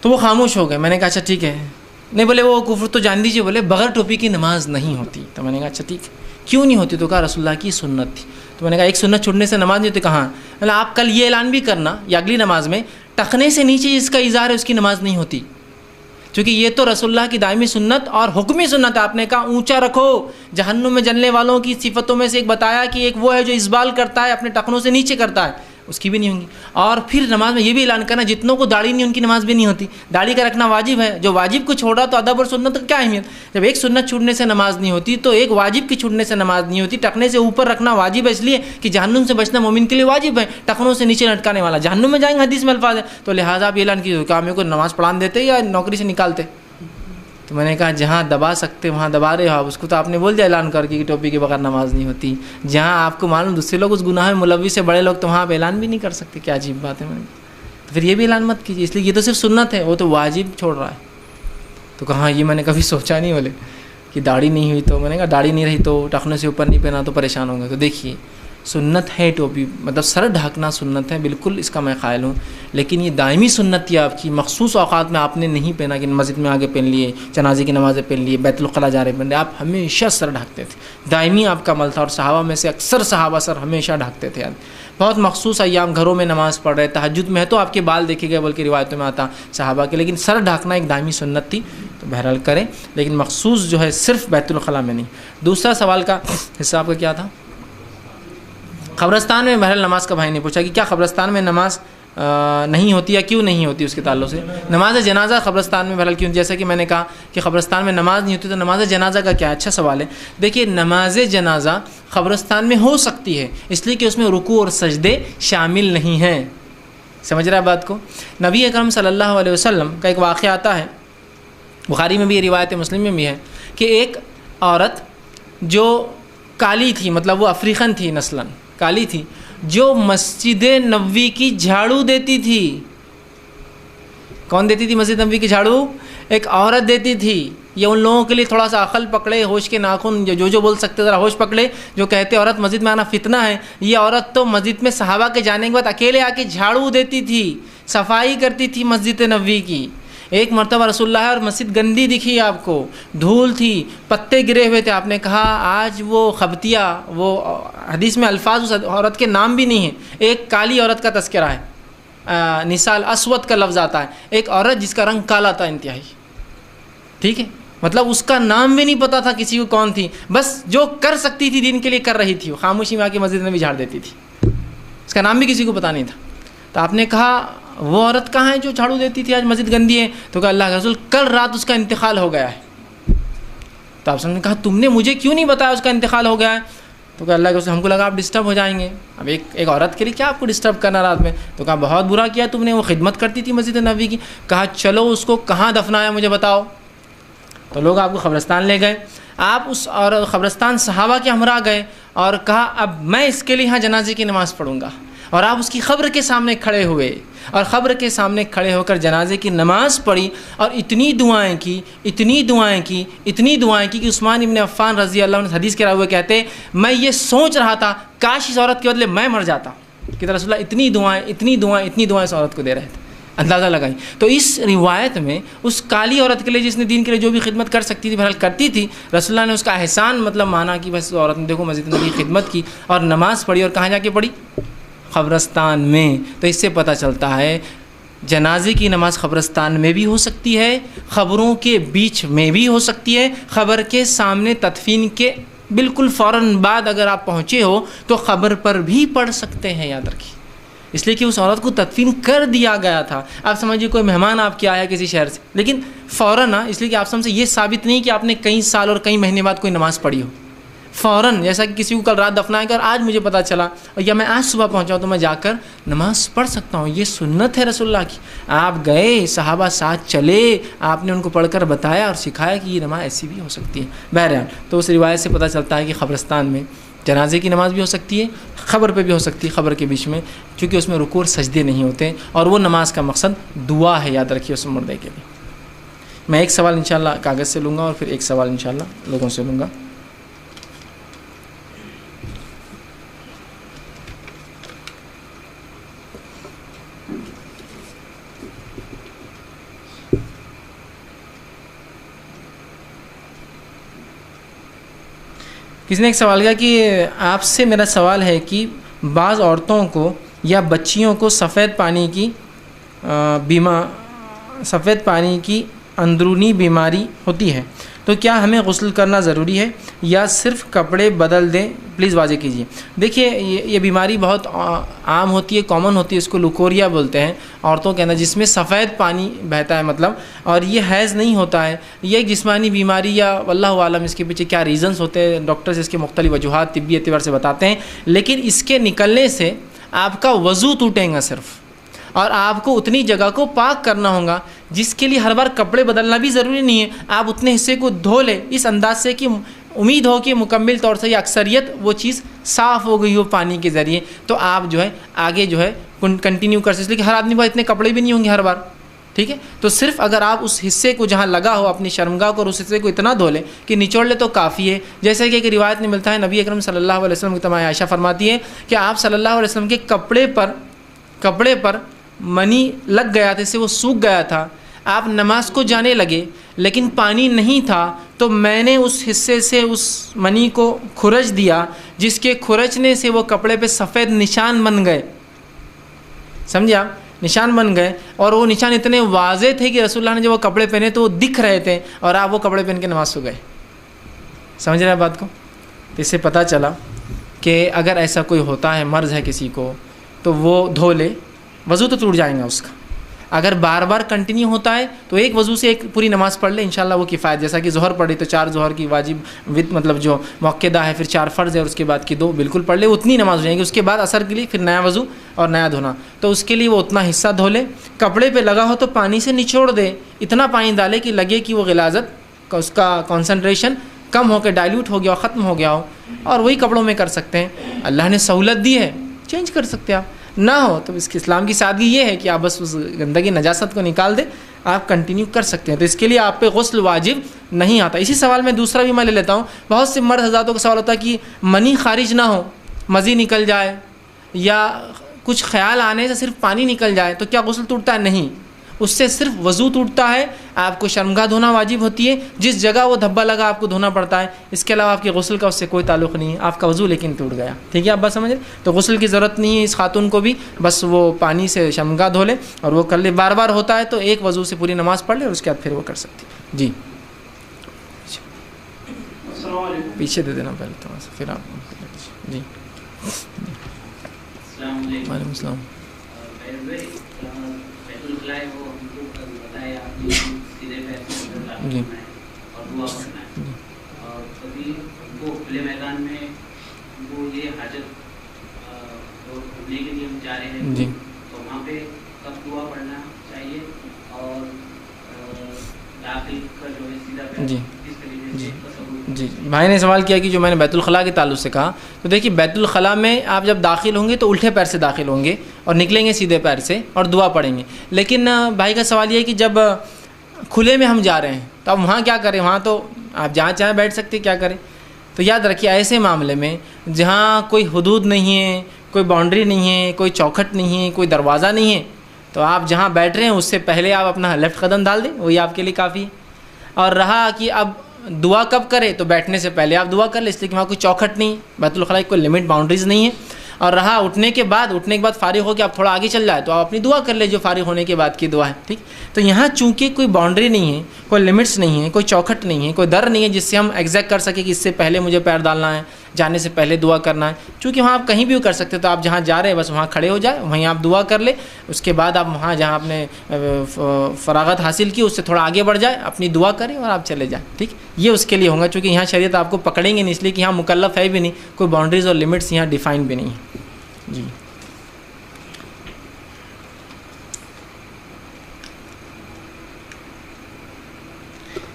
تو وہ خاموش ہو گئے. میں نے کہا اچھا ٹھیک ہے. نہیں بولے وہ کفر تو جان دیجیے. بولے بغیر ٹوپی کی نماز نہیں ہوتی. تو میں نے کہا اچھا ٹھیک ہے, کیوں نہیں ہوتی؟ تو کہا رسول اللہ کی سنت تھی. تو میں نے کہا ایک سنت چھوڑنے سے نماز نہیں ہوتی. کہاں؟ مطلب آپ کل یہ اعلان بھی کرنا یا اگلی نماز میں ٹخنے سے نیچے جس کا اظہار ہے اس کی نماز نہیں ہوتی, کیونکہ یہ تو رسول اللہ کی دائمی سنت اور حکمی سنت ہے. آپ نے کہا اونچا رکھو. جہنم میں جلنے والوں کی صفتوں میں سے ایک بتایا کہ ایک وہ ہے جو اسبال کرتا ہے, اپنے ٹخنوں سے نیچے کرتا ہے, اس کی بھی نہیں ہوں گی. اور پھر نماز میں یہ بھی اعلان کرنا جتنوں کو داڑھی نہیں ان کی نماز بھی نہیں ہوتی. داڑھی کا رکھنا واجب ہے. جو واجب کو چھوڑا تو ادب اور سنت کا کیا اہمیت. جب ایک سنت چھوڑنے سے نماز نہیں ہوتی تو ایک واجب کی چھوڑنے سے نماز نہیں ہوتی. ٹخنے سے اوپر رکھنا واجب ہے اس لیے کہ جہنم سے بچنا مومن کے لیے واجب ہے. ٹخنوں سے نیچے لٹکانے والا جہنم میں جائیں گے, حدیث میں الفاظ ہے. تو لہٰذا آپ یہ اعلان کیجیے کہ آپ میرے کو نماز پڑھان دیتے یا نوکری سے نکالتے. تو میں نے کہا جہاں دبا سکتے وہاں دبا رہے ہو آپ. اس کو تو آپ نے بول دیا اعلان کر کے کہ ٹوپی کے بغیر نماز نہیں ہوتی. جہاں آپ کو معلوم دوسرے لوگ اس گناہ میں ملوث سے بڑے لوگ, تو وہاں آپ اعلان بھی نہیں کر سکتے. کیا عجیب بات ہے. تو پھر یہ بھی اعلان مت کیجیے, اس لیے یہ تو صرف سنت ہے, وہ تو واجب چھوڑ رہا ہے. تو کہاں یہ میں نے کبھی سوچا نہیں. بولے کہ داڑھی نہیں ہوئی. تو میں نے کہا داڑھی نہیں رہی تو ٹخنے سے اوپر نہیں پہنا تو پریشان ہوں گے. تو دیکھیے سنت ہے ٹوپی, مطلب سر ڈھانکنا سنت ہے بالکل, اس کا میں قائل ہوں. لیکن یہ دائمی سنت تھی آپ کی. مخصوص اوقات میں آپ نے نہیں پہنا کہ مسجد میں آگے پہن لیے, جنازے کی نمازیں پہن لیے, بیت الخلاء جا رہے پہن لیے. آپ ہمیشہ سر ڈھانکتے تھے. دائمی آپ کا عمل تھا. اور صحابہ میں سے اکثر صحابہ سر ہمیشہ ڈھانکتے تھے. بہت مخصوص ایام گھروں میں نماز پڑھ رہے, تہجد میں ہے تو آپ کے بال دیکھے گئے بلکہ روایتوں میں آتا صحابہ کے. لیکن سر ڈھانکنا ایک دائمی سنت تھی. تو بہرحال کریں, لیکن مخصوص جو ہے صرف بیت الخلاء میں نہیں. دوسرا سوال کا حصہ آپ کا کیا تھا؟ قبرستان میں بہرحال نماز کا بھائی نے پوچھا کہ کیا قبرستان میں نماز نہیں ہوتی یا کیوں نہیں ہوتی. اس کے تعلق سے نماز جنازہ قبرستان میں بہرحال کیوں, جیسا کہ میں نے کہا کہ قبرستان میں نماز نہیں ہوتی تو نماز جنازہ کا کیا. اچھا سوال ہے. دیکھیے نماز جنازہ قبرستان میں ہو سکتی ہے اس لیے کہ اس میں رکوع اور سجدے شامل نہیں ہیں. سمجھ رہا ہے بات کو. نبی اکرم صلی اللہ علیہ وسلم کا ایک واقعہ آتا ہے, بخاری میں بھی یہ روایت ہے, مسلم میں بھی ہے, کہ ایک عورت جو کالی تھی, مطلب وہ افریقن تھی, نسلاً کالی تھی, جو مسجد نبوی کی جھاڑو دیتی تھی. کون دیتی تھی مسجد نبوی کی جھاڑو؟ ایک عورت دیتی تھی. یہ ان لوگوں کے لیے تھوڑا سا عقل پکڑے، ہوش کے ناخن جو بول سکتے ذرا ہوش پکڑے، جو کہتے عورت مسجد میں آنا فتنہ ہے. یہ عورت تو مسجد میں صحابہ کے جانے کے بعد اکیلے آ کے جھاڑو دیتی تھی، صفائی کرتی تھی مسجد نبوی کی. ایک مرتبہ رسول اللہ اور مسجد گندی دکھی آپ کو، دھول تھی، پتے گرے ہوئے تھے. آپ نے کہا آج وہ خبتیہ، وہ حدیث میں الفاظ اس عورت کے نام بھی نہیں ہیں. ایک کالی عورت کا تذکرہ ہے، نسال اسود کا لفظ آتا ہے. ایک عورت جس کا رنگ کالا تھا انتہائی، ٹھیک ہے، مطلب اس کا نام بھی نہیں پتا تھا کسی کو کون تھی، بس جو کر سکتی تھی دین کے لیے کر رہی تھی. وہ خاموشی میں آ کے مسجد میں بھی جھاڑ دیتی تھی، اس کا نام بھی کسی کو پتا نہیں تھا. تو آپ نے کہا وہ عورت کہاں ہے جو جھاڑو دیتی تھی، آج مسجد گندی ہے؟ تو کہا اللہ کے رسول کل رات اس کا انتقال ہو گیا ہے. تو آپ نے کہا تم نے مجھے کیوں نہیں بتایا اس کا انتقال ہو گیا ہے؟ تو کہا اللہ کے رسول ہم کو لگا آپ ڈسٹرب ہو جائیں گے. اب ایک عورت کے لیے کیا آپ کو ڈسٹرب کرنا رات میں؟ تو کہا بہت برا کیا تم نے، وہ خدمت کرتی تھی مسجد نبوی کی. کہا چلو اس کو کہاں دفنایا مجھے بتاؤ. تو لوگ آپ کو قبرستان لے گئے. آپ اس اور قبرستان صحابہ کے ہمراہ گئے اور کہا اب میں اس کے لیے یہاں جنازے کی نماز پڑھوں گا. اور آپ اس کی قبر کے سامنے کھڑے ہوئے اور قبر کے سامنے کھڑے ہو کر جنازے کی نماز پڑھی اور اتنی دعائیں کی کہ عثمان ابن عفان رضی اللہ عنہ حدیث کے راوی کہتے میں یہ سوچ رہا تھا کاش اس عورت کے بدلے میں مر جاتا. کہ رسول اللہ اتنی دعائیں اس عورت کو دے رہے تھے. اندازہ لگائیں. تو اس روایت میں اس کالی عورت کے لیے جس نے دین کے لیے جو بھی خدمت کر سکتی تھی بہرحال کرتی تھی، رسول اللہ نے اس کا احسان مطلب مانا کہ بس عورت نے دیکھو مسجد نبوی کی خدمت کی اور نماز پڑھی. اور کہاں جا کے پڑھی؟ قبرستان میں. تو اس سے پتہ چلتا ہے جنازے کی نماز قبرستان میں بھی ہو سکتی ہے، قبروں کے بیچ میں بھی ہو سکتی ہے، قبر کے سامنے تدفین کے بالکل فوراً بعد اگر آپ پہنچے ہو تو قبر پر بھی پڑھ سکتے ہیں. یاد رکھیے اس لیے کہ اس عورت کو تدفین کر دیا گیا تھا. آپ سمجھیے کوئی مہمان آپ کے آیا کسی شہر سے، لیکن فوراً اس لیے کہ آپ سمجھے یہ ثابت نہیں کہ آپ نے کئی سال اور کئی مہینے بعد کوئی نماز پڑھی ہو. فوراً جیسا کہ کسی کو کل رات دفنائے کر آج مجھے پتہ چلا اور یا میں آج صبح پہنچا ہوں تو میں جا کر نماز پڑھ سکتا ہوں. یہ سنت ہے رسول اللہ کی. آپ گئے، صحابہ ساتھ چلے، آپ نے ان کو پڑھ کر بتایا اور سکھایا کہ یہ نماز ایسی بھی ہو سکتی ہے. بہرحال تو اس روایت سے پتہ چلتا ہے کہ قبرستان میں جنازے کی نماز بھی ہو سکتی ہے، قبر پہ بھی ہو سکتی ہے، قبر کے بیچ میں، چونکہ اس میں رکوع اور سجدے نہیں ہوتے اور وہ نماز کا مقصد دعا ہے. یاد رکھیے اس مردے کے لیے. میں ایک سوال انشاءاللہ کاغذ سے لوں گا اور پھر ایک سوال انشاءاللہ لوگوں سے لوں گا. کسی نے ایک سوال کیا کہ آپ سے میرا سوال ہے کہ بعض عورتوں کو یا بچیوں کو سفید پانی کی اندرونی بیماری ہوتی ہے تو کیا ہمیں غسل کرنا ضروری ہے یا صرف کپڑے بدل دیں؟ پلیز واضح کیجیے. دیکھیے یہ بیماری بہت عام ہوتی ہے، کامن ہوتی ہے. اس کو لوکوریا بولتے ہیں عورتوں کے اندر، جس میں سفید پانی بہتا ہے مطلب، اور یہ حیض نہیں ہوتا ہے. یہ ایک جسمانی بیماری یا واللہ عالم اس کے پیچھے کیا ریزنز ہوتے ہیں، ڈاکٹرز اس کے مختلف وجوہات طبی اعتبار سے بتاتے ہیں. لیکن اس کے نکلنے سے آپ کا وضو ٹوٹے گا صرف، اور آپ کو اتنی جگہ کو پاک کرنا ہوگا جس کے لیے ہر بار کپڑے بدلنا بھی ضروری نہیں ہے. آپ اتنے حصے کو دھو لیں اس انداز سے کہ امید ہو کہ مکمل طور سے یا اکثریت وہ چیز صاف ہو گئی ہو پانی کے ذریعے، تو آپ جو ہے آگے جو ہے کنٹینیو کر سکتے. اس لیے کہ ہر آدمی پاس اتنے کپڑے بھی نہیں ہوں گے ہر بار، ٹھیک ہے. تو صرف اگر آپ اس حصے کو جہاں لگا ہو اپنی شرمگاہ کو اور اس حصے کو اتنا دھو لیں کہ نچوڑ لے تو کافی ہے. جیسے کہ ایک روایت میں ملتا ہے نبی اکرم صلی اللہ علیہ وسلم کی تمام عائشہ فرماتی ہے کہ آپ صلی اللہ علیہ وسلم کے کپڑے پر منی لگ گیا تھا، اس سے وہ سوکھ گیا تھا. آپ نماز کو جانے لگے لیکن پانی نہیں تھا تو میں نے اس حصے سے اس منی کو کھرچ دیا، جس کے کھرچنے سے وہ کپڑے پہ سفید نشان بن گئے. سمجھے آپ؟ نشان بن گئے، اور وہ نشان اتنے واضح تھے کہ رسول اللہ نے جب وہ کپڑے پہنے تو وہ دکھ رہے تھے، اور آپ وہ کپڑے پہن کے نماز سو گئے. سمجھ رہے ہیں بات کو؟ تو اس سے پتہ چلا کہ اگر ایسا کوئی ہوتا ہے، مرض ہے کسی کو، تو وہ دھو لے، وضو تو ٹوٹ جائے گا اس کا. اگر بار بار کنٹینیو ہوتا ہے تو ایک وضو سے ایک پوری نماز پڑھ لے، انشاءاللہ وہ کفایت. جیسا کہ ظہر پڑھی تو 4 ظہر کی واجب وتھ مطلب جو موقعہ ہے، پھر 4 فرض ہے اور اس کے بعد کی 2 بالکل پڑھ لے، اتنی نماز ہو جائے گی. اس کے بعد عصر کے لیے پھر نیا وضو اور نیا دھونا، تو اس کے لیے وہ اتنا حصہ دھو لے. کپڑے پہ لگا ہو تو پانی سے نچوڑ دے، اتنا پانی ڈالے کہ لگے کہ وہ غلاظت اس کا کنسنٹریشن کم ہو کے ڈائلیوٹ ہو گیا ہو، ختم ہو گیا ہو، اور وہی کپڑوں میں کر سکتے ہیں. اللہ نے سہولت دی ہے، چینج کر سکتے ہیں آپ، نہ ہو تو اس کے اسلام کی سادگی یہ ہے کہ آپ بس اس گندگی نجاست کو نکال دیں، آپ کنٹینیو کر سکتے ہیں. تو اس کے لیے آپ پہ غسل واجب نہیں آتا. اسی سوال میں دوسرا بھی میں لے لیتا ہوں. بہت سے مرد حضراتوں کا سوال ہوتا ہے کہ منی خارج نہ ہو، مزی نکل جائے یا کچھ خیال آنے سے صرف پانی نکل جائے تو کیا غسل ٹوٹتا ہے؟ نہیں، اس سے صرف وضو ٹوٹتا ہے. آپ کو شرمگاہ دھونا واجب ہوتی ہے، جس جگہ وہ دھبا لگا آپ کو دھونا پڑتا ہے. اس کے علاوہ آپ کے غسل کا اس سے کوئی تعلق نہیں ہے. آپ کا وضو لیکن ٹوٹ گیا. ٹھیک ہے، آپ بات سمجھ رہے؟ تو غسل کی ضرورت نہیں ہے اس خاتون کو بھی، بس وہ پانی سے شرمگاہ دھو لے اور وہ کر لے. بار بار ہوتا ہے تو ایک وضو سے پوری نماز پڑھ لے اور اس کے بعد پھر وہ کر سکتی ہے. جی پیچھے دے دینا پہلے تھوڑا سا، پھر آپ. جی وعلیکم السلام. جی اور کبھی وہ کھلے میدان میں وہ یہ حاجت ڈھونڈنے کے لیے ہم جا رہے ہیں، جی تو وہاں پہ کب دعا پڑھنا چاہیے اور داخل کا جو ہے سیدھا پیر جی کس طریقے سے جی بھائی نے سوال کیا کہ جو میں نے بیت الخلاء کے تعلق سے کہا، تو دیکھیے بیت الخلاء میں آپ جب داخل ہوں گے تو الٹے پیر سے داخل ہوں گے اور نکلیں گے سیدھے پیر سے اور دعا پڑھیں گے. لیکن بھائی کا سوال یہ ہے کہ جب کھلے میں ہم جا رہے ہیں تو اب وہاں کیا کریں؟ وہاں تو آپ جہاں چاہیں بیٹھ سکتے، کیا کریں؟ تو یاد رکھیے ایسے معاملے میں جہاں کوئی حدود نہیں ہے، کوئی باؤنڈری نہیں ہے، کوئی چوکھٹ نہیں ہے، کوئی دروازہ نہیں ہے، تو آپ جہاں بیٹھ رہے ہیں اس سے پہلے آپ اپنا لیفٹ قدم ڈال دیں، وہی آپ کے لیے کافی ہے. اور رہا کہ اب دعا کب کرے، تو بیٹھنے سے پہلے آپ دعا کر لیں، اس لیے کہ وہاں کوئی چوکھٹ نہیں، بیت الخلاء کی کوئی لمٹ باؤنڈریز نہیں ہے. اور رہا اٹھنے کے بعد فارغ ہو کے آپ تھوڑا آگے چل جائے تو آپ اپنی دعا کر لیں جو فارغ ہونے کے بعد کی دعا ہے. ٹھیک، تو یہاں چونکہ کوئی باؤنڈری نہیں ہے، کوئی لمٹس نہیں ہے، کوئی چوکھٹ نہیں ہے، کوئی در نہیں ہے جس سے ہم ایگزیکٹ کر سکیں کہ اس سے پہلے مجھے پیر ڈالنا ہے، جانے سے پہلے دعا کرنا ہے. چونکہ وہاں آپ کہیں بھی کر سکتے، تو آپ جہاں جا رہے ہیں بس وہاں کھڑے ہو جائے، وہیں آپ دعا کر لیں. اس کے بعد آپ وہاں جہاں آپ نے فراغت حاصل کی اس سے تھوڑا آگے بڑھ جائے، اپنی دعا کریں اور آپ چلے جائیں. ٹھیک، یہ اس کے لیے ہوگا. چونکہ یہاں شریعت آپ کو پکڑیں گے نہیں، اس لیے کہ یہاں مکلف ہے بھی نہیں، کوئی باؤنڈریز اور لمٹس یہاں ڈیفائن بھی نہیں ہے. جی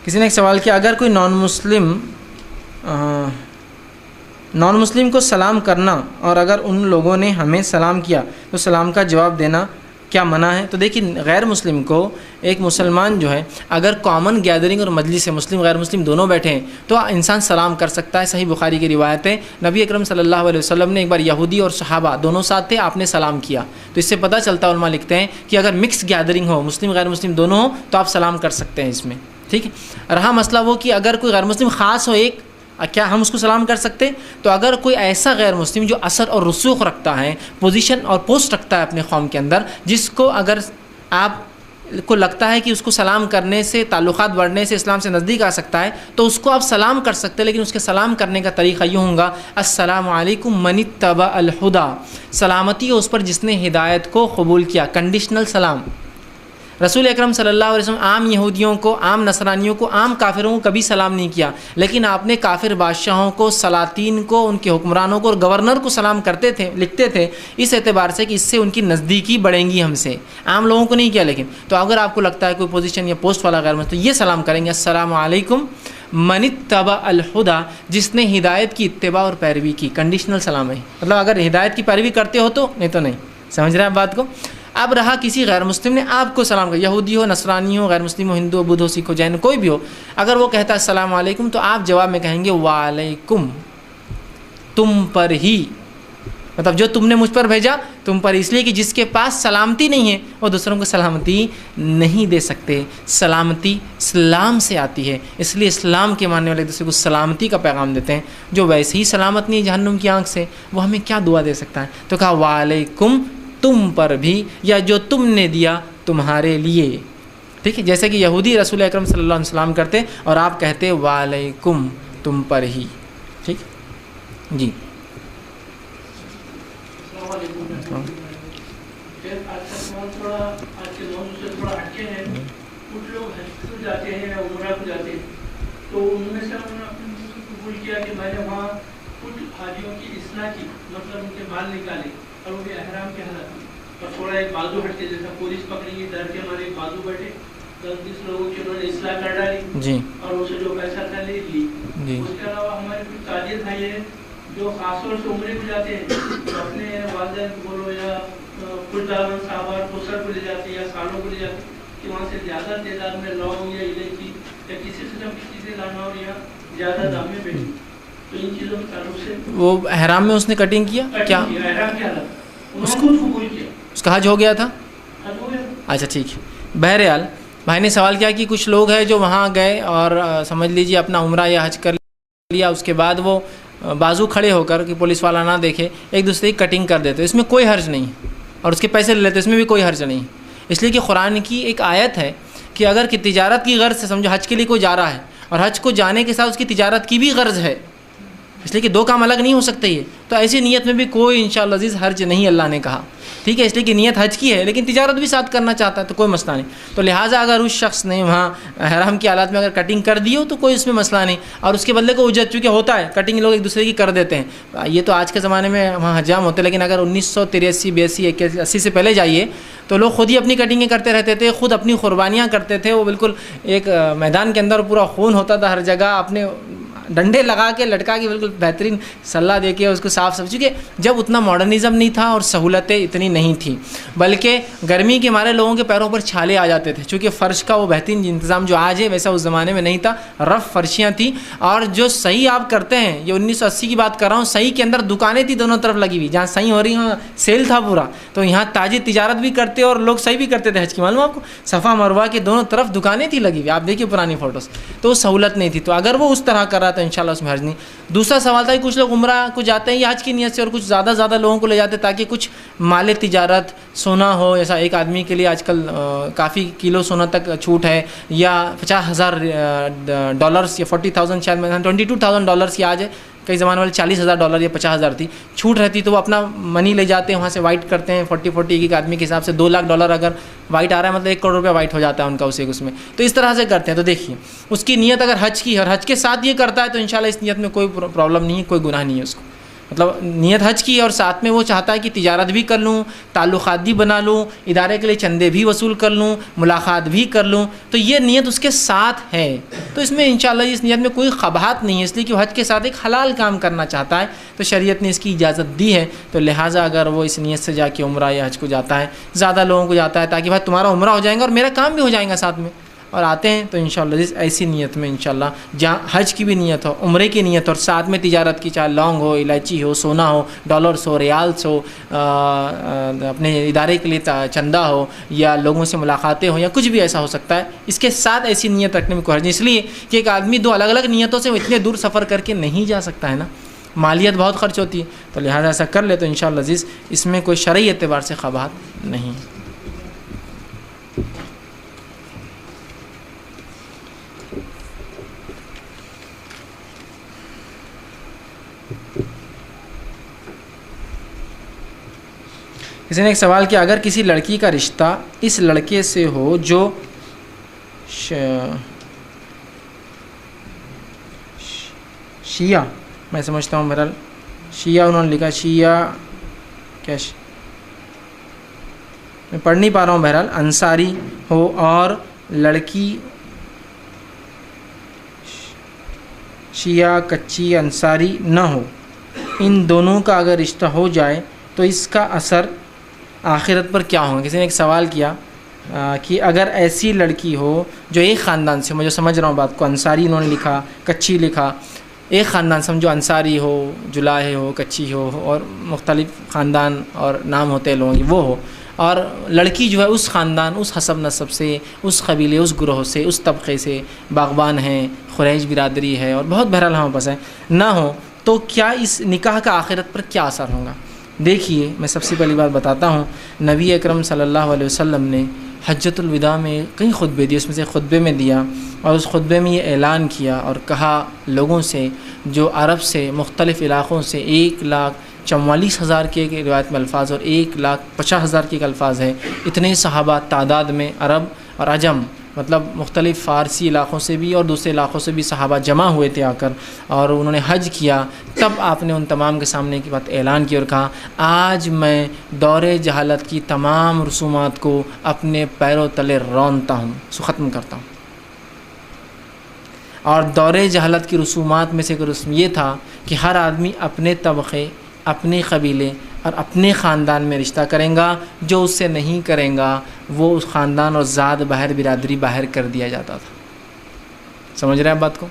کسی نے ایک سوال کیا، اگر کوئی نان مسلم کو سلام کرنا اور اگر ان لوگوں نے ہمیں سلام کیا تو سلام کا جواب دینا کیا منع ہے؟ تو دیکھیے غیر مسلم کو ایک مسلمان جو ہے اگر کامن گیدرنگ اور مجلس سے مسلم غیر مسلم دونوں بیٹھے ہیں تو انسان سلام کر سکتا ہے. صحیح بخاری کی روایت ہے، نبی اکرم صلی اللہ علیہ وسلم نے ایک بار یہودی اور صحابہ دونوں ساتھ تھے، آپ نے سلام کیا. تو اس سے پتہ چلتا ہے، علماء لکھتے ہیں کہ اگر مکس گیدرنگ ہو، مسلم غیر مسلم دونوں ہوں تو آپ سلام کر سکتے ہیں اس میں. ٹھیک ہے، رہا مسئلہ وہ کہ اگر کوئی غیر مسلم خاص ہو ایک، کیا ہم اس کو سلام کر سکتے؟ تو اگر کوئی ایسا غیر مسلم جو اثر اور رسوخ رکھتا ہے، پوزیشن اور پوسٹ رکھتا ہے اپنے قوم کے اندر، جس کو اگر آپ کو لگتا ہے کہ اس کو سلام کرنے سے، تعلقات بڑھنے سے اسلام سے نزدیک آ سکتا ہے، تو اس کو آپ سلام کر سکتے. لیکن اس کے سلام کرنے کا طریقہ یوں ہوگا، السلام علیکم من اتبع الہدی، سلامتی ہو اس پر جس نے ہدایت کو قبول کیا، کنڈیشنل سلام. رسول اکرم صلی اللہ علیہ وسلم عام یہودیوں کو، عام نصرانیوں کو، عام کافروں کو کبھی سلام نہیں کیا، لیکن آپ نے کافر بادشاہوں کو، سلاطین کو، ان کے حکمرانوں کو اور گورنر کو سلام کرتے تھے، لکھتے تھے، اس اعتبار سے کہ اس سے ان کی نزدیکی بڑھیں گی ہم سے. عام لوگوں کو نہیں کیا. لیکن تو اگر آپ کو لگتا ہے کوئی پوزیشن یا پوسٹ والا غیر مسلم، تو یہ سلام کریں گے، السلام علیکم من اتبع الہدی، جس نے ہدایت کی اتباع اور پیروی کی. کنڈیشنل سلام ہے، مطلب اگر ہدایت کی پیروی کرتے ہو تو، نہیں تو نہیں. سمجھ رہے ہیں آپ بات کو؟ اب رہا کسی غیر مسلم نے آپ کو سلام کر، یہودی ہو، نصرانی ہو، غیر مسلم ہو، ہندو ہو، بدھ ہو، سکھ ہو، جین کوئی بھی ہو، اگر وہ کہتا ہے السلام علیکم تو آپ جواب میں کہیں گے وعلیکم، تم پر ہی، مطلب جو تم نے مجھ پر بھیجا تم پر، اس لیے کہ جس کے پاس سلامتی نہیں ہے وہ دوسروں کو سلامتی نہیں دے سکتے. سلامتی اسلام سے آتی ہے، اس لیے اسلام کے ماننے والے دوسرے کو سلامتی کا پیغام دیتے ہیں. جو ویسے ہی سلامت نہیں جہنم کی آنکھ سے، وہ ہمیں کیا دعا دے سکتا ہے؟ تو کہا وعلیکم، تم پر بھی، یا جو تم نے دیا تمہارے لیے. ٹھیک ہے، جیسے کہ یہودی رسول اکرم صلی اللہ علیہ وسلم کرتے اور آپ کہتے وعلیکم، تم پر ہی. ٹھیک جی. السلام علیکم. آج کا سوال تھوڑا آج کے موضوع سے تھوڑا ہٹکے ہیں. کچھ لوگ حج کو جاتے ہیں یا عمرہ کو جاتے ہیں، تو ان میں سے انہوں نے اپنے منہ سے قبول کیا کہ میں نے وہاں کچھ حاجیوں کی اصلاح کی، مطلب ان کے بال نکالے اور وہ بھی احرام کے حالت میں، اور تھوڑا ایک بازو ہٹ کے، جیسا پولیس پکڑی گئی، ڈر کے ہمارے بازو بیٹھے 10-20 لوگوں کی انہوں نے اصلاح کر ڈالی جی، اور اسے جو پیسہ تھا لے لی. جی. اس کے علاوہ ہمارے کچھ تاجر بھائی ہیں جو خاص طور سے عمرے کو جاتے ہیں تو اپنے والدین کو بولو یا خودداران صاحبان کو سر کو لے جاتے ہیں یا سالوں کو لے جاتے ہیں کہ وہاں سے زیادہ تعداد میں لونگ یا الائچی یا کسی قسم کی چیزیں لانا اور یا زیادہ دام میں بیچنا. تو ان چیزوں کے تعلق سے وہ احرام میں اس نے کٹنگ کیا کیا؟ احرام کیا تھا انہوں نے اس کو قبول کیا. اس کا حج ہو گیا تھا؟ حج ہو گیا. اچھا ٹھیک ہے. بہرحال بھائی نے سوال کیا کہ کچھ لوگ ہیں جو وہاں گئے اور سمجھ لیجیے اپنا عمرہ یا حج کر لیا, اس کے بعد وہ بازو کھڑے ہو کر کہ پولیس والا نہ دیکھے ایک دوسرے کی کٹنگ کر دیتے. اس میں کوئی حرج نہیں اور اس کے پیسے لے لیتے, اس میں بھی کوئی حرج نہیں. اس لیے کہ قرآن کی ایک آیت ہے کہ اگر کہ تجارت کی غرض سے سمجھو حج کے لیے کوئی جا رہا ہے اور حج کو جانے کے ساتھ اس کی تجارت کی بھی غرض ہے, اس لیے کہ دو کام الگ نہیں ہو سکتے یہ, تو ایسی نیت میں بھی کوئی انشاءاللہ عزیز حرج نہیں اللہ نے کہا. ٹھیک ہے, اس لیے کہ نیت حج کی ہے لیکن تجارت بھی ساتھ کرنا چاہتا ہے تو کوئی مسئلہ نہیں. تو لہٰذا اگر اس شخص نے وہاں احرام کی حالات میں اگر کٹنگ کر دی ہو تو کوئی اس میں مسئلہ نہیں, اور اس کے بدلے کو اجرت چونکہ ہوتا ہے کٹنگ لوگ ایک دوسرے کی کر دیتے ہیں. یہ تو آج کے زمانے میں وہاں حجام ہوتے ہیں, لیکن اگر 1983 82 81 80 سے پہلے جائیے تو لوگ خود ہی اپنی کٹنگیں کرتے رہتے تھے, خود اپنی قربانیاں کرتے تھے. وہ بالکل ایک میدان کے اندر پورا خون ہوتا تھا ہر جگہ, اپنے ڈنڈے لگا کے لٹکا کے بالکل بہترین صلاح دے کے اس کو صاف صاف, چونکہ جب اتنا ماڈرنزم نہیں تھا اور سہولتیں اتنی نہیں تھیں, بلکہ گرمی کے مارے لوگوں کے پیروں پر چھالے آ جاتے تھے. چونکہ فرش کا وہ بہترین انتظام جو آج ہے ویسا اس زمانے میں نہیں تھا, رف فرشیاں تھیں. اور جو صحیح آپ کرتے ہیں, یہ 1980 کی بات کر رہا ہوں, صحیح کے اندر دکانیں تھیں دونوں طرف لگی ہوئی, جہاں صحیح ہو رہی وہاں سیل تھا پورا. تو یہاں تاجر تجارت بھی کرتے اور لوگ صحیح بھی کرتے تھے حج کی, معلوم آپ کو, صفا مروہ کے دونوں طرف دکانیں تھیں لگی ہوئی. آپ دیکھیے پرانی فوٹوز, تو وہ سہولت نہیں تھی. تو اگر وہ اس طرح کر رہا تھا انشاءاللہ اس میں حرج نہیں. دوسرا سوال تھا کہ کچھ لوگ عمرہ کو جاتے ہیں یہ حج کی نیت سے اور کچھ زیادہ لوگوں کو لے جاتے ہیں تاکہ کچھ مال تجارت سونا ہو. ایسا ایک آدمی کے لیے آج کل کافی کلو سونا تک چھوٹ ہے, یا $50,000 یا 40,000 شاید $22,000 کی آج ہے, کئی زمانے والے $40,000 یا 50,000 تھی چھوٹ رہتی, تو وہ اپنا منی لے جاتے ہیں وہاں سے وائٹ کرتے ہیں 40 ایک آدمی کے حساب سے $2 لاکھ اگر وائٹ آ رہا ہے مطلب $1 کروڑ وائٹ ہو جاتا ہے ان کا اس میں. تو اس طرح سے کرتے ہیں. تو دیکھیے اس کی نیت اگر حج کی ہے اور حج کے ساتھ یہ کرتا ہے تو انشاءاللہ اس نیت میں کوئی پرابلم نہیں ہے, کوئی گناہ نہیں ہے اس کو. مطلب نیت حج کی ہے اور ساتھ میں وہ چاہتا ہے کہ تجارت بھی کر لوں, تعلقات بھی بنا لوں, ادارے کے لیے چندے بھی وصول کر لوں, ملاقات بھی کر لوں, تو یہ نیت اس کے ساتھ ہے. تو اس میں انشاءاللہ اس نیت میں کوئی قباحت نہیں ہے, اس لیے کہ وہ حج کے ساتھ ایک حلال کام کرنا چاہتا ہے تو شریعت نے اس کی اجازت دی ہے. تو لہٰذا اگر وہ اس نیت سے جا کے عمرہ یا حج کو جاتا ہے, زیادہ لوگوں کو جاتا ہے تاکہ بھائی تمہارا عمرہ ہو جائے گا اور میرا کام بھی ہو جائے گا ساتھ میں, اور آتے ہیں تو انشاءاللہ ایسی نیت میں انشاءاللہ جہاں حج کی بھی نیت ہو, عمرے کی نیت ہو, اور ساتھ میں تجارت کی, چاہے لونگ ہو, الائچی ہو, سونا ہو, ڈالرس ہو, ریالس ہو, اپنے ادارے کے لیے چندہ ہو, یا لوگوں سے ملاقاتیں ہوں, یا کچھ بھی ایسا ہو سکتا ہے. اس کے ساتھ ایسی نیت رکھنے میں کوئی حرج نہیں, اس لیے کہ ایک آدمی دو الگ الگ نیتوں سے اتنے دور سفر کر کے نہیں جا سکتا ہے نا, مالیت بہت خرچ ہوتی ہے. تو لہٰذا ایسا کر لے تو انشاءاللہ عزیز اس میں کوئی شرعی اعتبار سے قباحت نہیں. کسی نے ایک سوال کیا, اگر کسی لڑکی کا رشتہ اس لڑکے سے ہو جو شیعہ, میں سمجھتا ہوں بہرحال شیعہ انہوں نے لکھا, شیعہ کیا میں پڑھ نہیں پا رہا ہوں, بہرحال انصاری ہو اور لڑکی شیعہ کچی انصاری نہ ہو, ان دونوں کا اگر رشتہ ہو جائے تو اس کا اثر آخرت پر کیا ہوگا. کسی نے ایک سوال کیا کہ اگر ایسی لڑکی ہو جو ایک خاندان سے, مجھے سمجھ رہا ہوں بات کو, انصاری انہوں نے لکھا, کچی لکھا, ایک خاندان سمجھو انصاری ہو, جلاہے ہو, کچی ہو, اور مختلف خاندان اور نام ہوتے ہیں لوگوں کے, وہ ہو, اور لڑکی جو ہے اس خاندان, اس حسب نسب سے, اس قبیلے, اس گروہ سے, اس طبقے سے, باغبان ہیں, قریش برادری ہے, اور بہت بہرحال ہمارے پاس ہے, نہ ہو تو کیا اس نکاح کا آخرت پر کیا اثر ہوگا. دیکھیے میں سب سے پہلی بات بتاتا ہوں, نبی اکرم صلی اللہ علیہ وسلم نے حجۃ الوداع میں کئی خطبے دیے, اس میں سے خطبے میں دیا, اور اس خطبے میں یہ اعلان کیا اور کہا لوگوں سے جو عرب سے مختلف علاقوں سے 1,44,000 کے روایت میں الفاظ اور 1,50,000 کے الفاظ ہیں, اتنے صحابہ تعداد میں عرب اور عجم, مطلب مختلف فارسی علاقوں سے بھی اور دوسرے علاقوں سے بھی صحابہ جمع ہوئے تھے آ کر, اور انہوں نے حج کیا. تب آپ نے ان تمام کے سامنے کی بات اعلان کی اور کہا آج میں دور جہالت کی تمام رسومات کو اپنے پیروں تلے رونتا ہوں, سو ختم کرتا ہوں. اور دور جہالت کی رسومات میں سے ایک رسم یہ تھا کہ ہر آدمی اپنے طبقے، اپنے قبیلے اور اپنے خاندان میں رشتہ کریں گا، جو اس سے نہیں کریں گا وہ اس خاندان اور ذات باہر، برادری باہر کر دیا جاتا تھا۔ سمجھ رہے ہیں بات کو؟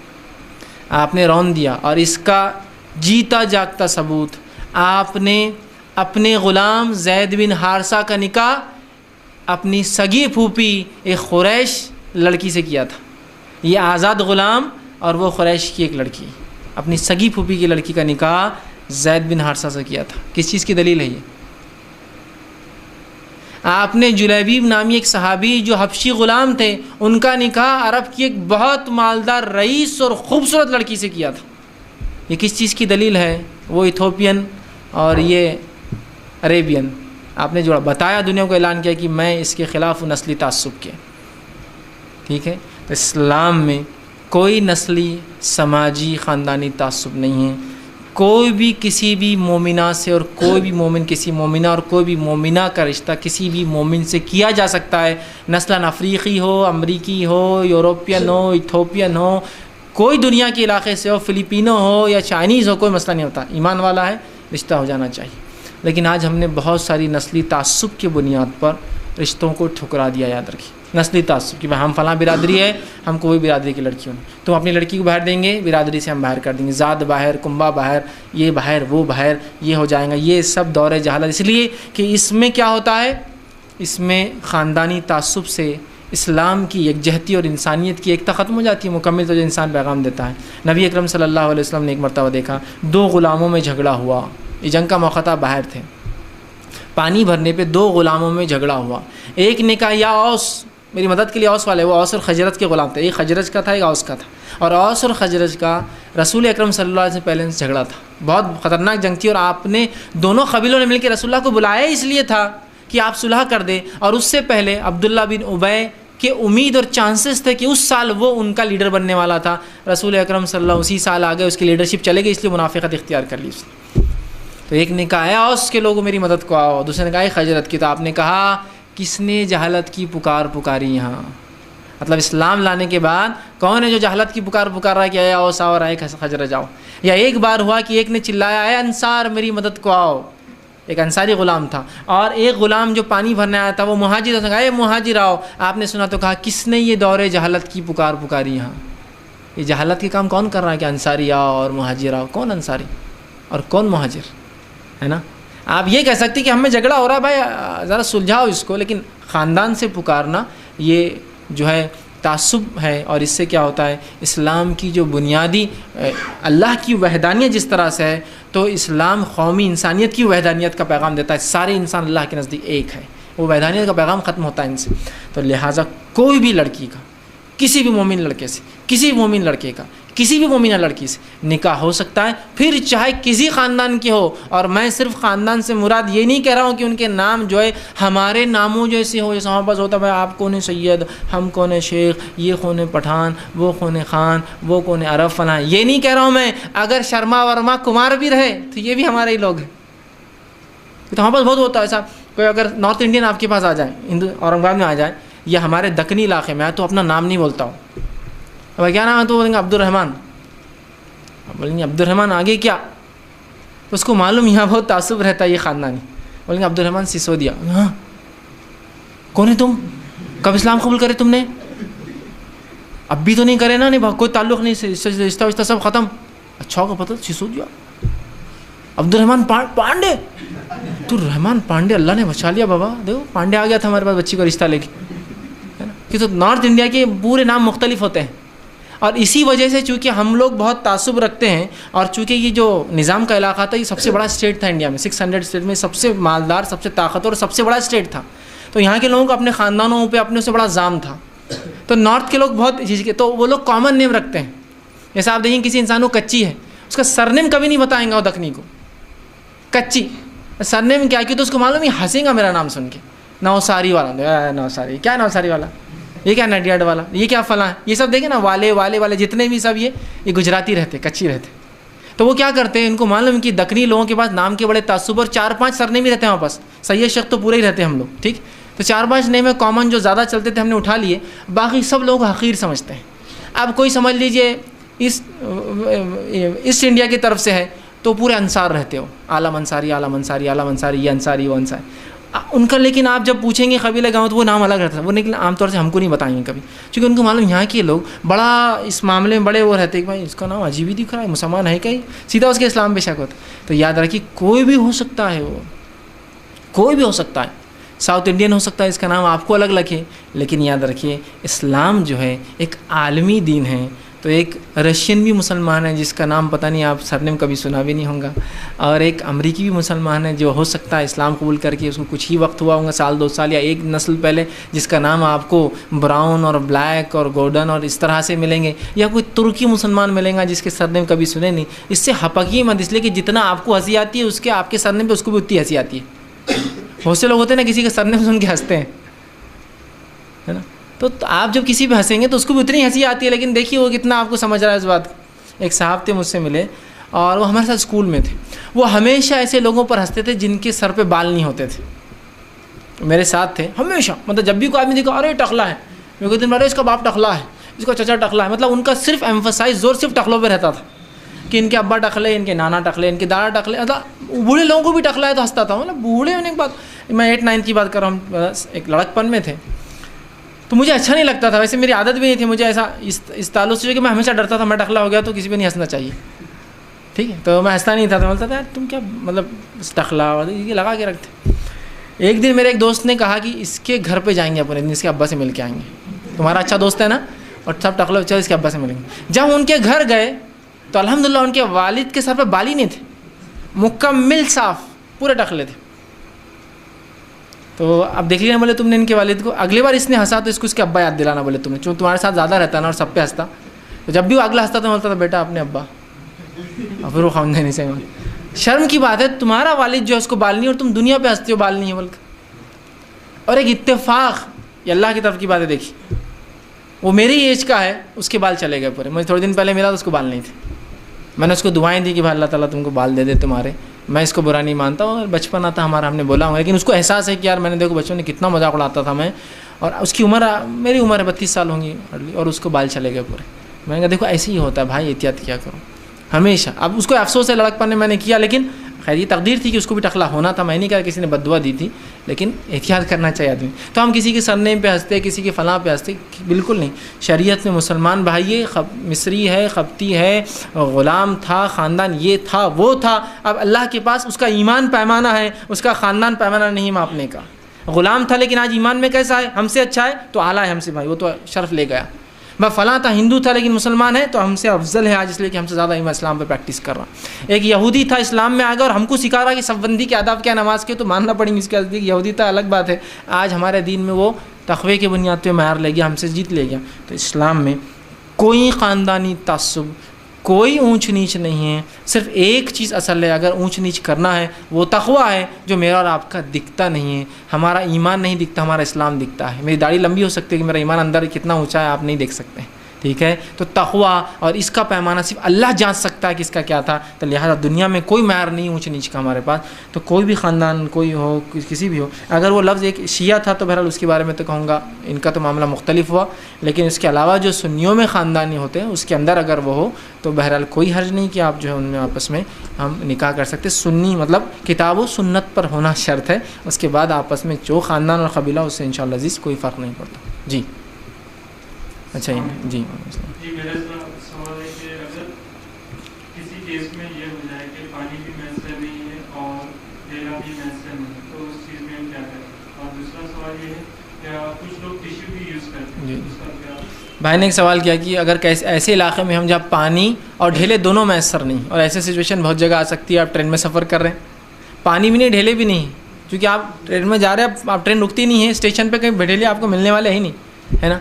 آپ نے رون دیا، اور اس کا جیتا جاگتا ثبوت آپ نے اپنے غلام زید بن حارثہ کا نکاح اپنی سگی پھوپھی ایک قریش لڑکی سے کیا تھا۔ یہ آزاد غلام اور وہ قریش کی ایک لڑکی، اپنی سگی پھوپھی کی لڑکی کا نکاح زید بن حارثہ سے کیا تھا۔ کس چیز کی دلیل ہے یہ؟ آپ نے جلیبیب نامی ایک صحابی جو حبشی غلام تھے، ان کا نکاح عرب کی ایک بہت مالدار رئیس اور خوبصورت لڑکی سے کیا تھا۔ یہ کس چیز کی دلیل ہے؟ وہ ایتھوپین اور یہ عربین، آپ نے جو بتایا، دنیا کو اعلان کیا کہ میں اس کے خلاف ہوں، نسلی تعصب کے۔ ٹھیک ہے، تو اسلام میں کوئی نسلی، سماجی، خاندانی تعصب نہیں ہے۔ کوئی بھی کسی بھی مومنہ سے، اور کوئی بھی مومن کسی مومنہ، اور کوئی بھی مومنہ کا رشتہ کسی بھی مومن سے کیا جا سکتا ہے، نسلاً افریقی ہو، امریکی ہو، یوروپین ہو، ایتھوپین ہو، کوئی دنیا کے علاقے سے ہو، فلپینو ہو یا چائنیز ہو، کوئی مسئلہ نہیں ہوتا۔ ایمان والا ہے رشتہ ہو جانا چاہیے۔ لیکن آج ہم نے بہت ساری نسلی تعصب کی بنیاد پر رشتوں کو ٹھکرا دیا۔ یاد رکھیے، نسلی تعصب کہ ہم فلاں برادری ہے، ہم کوئی برادری کی لڑکی ہوں، تم اپنی لڑکی کو باہر دیں گے، برادری سے ہم باہر کر دیں گے، ذات باہر، کنبہ باہر، یہ باہر، وہ باہر، یہ ہو جائیں گا۔ یہ سب دور جہالت، اس لیے کہ اس میں کیا ہوتا ہے، اس میں خاندانی تعصب سے اسلام کی یکجہتی اور انسانیت کی ایکتا ختم ہو جاتی ہے۔ مکمل تو جو انسان پیغام دیتا ہے۔ نبی اکرم صلی اللہ علیہ وسلم نے ایک مرتبہ دیکھا، دو غلاموں میں جھگڑا ہوا، یہ جنگ کا موقع تھا، باہر تھے، پانی بھرنے پہ دو غلاموں میں جھگڑا ہوا۔ ایک نے کہا یا اوس، میری مدد کے لیے اوس والے، وہ اوس اور خجرج کے غلام تھے، ایک خجرج کا تھا ایک اوس کا تھا، اور اوس اور خجرج کا رسول اکرم صلی اللہ علیہ وسلم سے پہلے سے جھگڑا تھا، بہت خطرناک جنگ تھی، اور آپ نے دونوں قبیلوں نے مل کے رسول اللہ کو بلایا اس لیے تھا کہ آپ صلح کر دیں، اور اس سے پہلے عبداللہ بن ابی کہ امید اور چانسز تھے کہ اس سال وہ ان کا لیڈر بننے والا تھا۔ رسول اکرم صلی اللہ علیہ وسلم اسی سال آ گئے، اس کی لیڈرشپ چلے گئی، اس لیے منافقت اختیار کر لی اس نے۔ تو ایک نے کہا اے اوس کے لوگوں میری مدد کو آؤ، دوسرے نے کہا اے خجرت کی۔ تو آپ نے کہا کس نے جہالت کی پکاری یہاں؟ مطلب اسلام لانے کے بعد کون ہے جو جہالت کی پکار رہا ہے کہ اے اوس آؤ اور اے خجرت جاؤ؟ یا ایک بار ہوا کہ ایک نے چلایا اے انصار میری مدد کو آؤ، ایک انصاری غلام تھا، اور ایک غلام جو پانی بھرنے آیا تھا وہ مہاجر تھا، اے مہاجر آؤ۔ آپ نے سنا تو کہا کس نے یہ دور جہالت کی پکاری یہاں؟ یہ جہالت کے کام کون کر رہا ہے کہ انصاری آؤ اور مہاجر آؤ؟ کون انصاری اور کون مہاجر ہے نا؟ آپ یہ کہہ سکتے کہ ہم میں جھگڑا ہو رہا ہے، بھائی ذرا سلجھاؤ اس کو، لیکن خاندان سے پکارنا یہ جو ہے تعصب ہے، اور اس سے کیا ہوتا ہے، اسلام کی جو بنیادی اللہ کی وحدانیت جس طرح سے ہے، تو اسلام قومی انسانیت کی وحدانیت کا پیغام دیتا ہے، سارے انسان اللہ کے نزدیک ایک ہے، وہ وحدانیت کا پیغام ختم ہوتا ہے ان سے۔ تو لہٰذا کوئی بھی لڑکی کا کسی بھی مومن لڑکے سے، کسی بھی مومن لڑکے کا کسی بھی مومنہ لڑکی سے نکاح ہو سکتا ہے، پھر چاہے کسی خاندان کے ہو۔ اور میں صرف خاندان سے مراد یہ نہیں کہہ رہا ہوں کہ ان کے نام جو ہے ہمارے ناموں جیسے ہو، جیسے ہمارے پاس ہوتا ہے بھائی آپ کون سید، ہم کون شیخ، یہ کون پٹھان، وہ کون خان، وہ کون عرب فلاں، یہ نہیں کہہ رہا ہوں میں۔ اگر شرما ورما کمار بھی رہے تو یہ بھی ہمارے ہی لوگ ہیں۔ تو ہمارے پاس بہت ہوتا ہے ایسا، کوئی اگر نارتھ انڈین آپ کے پاس آ جائے، اورنگ آباد میں آ جائے یا ہمارے دکنی علاقے میں آئے، تو اپنا نام نہیں بولتا ہوں، بھائی کیا نام ہے، تو بولیں گے عبد الرحمن، بولیں گے عبد الرحمن آگے کیا، اس کو معلوم یہاں بہت تعصب رہتا ہے یہ خاندانی، بولیں گے عبد الرحمن سسودیا۔ ہاں کون ہے تم، کب اسلام قبول کرے تم نے، اب بھی تو نہیں کرے نا، نہیں کوئی تعلق نہیں، رشتہ وشتہ سب ختم، اچھا ہوگا پتہ سسودیا، عبد الرحمن پانڈے، تو رحمان پانڈے اللہ نے بچا لیا بابا، دیکھو پانڈے آ گیا تھا ہمارے پاس بچی کو رشتہ لے کے، ہے نا، کہ تو نارتھ انڈیا کے پورے نام مختلف ہوتے ہیں۔ اور اسی وجہ سے چونکہ ہم لوگ بہت تعصب رکھتے ہیں، اور چونکہ یہ جو نظام کا علاقہ تھا یہ سب سے بڑا اسٹیٹ تھا انڈیا میں، 600 اسٹیٹ میں سب سے مالدار، سب سے طاقتور، سب سے بڑا اسٹیٹ تھا، تو یہاں کے لوگوں کو اپنے خاندانوں پہ اپنے سے بڑا زام تھا۔ تو نارتھ کے لوگ بہت چیز کے، تو وہ لوگ کامن نیم رکھتے ہیں، جیسے آپ دیکھیں کسی انسان کو کچی ہے، اس کا سرنیم کبھی نہیں بتائیں گا وہ دکنی کو، کچی سرنیم کیا، کہ تو اس کو معلوم ہی ہنسے گا میرا نام سن کے، نوساری والا، نوساری کیا، نوساری والا یہ کیا، نڈیاڈ والا یہ کیا، فلاں، یہ سب دیکھیں نا، والے جتنے بھی سب یہ گجراتی رہتے، کچی رہتے۔ تو وہ کیا کرتے ہیں، ان کو معلوم کہ دکنی لوگوں کے پاس نام کے بڑے تعصب، اور 4-5 سرنیم بھی رہتے ہیں وہاں پاس، سید شیخ تو پورے ہی رہتے ہیں ہم لوگ، ٹھیک، تو 4-5 نیم کامن جو زیادہ چلتے تھے ہم نے اٹھا لیے، باقی سب لوگ حقیر سمجھتے ہیں۔ اب کوئی سمجھ لیجئے ایسٹ انڈیا کی طرف سے ہے تو پورے انصار رہتے ہو، عالم انصاری عالم انصاری عالم انصاری، یہ انصاری وہ انصاری ان کا، لیکن آپ جب پوچھیں گے قبیلہ گاؤں تو وہ نام الگ رہتا ہے، وہ لیکن عام طور سے ہم کو نہیں بتائیں گے کبھی، کیونکہ ان کو معلوم یہاں کے لوگ بڑا اس معاملے میں بڑے وہ رہتے ہیں کہ بھائی اس کا نام عجیب ہی دکھ رہا ہے، مسلمان ہے کہیں، سیدھا اس کے اسلام بے شک ہوتا ہے۔ تو یاد رکھیے کوئی بھی ہو سکتا ہے، وہ کوئی بھی ہو سکتا ہے، ساؤتھ انڈین ہو سکتا ہے، اس کا نام آپ کو الگ لگے، لیکن یاد رکھیے اسلام جو ہے ایک عالمی دین ہے۔ تو ایک رشین بھی مسلمان ہے جس کا نام پتہ نہیں، آپ سر نے کبھی سنا بھی نہیں ہوگا، اور ایک امریکی بھی مسلمان ہے جو ہو سکتا ہے اسلام قبول کر کے اس کو کچھ ہی وقت ہوا ہوگا، سال 2 سال یا ایک نسل پہلے، جس کا نام آپ کو براؤن اور بلیک اور گولڈن اور اس طرح سے ملیں گے، یا کوئی ترکی مسلمان ملیں گا جس کے سر نے کبھی سنے نہیں۔ اس سے ہپکیے مت، اس لیے کہ جتنا آپ کو ہنسی آتی ہے اس کے آپ کے سر نے پہ اس کو بھی اتنی ہنسی آتی ہے۔ بہت سے لوگ ہوتے ہیں نا کسی کے سر نے سن کے ہنستے ہیں، ہے نا، تو آپ جب کسی پہ ہنسیں گے تو اس کو بھی اتنی ہنسی آتی ہے، لیکن دیکھیے وہ کتنا آپ کو سمجھ رہا ہے اس بات کو۔ ایک صاحب تھے مجھ سے ملے اور وہ ہمارے ساتھ اسکول میں تھے، وہ ہمیشہ ایسے لوگوں پر ہنستے تھے جن کے سر پہ بال نہیں ہوتے تھے، میرے ساتھ تھے ہمیشہ، مطلب جب بھی کوئی آدمی دیکھا ارے ٹکلا ہے، میرے کو دن بھر اس کا باپ ٹکلا ہے، اس کا چچا ٹکلا ہے، مطلب ان کا صرف ایمفسائز زور صرف ٹکلوں پہ رہتا تھا کہ ان کے ابا ٹکلے، ان کے نانا ٹکلے، ان کے دادا ٹکلے، مطلب بوڑھے لوگوں کو بھی ٹکلا ہے تو ہنستا تھا، مطلب بوڑھے ہونے کے بعد، میں 8-9 کی بات کر رہا ہوں، ایک لڑکپن میں تھے، تو مجھے اچھا نہیں لگتا تھا، ویسے میری عادت بھی نہیں تھی، مجھے ایسا اس تعلق سے کہ میں ہمیشہ ڈرتا تھا میں ٹکلا ہو گیا تو کسی پہ نہیں ہنسنا چاہیے، ٹھیک ہے، تو میں ہنستا نہیں تھا، تو بولتا تھا یار تم کیا مطلب ٹکلا یہ لگا کے رکھتے۔ ایک دن میرے ایک دوست نے کہا کہ اس کے گھر پہ جائیں گے اپنے دن، اس کے ابا سے مل کے آئیں گے، تمہارا اچھا دوست ہے نا اور سب ٹکلا، چلو اس کے ابا سے ملیں گے۔ جب ان کے گھر گئے تو الحمدللہ ان کے والد کے سر پہ بال ہی نہیں تھے، مکمل صاف پورے ٹکلے تھے۔ تو اب دیکھ لینا بولے تم نے ان کے والد کو، اگلی بار اس نے ہنسا تو اس کے ابا یاد دلانا بولے تم نے، چونکہ تمہارے ساتھ زیادہ رہتا نا اور سب پہ ہنستا، تو جب بھی وہ اگلا ہنستا تو بولتا تھا بیٹا اپنے ابا، اور پھر وہ خاندانی سے شرم کی بات ہے، تمہارا والد جو ہے اس کو بال نہیں اور تم دنیا پہ ہنستے ہو بال نہیں ہے بول کے۔ اور ایک اتفاق، یہ اللہ کی طرف کی بات ہے، دیکھیے وہ میری ایج کا ہے، اس کے بال چلے گئے پورے، مجھے تھوڑے دن پہلے ملا تو اس کو بال نہیں تھے، میں نے اس کو دعائیں دی کہ بھائی اللہ تعالیٰ تم کو بال دے دے تمہارے، میں اس کو برا نہیں مانتا ہوں، بچپن آتا ہمارا ہم نے بولا ہوں، لیکن اس کو احساس ہے کہ یار میں نے دیکھو بچوں نے کتنا مذاق اڑاتا تھا میں، اور اس کی عمر میری عمر ہے 32 سال ہوں گی اور اس کو بال چلے گئے پورے۔ میں نے کہا دیکھو ایسے ہی ہوتا ہے بھائی، احتیاط کیا کرو ہمیشہ۔ اب اس کو افسوس ہے لڑکپن میں نے کیا، لیکن خیر یہ تقدیر تھی کہ اس کو بھی ٹکلا ہونا تھا، میں نہیں کہا کسی نے بد دعا دی تھی، لیکن احتیاط کرنا چاہیے آدمی۔ تو ہم کسی کے سرنیم پہ ہنستے، کسی کے فلاں پہ ہنستے، بالکل نہیں۔ شریعت میں مسلمان بھائی مصری ہے، قبطی ہے، غلام تھا، خاندان یہ تھا وہ تھا، اب اللہ کے پاس اس کا ایمان پیمانہ ہے، اس کا خاندان پیمانہ نہیں ماپنے کا۔ غلام تھا لیکن آج ایمان میں کیسا ہے، ہم سے اچھا ہے تو اعلیٰ ہے ہم سے، بھائی وہ تو شرف لے گیا۔ میں فلاں تھا ہندو تھا لیکن مسلمان ہے تو ہم سے افضل ہے آج، اس لیے کہ ہم سے زیادہ اسلام پہ پریکٹس کر رہا ہوں۔ ایک یہودی تھا اسلام میں آ گیا اور ہم کو سکھا رہا کہ صف بندی کے آداب کیا، نماز کے، تو ماننا پڑیں گے اس کے نزدیک یہودی تھا الگ بات ہے، آج ہمارے دین میں وہ تقوی کے بنیاد پہ معیار لے گیا، ہم سے جیت لے گیا۔ تو اسلام میں کوئی خاندانی تعصب، کوئی اونچ نیچ نہیں ہے، صرف ایک چیز اصل ہے، اگر اونچ نیچ کرنا ہے وہ تقوی ہے جو میرا اور آپ کا دکھتا نہیں ہے۔ ہمارا ایمان نہیں دکھتا، ہمارا اسلام دکھتا ہے۔ میری داڑھی لمبی ہو سکتی ہے کہ میرا ایمان اندر کتنا اونچا ہے آپ نہیں دیکھ سکتے، ٹھیک ہے۔ تو تقوی اور اس کا پیمانہ صرف اللہ جان سکتا ہے کہ اس کا کیا تھا، تو لہٰذا دنیا میں کوئی معیار نہیں اونچ نیچ کا ہمارے پاس۔ تو کوئی بھی خاندان کوئی ہو، کسی بھی ہو، اگر وہ لفظ ایک شیعہ تھا تو بہرحال اس کے بارے میں تو کہوں گا ان کا تو معاملہ مختلف ہوا، لیکن اس کے علاوہ جو سنیوں میں خاندانی ہوتے ہیں اس کے اندر اگر وہ ہو تو بہرحال کوئی حرج نہیں کہ آپ جو ہے ان میں آپس میں ہم نکاح کر سکتے۔ سنی مطلب کتاب و سنت پر ہونا شرط ہے، اس کے بعد آپس میں جو خاندان اور قبیلہ اس سے انشاءاللہ عزیز کوئی فرق نہیں پڑتا۔ جی اچھا جی میرا سوال ہے کہ اگر کسی کیس میں یہ ہو جائے کہ پانی بھی میسر نہیں ہے اور ڈھیلا بھی میسر نہیں ہے تو اس چیز میں ہم کیا کریں؟ اور دوسرا سوال یہ ہے کہ کچھ لوگ ٹیشو بھی یوز کرتے ہیں، اس کا کیا؟ بھائی نے ایک سوال کیا کہ اگر ایسے علاقے میں ہم جہاں پانی اور ڈھیلے دونوں میسر نہیں، اور ایسے سچویشن بہت جگہ آ سکتی ہے، آپ ٹرین میں سفر کر رہے ہیں، پانی بھی نہیں ڈھیلے بھی نہیں، کیونکہ آپ ٹرین میں جا رہے ہیں، آپ ٹرین رکتی نہیں ہے اسٹیشن پہ، کہیں ڈھیلے آپ کو ملنے والے ہی نہیں، ہے نا۔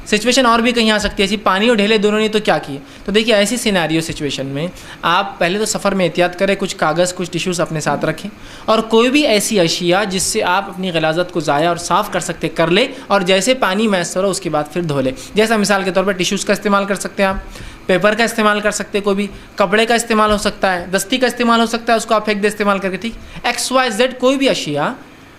سچویشن اور بھی کہیں آ سکتی ہے ایسی، پانی اور ڈھیلے دونوں نہیں تو کیا کیے؟ تو دیکھیے ایسی سیناریو سچویشن میں آپ پہلے تو سفر میں احتیاط کریں، کچھ کاغذ کچھ ٹیشوز اپنے ساتھ رکھیں، اور کوئی بھی ایسی اشیاء جس سے آپ اپنی غلاظت کو ضائع اور صاف کر سکتے کر لے، اور جیسے پانی میسر ہو اس کے بعد پھر دھو لے۔ جیسا مثال کے طور پر ٹیشوز کا استعمال کر سکتے ہیں آپ، پیپر کا استعمال کر سکتے، کوئی بھی کپڑے کا استعمال ہو سکتا ہے، دستی کا استعمال ہو سکتا ہے، اس کو آپ پھینک دے استعمال کر کے، ٹھیک۔ XYZ کوئی بھی اشیاء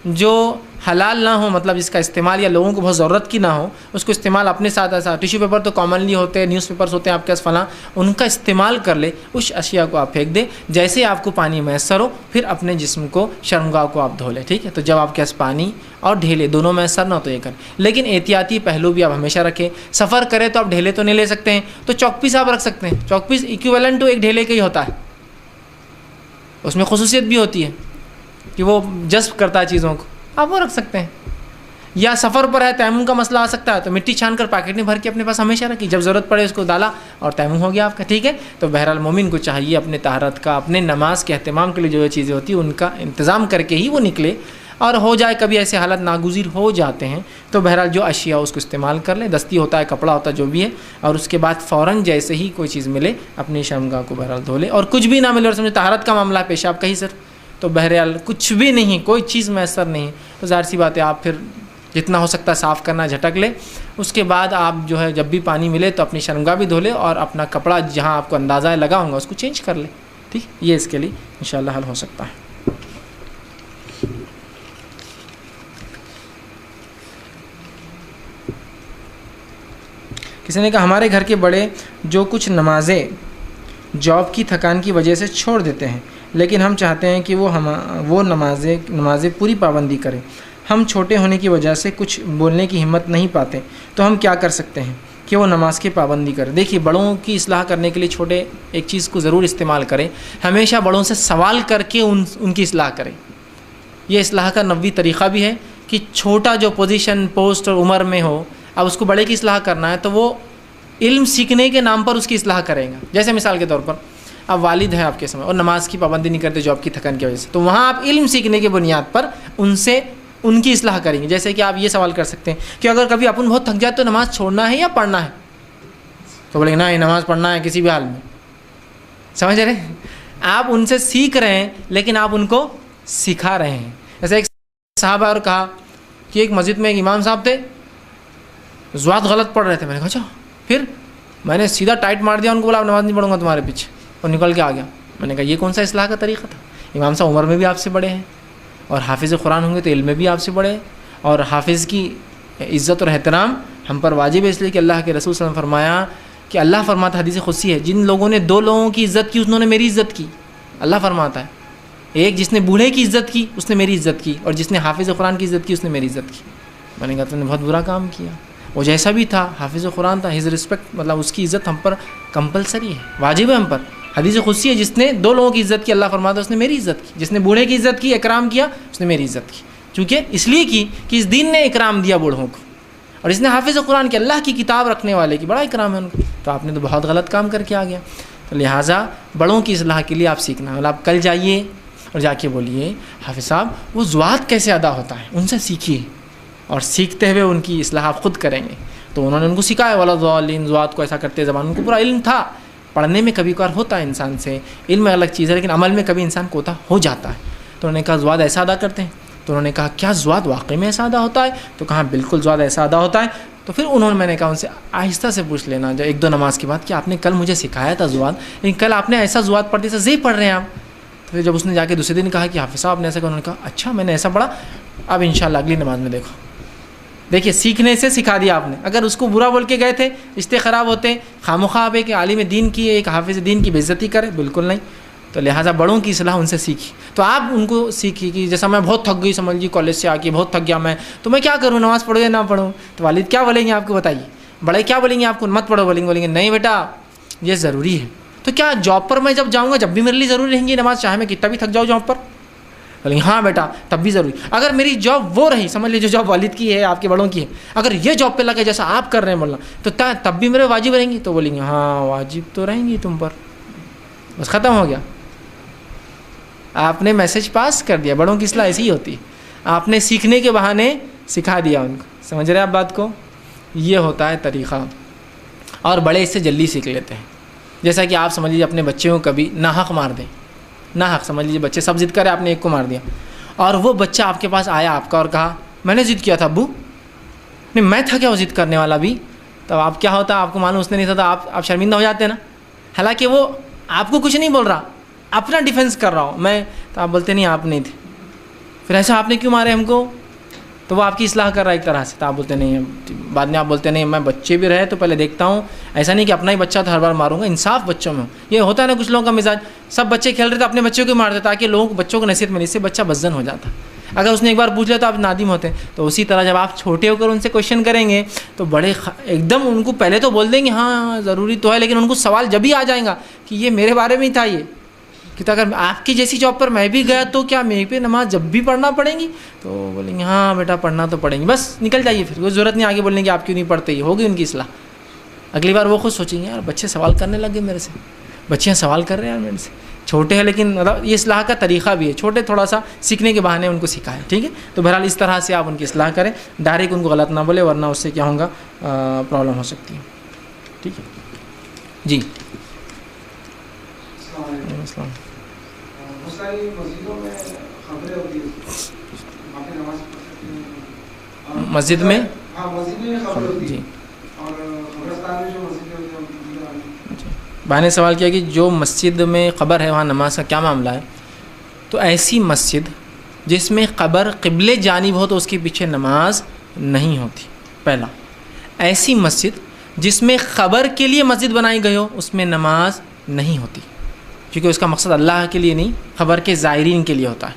جو حلال نہ ہو، مطلب جس کا استعمال یا لوگوں کو بہت ضرورت کی نہ ہو، اس کو استعمال اپنے ساتھ ایسا ٹیشو پیپر تو کامنلی ہوتے ہیں، نیوز پیپرس ہوتے ہیں آپ کے پاس فلاں، ان کا استعمال کر لے، اس اشیاء کو آپ پھینک دیں جیسے آپ کو پانی میسر ہو، پھر اپنے جسم کو شرمگاہ کو آپ دھو لیں، ٹھیک ہے؟ تو جب آپ کے پاس پانی اور ڈھیلے دونوں میسر نہ ہو تو یہ کریں، لیکن احتیاطی پہلو بھی آپ ہمیشہ رکھیں۔ سفر کریں تو آپ ڈھیلے تو نہیں لے سکتے ہیں، تو چاک پیس آپ رکھ سکتے ہیں، چاک پیس ایکویولنٹ ٹو ایک ڈھیلے کا ہی ہوتا ہے، اس میں خصوصیت بھی ہوتی ہے کہ وہ جذب کرتا ہے چیزوں کو، آپ وہ رکھ سکتے ہیں۔ یا سفر پر ہے، تیمم کا مسئلہ آ سکتا ہے تو مٹی چھان کر پیکٹ میں بھر کے اپنے پاس ہمیشہ رکھی، جب ضرورت پڑے اس کو ڈالا اور تیمم ہو گیا آپ کا، ٹھیک ہے؟ تو بہرحال مومن کو چاہیے اپنے طہارت کا، اپنے نماز کے اہتمام کے لیے جو چیزیں ہوتی ہیں ان کا انتظام کر کے ہی وہ نکلے، اور ہو جائے کبھی ایسے حالت ناگزیر ہو جاتے ہیں تو بہرحال جو اشیاء اس کو استعمال کر لیں، دستی ہوتا ہے، کپڑا ہوتا ہے، جو بھی ہے، اور اس کے بعد فوراً جیسے ہی کوئی چیز ملے اپنی شرمگاہ کو بہرحال دھو لے، اور کچھ بھی نہ ملے اور سمجھے طہارت کا معاملہ ہے، پیشاب کا ہی سر، تو بہرحال کچھ بھی نہیں، کوئی چیز میسر نہیں، تو ظاہر سی بات ہے آپ پھر جتنا ہو سکتا ہے صاف کرنا، جھٹک لے، اس کے بعد آپ جو ہے جب بھی پانی ملے تو اپنی شرمگاہ بھی دھو لے اور اپنا کپڑا جہاں آپ کو اندازہ لگا ہوگا اس کو چینج کر لے، ٹھیک؟ یہ اس کے لیے انشاءاللہ حل ہو سکتا ہے۔ کسی نے کہا ہمارے گھر کے بڑے جو کچھ نمازیں جاب کی تھکان کی وجہ سے چھوڑ دیتے ہیں، لیکن ہم چاہتے ہیں کہ وہ نمازیں پوری پابندی کریں، ہم چھوٹے ہونے کی وجہ سے کچھ بولنے کی ہمت نہیں پاتے، تو ہم کیا کر سکتے ہیں کہ وہ نماز کی پابندی کریں؟ دیکھیے، بڑوں کی اصلاح کرنے کے لیے چھوٹے ایک چیز کو ضرور استعمال کریں، ہمیشہ بڑوں سے سوال کر کے ان کی اصلاح کریں۔ یہ اصلاح کا نبوی طریقہ بھی ہے کہ چھوٹا جو پوزیشن، پوسٹ اور عمر میں ہو، اب اس کو بڑے کی اصلاح کرنا ہے تو وہ علم سیکھنے کے نام پر اس کی اصلاح کریں گا۔ جیسے مثال کے طور پر اب والد ہے آپ کے سامنے اور نماز کی پابندی نہیں کرتے جاب کی تھکان کی وجہ سے، تو وہاں آپ علم سیکھنے کی بنیاد پر ان کی اصلاح کریں گے۔ جیسے کہ آپ یہ سوال کر سکتے ہیں کہ اگر کبھی اپن بہت تھک جائے تو نماز چھوڑنا ہے یا پڑھنا ہے؟ تو بولیں گے نا، یہ نماز پڑھنا ہے کسی بھی حال میں، سمجھ رہے ہیں؟ آپ ان سے سیکھ رہے ہیں لیکن آپ ان کو سکھا رہے ہیں۔ جیسے ایک صاحب اور کہا کہ ایک مسجد میں ایک امام صاحب تھے، زوات غلط پڑھ رہے تھے، میں نے کہا اچھا، پھر میں نے سیدھا ٹائٹ مار دیا ان کو، بولا اب نماز نہیں پڑھوں گا تمہارے پیچھے، اور نکل کے آ گیا۔ میں نے کہا یہ کون سا اصلاح کا طریقہ تھا؟ امام صاحب عمر میں بھی آپ سے بڑے ہیں، اور حافظ قرآن ہوں گے تو علم میں بھی آپ سے بڑے ہیں، اور حافظ کی عزت اور احترام ہم پر واجب ہے، اس لیے کہ اللہ کے رسول صلی اللہ علیہ وسلم فرمایا کہ اللہ فرماتا، حدیث قدسی ہے، جن لوگوں نے 2 لوگوں کی عزت کی انہوں نے میری عزت کی۔ اللہ فرماتا ہے ایک جس نے بوڑھے کی عزت کی اس نے میری عزت کی، اور جس نے حافظ قرآن کی عزت کی اس نے میری عزت کی۔ میں نے کہا تم نے بہت برا کام کیا، وہ جیسا بھی تھا حافظ قرآن تھا، ہز رسپیکٹ، مطلب اس کی عزت ہم پر کمپلسری ہے، واجب ہے ہم پر۔ حدیث قدسی ہے، جس نے 2 لوگوں کی عزت کی اللہ فرماتا ہے اس نے میری عزت کی، جس نے بوڑھے کی عزت کی، اکرام کیا، اس نے میری عزت کی، چونکہ اس لیے کی کہ اس دین نے اکرام دیا بوڑھوں کو، اور اس نے حافظ قرآن کے اللہ کی کتاب رکھنے والے کی بڑا اکرام ہے ان کو، تو آپ نے تو بہت غلط کام کر کے آ گیا۔ تو لہٰذا بڑوں کی اصلاح کے لیے آپ سیکھنا، مطلب آپ کل جائیے اور جا کے بولیے حافظ صاحب وہ زوات کیسے ادا ہوتا ہے، ان سے سیکھیے، اور سیکھتے ہوئے ان کی اصلاح آپ خود کریں گے۔ تو انہوں نے ان کو سکھایا والا ضالین، زوات کو ایسا کرتے زبان، ان کو پورا علم تھا۔ پڑھنے میں کبھی کبھار ہوتا ہے انسان سے، علم میں الگ چیز ہے، لیکن عمل میں کبھی انسان کوتا ہو جاتا ہے۔ تو انہوں نے کہا زوات ایسا ادا کرتے ہیں؟ تو انہوں نے کہا کیا زوات واقعی میں ایسا ادا ہوتا ہے؟ تو کہا بالکل زوات ایسا ادا ہوتا ہے۔ تو پھر میں نے کہا ان سے آہستہ سے پوچھ لینا، جو 1-2 نماز کے بعد، کہ آپ نے کل مجھے سکھایا تھا زوات، لیکن کل آپ نے ایسا زوات پڑھتے تھے، پڑھ رہے ہیں آپ۔ تو پھر جب اس نے جا کے دوسرے دن کہا کہ حافظ صاحب نے ایسا کہا، انہوں نے کہا اچھا میں نے ایسا پڑھا، اب انشاءاللہ اگلی نماز میں دیکھو۔ دیکھیے سیکھنے سے سکھا دیا آپ نے۔ اگر اس کو برا بول کے گئے تھے رشتے خراب ہوتے، خواہ آپ ایک عالم دین کی، ایک حافظ دین کی بے عزتی کرے، بالکل نہیں۔ تو لہٰذا بڑوں کی اصلاح ان سے سیکھی۔ تو آپ ان کو سیکھی کہ جیسا میں بہت تھک گئی، سمجھ لیجیے کالج سے آ کے بہت تھک گیا میں، تو میں کیا کروں، نماز پڑھوں یا نہ پڑھوں؟ تو والد کیا بولیں گے آپ کو بتائیے؟ بڑے کیا بولیں گے آپ کو؟ مت پڑھو بولیں گے نہیں بیٹا یہ ضروری ہے۔ تو کیا جاب پر میں جب جاؤں گا جب بھی میرے لیے ضروری رہیں گی نماز، چاہے میں کتنا بھی تھک جاؤں جاب پر؟ بولیں ہاں بیٹا تب بھی ضروری۔ اگر میری جاب وہ رہی، سمجھ لیجیے جو جاب والد کی ہے، آپ کے بڑوں کی ہے، اگر یہ جاب پہ لگے جیسا آپ کر رہے ہیں بولنا، تو تب بھی میرے واجب رہیں گی؟ تو بولیں گے ہاں واجب تو رہیں گی تم پر، بس ختم ہو گیا۔ آپ نے میسج پاس کر دیا۔ بڑوں کی اصلاح ایسی ہی ہوتی ہے، آپ نے سیکھنے کے بہانے سکھا دیا ان کو۔ سمجھ رہے ہیں آپ بات کو؟ یہ ہوتا ہے طریقہ، اور بڑے اس سے جلدی سیکھ لیتے ہیں۔ جیسا کہ آپ سمجھ لیجیے اپنے بچے کو کبھی ناحق مار دیں، ناحق سمجھ لیجیے بچے سب ضد کرے، آپ نے ایک کو مار دیا، اور وہ بچہ آپ کے پاس آیا آپ کا اور کہا میں نے ضد کیا تھا ابو، نہیں میں تھا کیا وہ ضد کرنے والا بھی؟ تو آپ کیا ہوتا، آپ کو معلوم اس نے نہیں تھا، تو آپ شرمندہ ہو جاتے ہیں نا، حالانکہ وہ آپ کو کچھ نہیں بول رہا، اپنا ڈیفینس کر رہا ہوں میں، تو آپ بولتے نہیں آپ نہیں تھے، پھر ایسا آپ نے کیوں مارے ہم کو؟ تو وہ آپ کی اصلاح کر رہا ہے ایک طرح سے. تو آپ بولتے نہیں, بعد میں آپ بولتے نہیں میں بچے بھی رہے تو پہلے دیکھتا ہوں, ایسا نہیں کہ اپنا ہی بچہ تو ہر بار ماروں گا, انصاف بچوں میں. یہ ہوتا ہے نا کچھ لوگوں کا مزاج, سب بچے کھیل رہے تو اپنے بچوں کو مارتے تاکہ لوگوں کو بچوں کو نصیحت ملے, اس سے بچہ بدزن ہو جاتا. اگر اس نے ایک بار پوچھ لیا تو آپ نادم ہوتے ہیں. تو اسی طرح جب آپ چھوٹے ہو کر ان سے کویشچن کریں گے تو بڑے ایک دم ان کو پہلے تو بول دیں گے ہاں ضروری تو ہے, لیکن ان کو سوال جب بھی آ جائیں گا کہ یہ میرے بارے میں ہی تھا, یہ کہ اگر آپ کی جیسی جاب پر میں بھی گیا تو کیا میرے پہ نماز جب بھی پڑھنا پڑیں گی؟ تو بولیں گے ہاں بیٹا پڑھنا تو پڑیں گی, بس نکل جائیے. پھر کوئی ضرورت نہیں آگے بولنے کی آپ کیوں نہیں پڑھتے, یہ ہوگی ان کی اصلاح. اگلی بار وہ خود سوچیں گے یار بچے سوال کرنے لگے میرے سے, بچیاں سوال کر رہے ہیں یار میرے سے, چھوٹے ہیں لیکن مطلب یہ اصلاح کا طریقہ بھی ہے, چھوٹے تھوڑا سا سیکھنے کے بہانے ان کو سکھائیں. ٹھیک ہے, تو بہرحال اس طرح سے آپ ان کی اصلاح کریں, ڈائریکٹ ان کو غلط نہ بولے ورنہ اس سے کیا ہوگا, پرابلم ہو سکتی ہے. ٹھیک ہے جی. السلام. بہت ساری مسجدوں میں خبریں ہوتی ہیں, وہاں پہ نماز پڑھ سکتے ہیں. مسجد میں ہاں مسجد میں خبریں ہوتی جی. ہیں, اور قبرستان میں جو مسجدیں ہوتی ہیں. بھائی نے سوال کیا کہ جو مسجد میں قبر ہے وہاں نماز کا کیا معاملہ ہے. تو ایسی مسجد جس میں قبر قبلے جانب ہو تو اس کے پیچھے نماز نہیں ہوتی. پہلا, ایسی مسجد جس میں قبر کے لیے مسجد بنائی گئی ہو اس میں نماز نہیں ہوتی, کیونکہ اس کا مقصد اللہ کے لیے نہیں قبر کے زائرین کے لیے ہوتا ہے.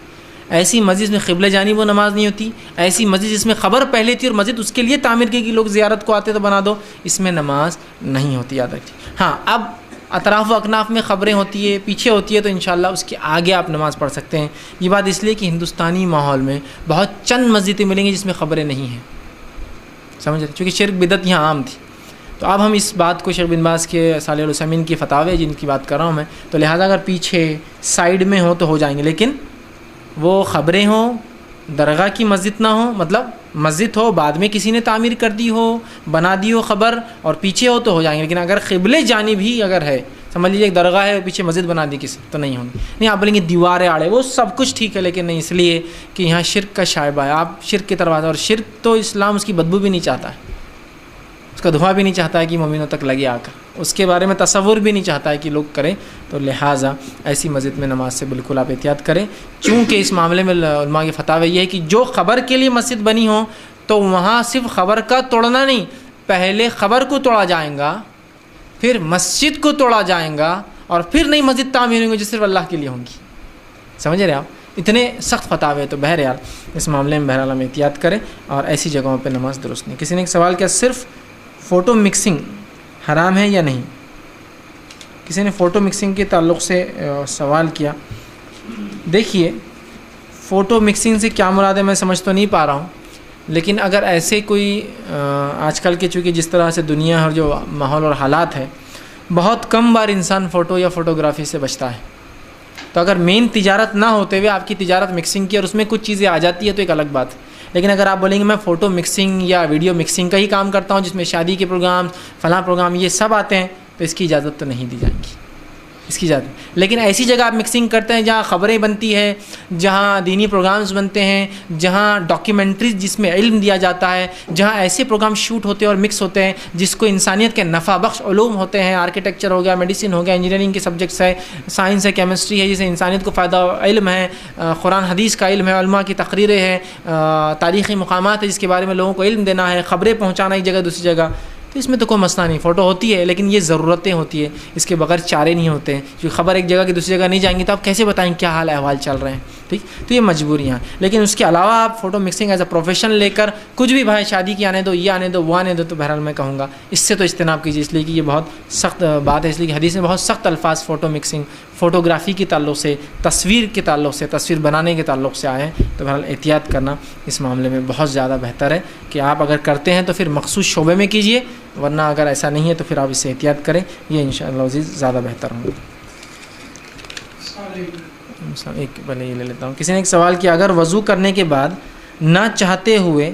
ایسی مسجد میں قبلہ جانب وہ نماز نہیں ہوتی. ایسی مسجد جس میں قبر پہلے تھی اور مسجد اس کے لیے تعمیر کی کہ لوگ زیارت کو آتے تو بنا دو, اس میں نماز نہیں ہوتی, یاد رکھیے. ہاں اب اطراف و اکناف میں خبریں ہوتی ہے, پیچھے ہوتی ہے, تو انشاءاللہ اس کے آگے آپ نماز پڑھ سکتے ہیں. یہ بات اس لیے کہ ہندوستانی ماحول میں بہت چند مسجدیں ملیں گی جس میں خبریں نہیں ہیں, سمجھ رہے, چونکہ شرک بدعت یہاں عام تھی. تو اب ہم اس بات کو شیخ بن باز کے صالح العثیمین کی فتاوی جن کی بات کر رہا ہوں میں, تو لہٰذا اگر پیچھے سائیڈ میں ہو تو ہو جائیں گے, لیکن وہ خبریں ہوں, درگاہ کی مسجد نہ ہو, مطلب مسجد ہو بعد میں کسی نے تعمیر کر دی ہو, بنا دی ہو خبر, اور پیچھے ہو تو ہو جائیں گے. لیکن اگر قبلے جانب بھی اگر ہے, سمجھ لیجیے ایک درگاہ ہے پیچھے مسجد بنا دی کسی, تو نہیں ہوگی. نہیں آپ بولیں گے دیواریں آڑے, وہ سب کچھ ٹھیک ہے, لیکن نہیں, اس لیے کہ یہاں شرک کا شائبہ ہے. آپ شرک کی طرف آتے ہیں, اور شرک تو اسلام اس کی بدبو بھی نہیں چاہتا ہے, اس کا دھواں بھی نہیں چاہتا ہے کہ مومنوں تک لگے آ کر, اس کے بارے میں تصور بھی نہیں چاہتا ہے کہ لوگ کریں. تو لہٰذا ایسی مسجد میں نماز سے بالکل آپ احتیاط کریں. چونکہ اس معاملے میں علماء کی فتاوی یہ ہے کہ جو خبر کے لیے مسجد بنی ہو تو وہاں صرف خبر کا توڑنا نہیں, پہلے خبر کو توڑا جائیں گا, پھر مسجد کو توڑا جائیں گا, اور پھر نئی مسجد تعمیر ہوں گی جو صرف اللہ کے لیے ہوں گی. سمجھ رہے آپ, اتنے سخت فتاوی. تو بہرحال اس معاملے میں بہرحال ہم احتیاط کریں, اور ایسی جگہوں پہ نماز درست نہیں. کسی نے ایک سوال کیا صرف فوٹو مکسنگ حرام ہے یا نہیں. کسی نے فوٹو مکسنگ کے تعلق سے سوال کیا. دیکھیے فوٹو مکسنگ سے کیا مراد ہے میں سمجھ تو نہیں پا رہا ہوں, لیکن اگر ایسے کوئی آج کل کے چونکہ جس طرح سے دنیا اور جو ماحول اور حالات ہے, بہت کم بار انسان فوٹو یا فوٹوگرافی سے بچتا ہے. تو اگر مین تجارت نہ ہوتے ہوئے آپ کی تجارت مکسنگ کی اور اس میں کچھ چیزیں آ جاتی ہے تو ایک الگ بات ہے. لیکن اگر آپ بولیں گے میں فوٹو مکسنگ یا ویڈیو مکسنگ کا ہی کام کرتا ہوں جس میں شادی کے پروگرام فلاں پروگرام یہ سب آتے ہیں, تو اس کی اجازت تو نہیں دی جائے گی, اس کی اجازت. لیکن ایسی جگہ آپ مکسنگ کرتے ہیں جہاں خبریں بنتی ہے, جہاں دینی پروگرامز بنتے ہیں, جہاں ڈاکیومنٹریز جس میں علم دیا جاتا ہے, جہاں ایسے پروگرام شوٹ ہوتے ہیں اور مکس ہوتے ہیں جس کو انسانیت کے نفع بخش علوم ہوتے ہیں, آرکیٹیکچر ہو گیا, میڈیسن ہو گیا, انجینئرنگ کے سبجیکٹس ہے, سائنس ہے, کیمسٹری ہے, جسے انسانیت کو فائدہ علم ہے, قرآن حدیث کا علم ہے, علماء کی تقریریں ہیں, تاریخی مقامات ہے جس کے بارے میں لوگوں کو علم دینا ہے, خبریں پہنچانا ایک جگہ دوسری جگہ, تو اس میں تو کوئی مسئلہ نہیں. فوٹو ہوتی ہے لیکن یہ ضرورتیں ہوتی ہے, اس کے بغیر چارے نہیں ہوتے ہیں. کیونکہ خبر ایک جگہ کی دوسری جگہ نہیں جائیں گی تو آپ کیسے بتائیں کیا حال احوال چل رہے ہیں, ٹھیک. تو یہ مجبوریاں. لیکن اس کے علاوہ آپ photo mixing as a profession لے کر کچھ بھی بھائی شادی کی آنے دو, یہ آنے دو, وہ آنے دو, تو بہرحال میں کہوں گا اس سے تو اجتناب کیجیے, اس لیے کہ یہ بہت سخت بات ہے. اس لیے کہ حدیث میں بہت سخت الفاظ فوٹو مکسنگ, فوٹوگرافی کے تعلق سے, تصویر کے تعلق سے, تصویر بنانے کے تعلق سے آئے ہیں. تو بہرحال احتیاط کرنا اس معاملے میں بہت زیادہ بہتر ہے کہ آپ اگر کرتے ہیں تو پھر مخصوص شعبے میں کیجیے, ورنہ اگر ایسا نہیں ہے تو پھر آپ اس سے احتیاط کریں, یہ انشاءاللہ عزیز زیادہ بہتر ہوگا. ایک پہلے یہ لے لیتا ہوں. کسی نے ایک سوال کیا اگر وضو کرنے کے بعد نہ چاہتے ہوئے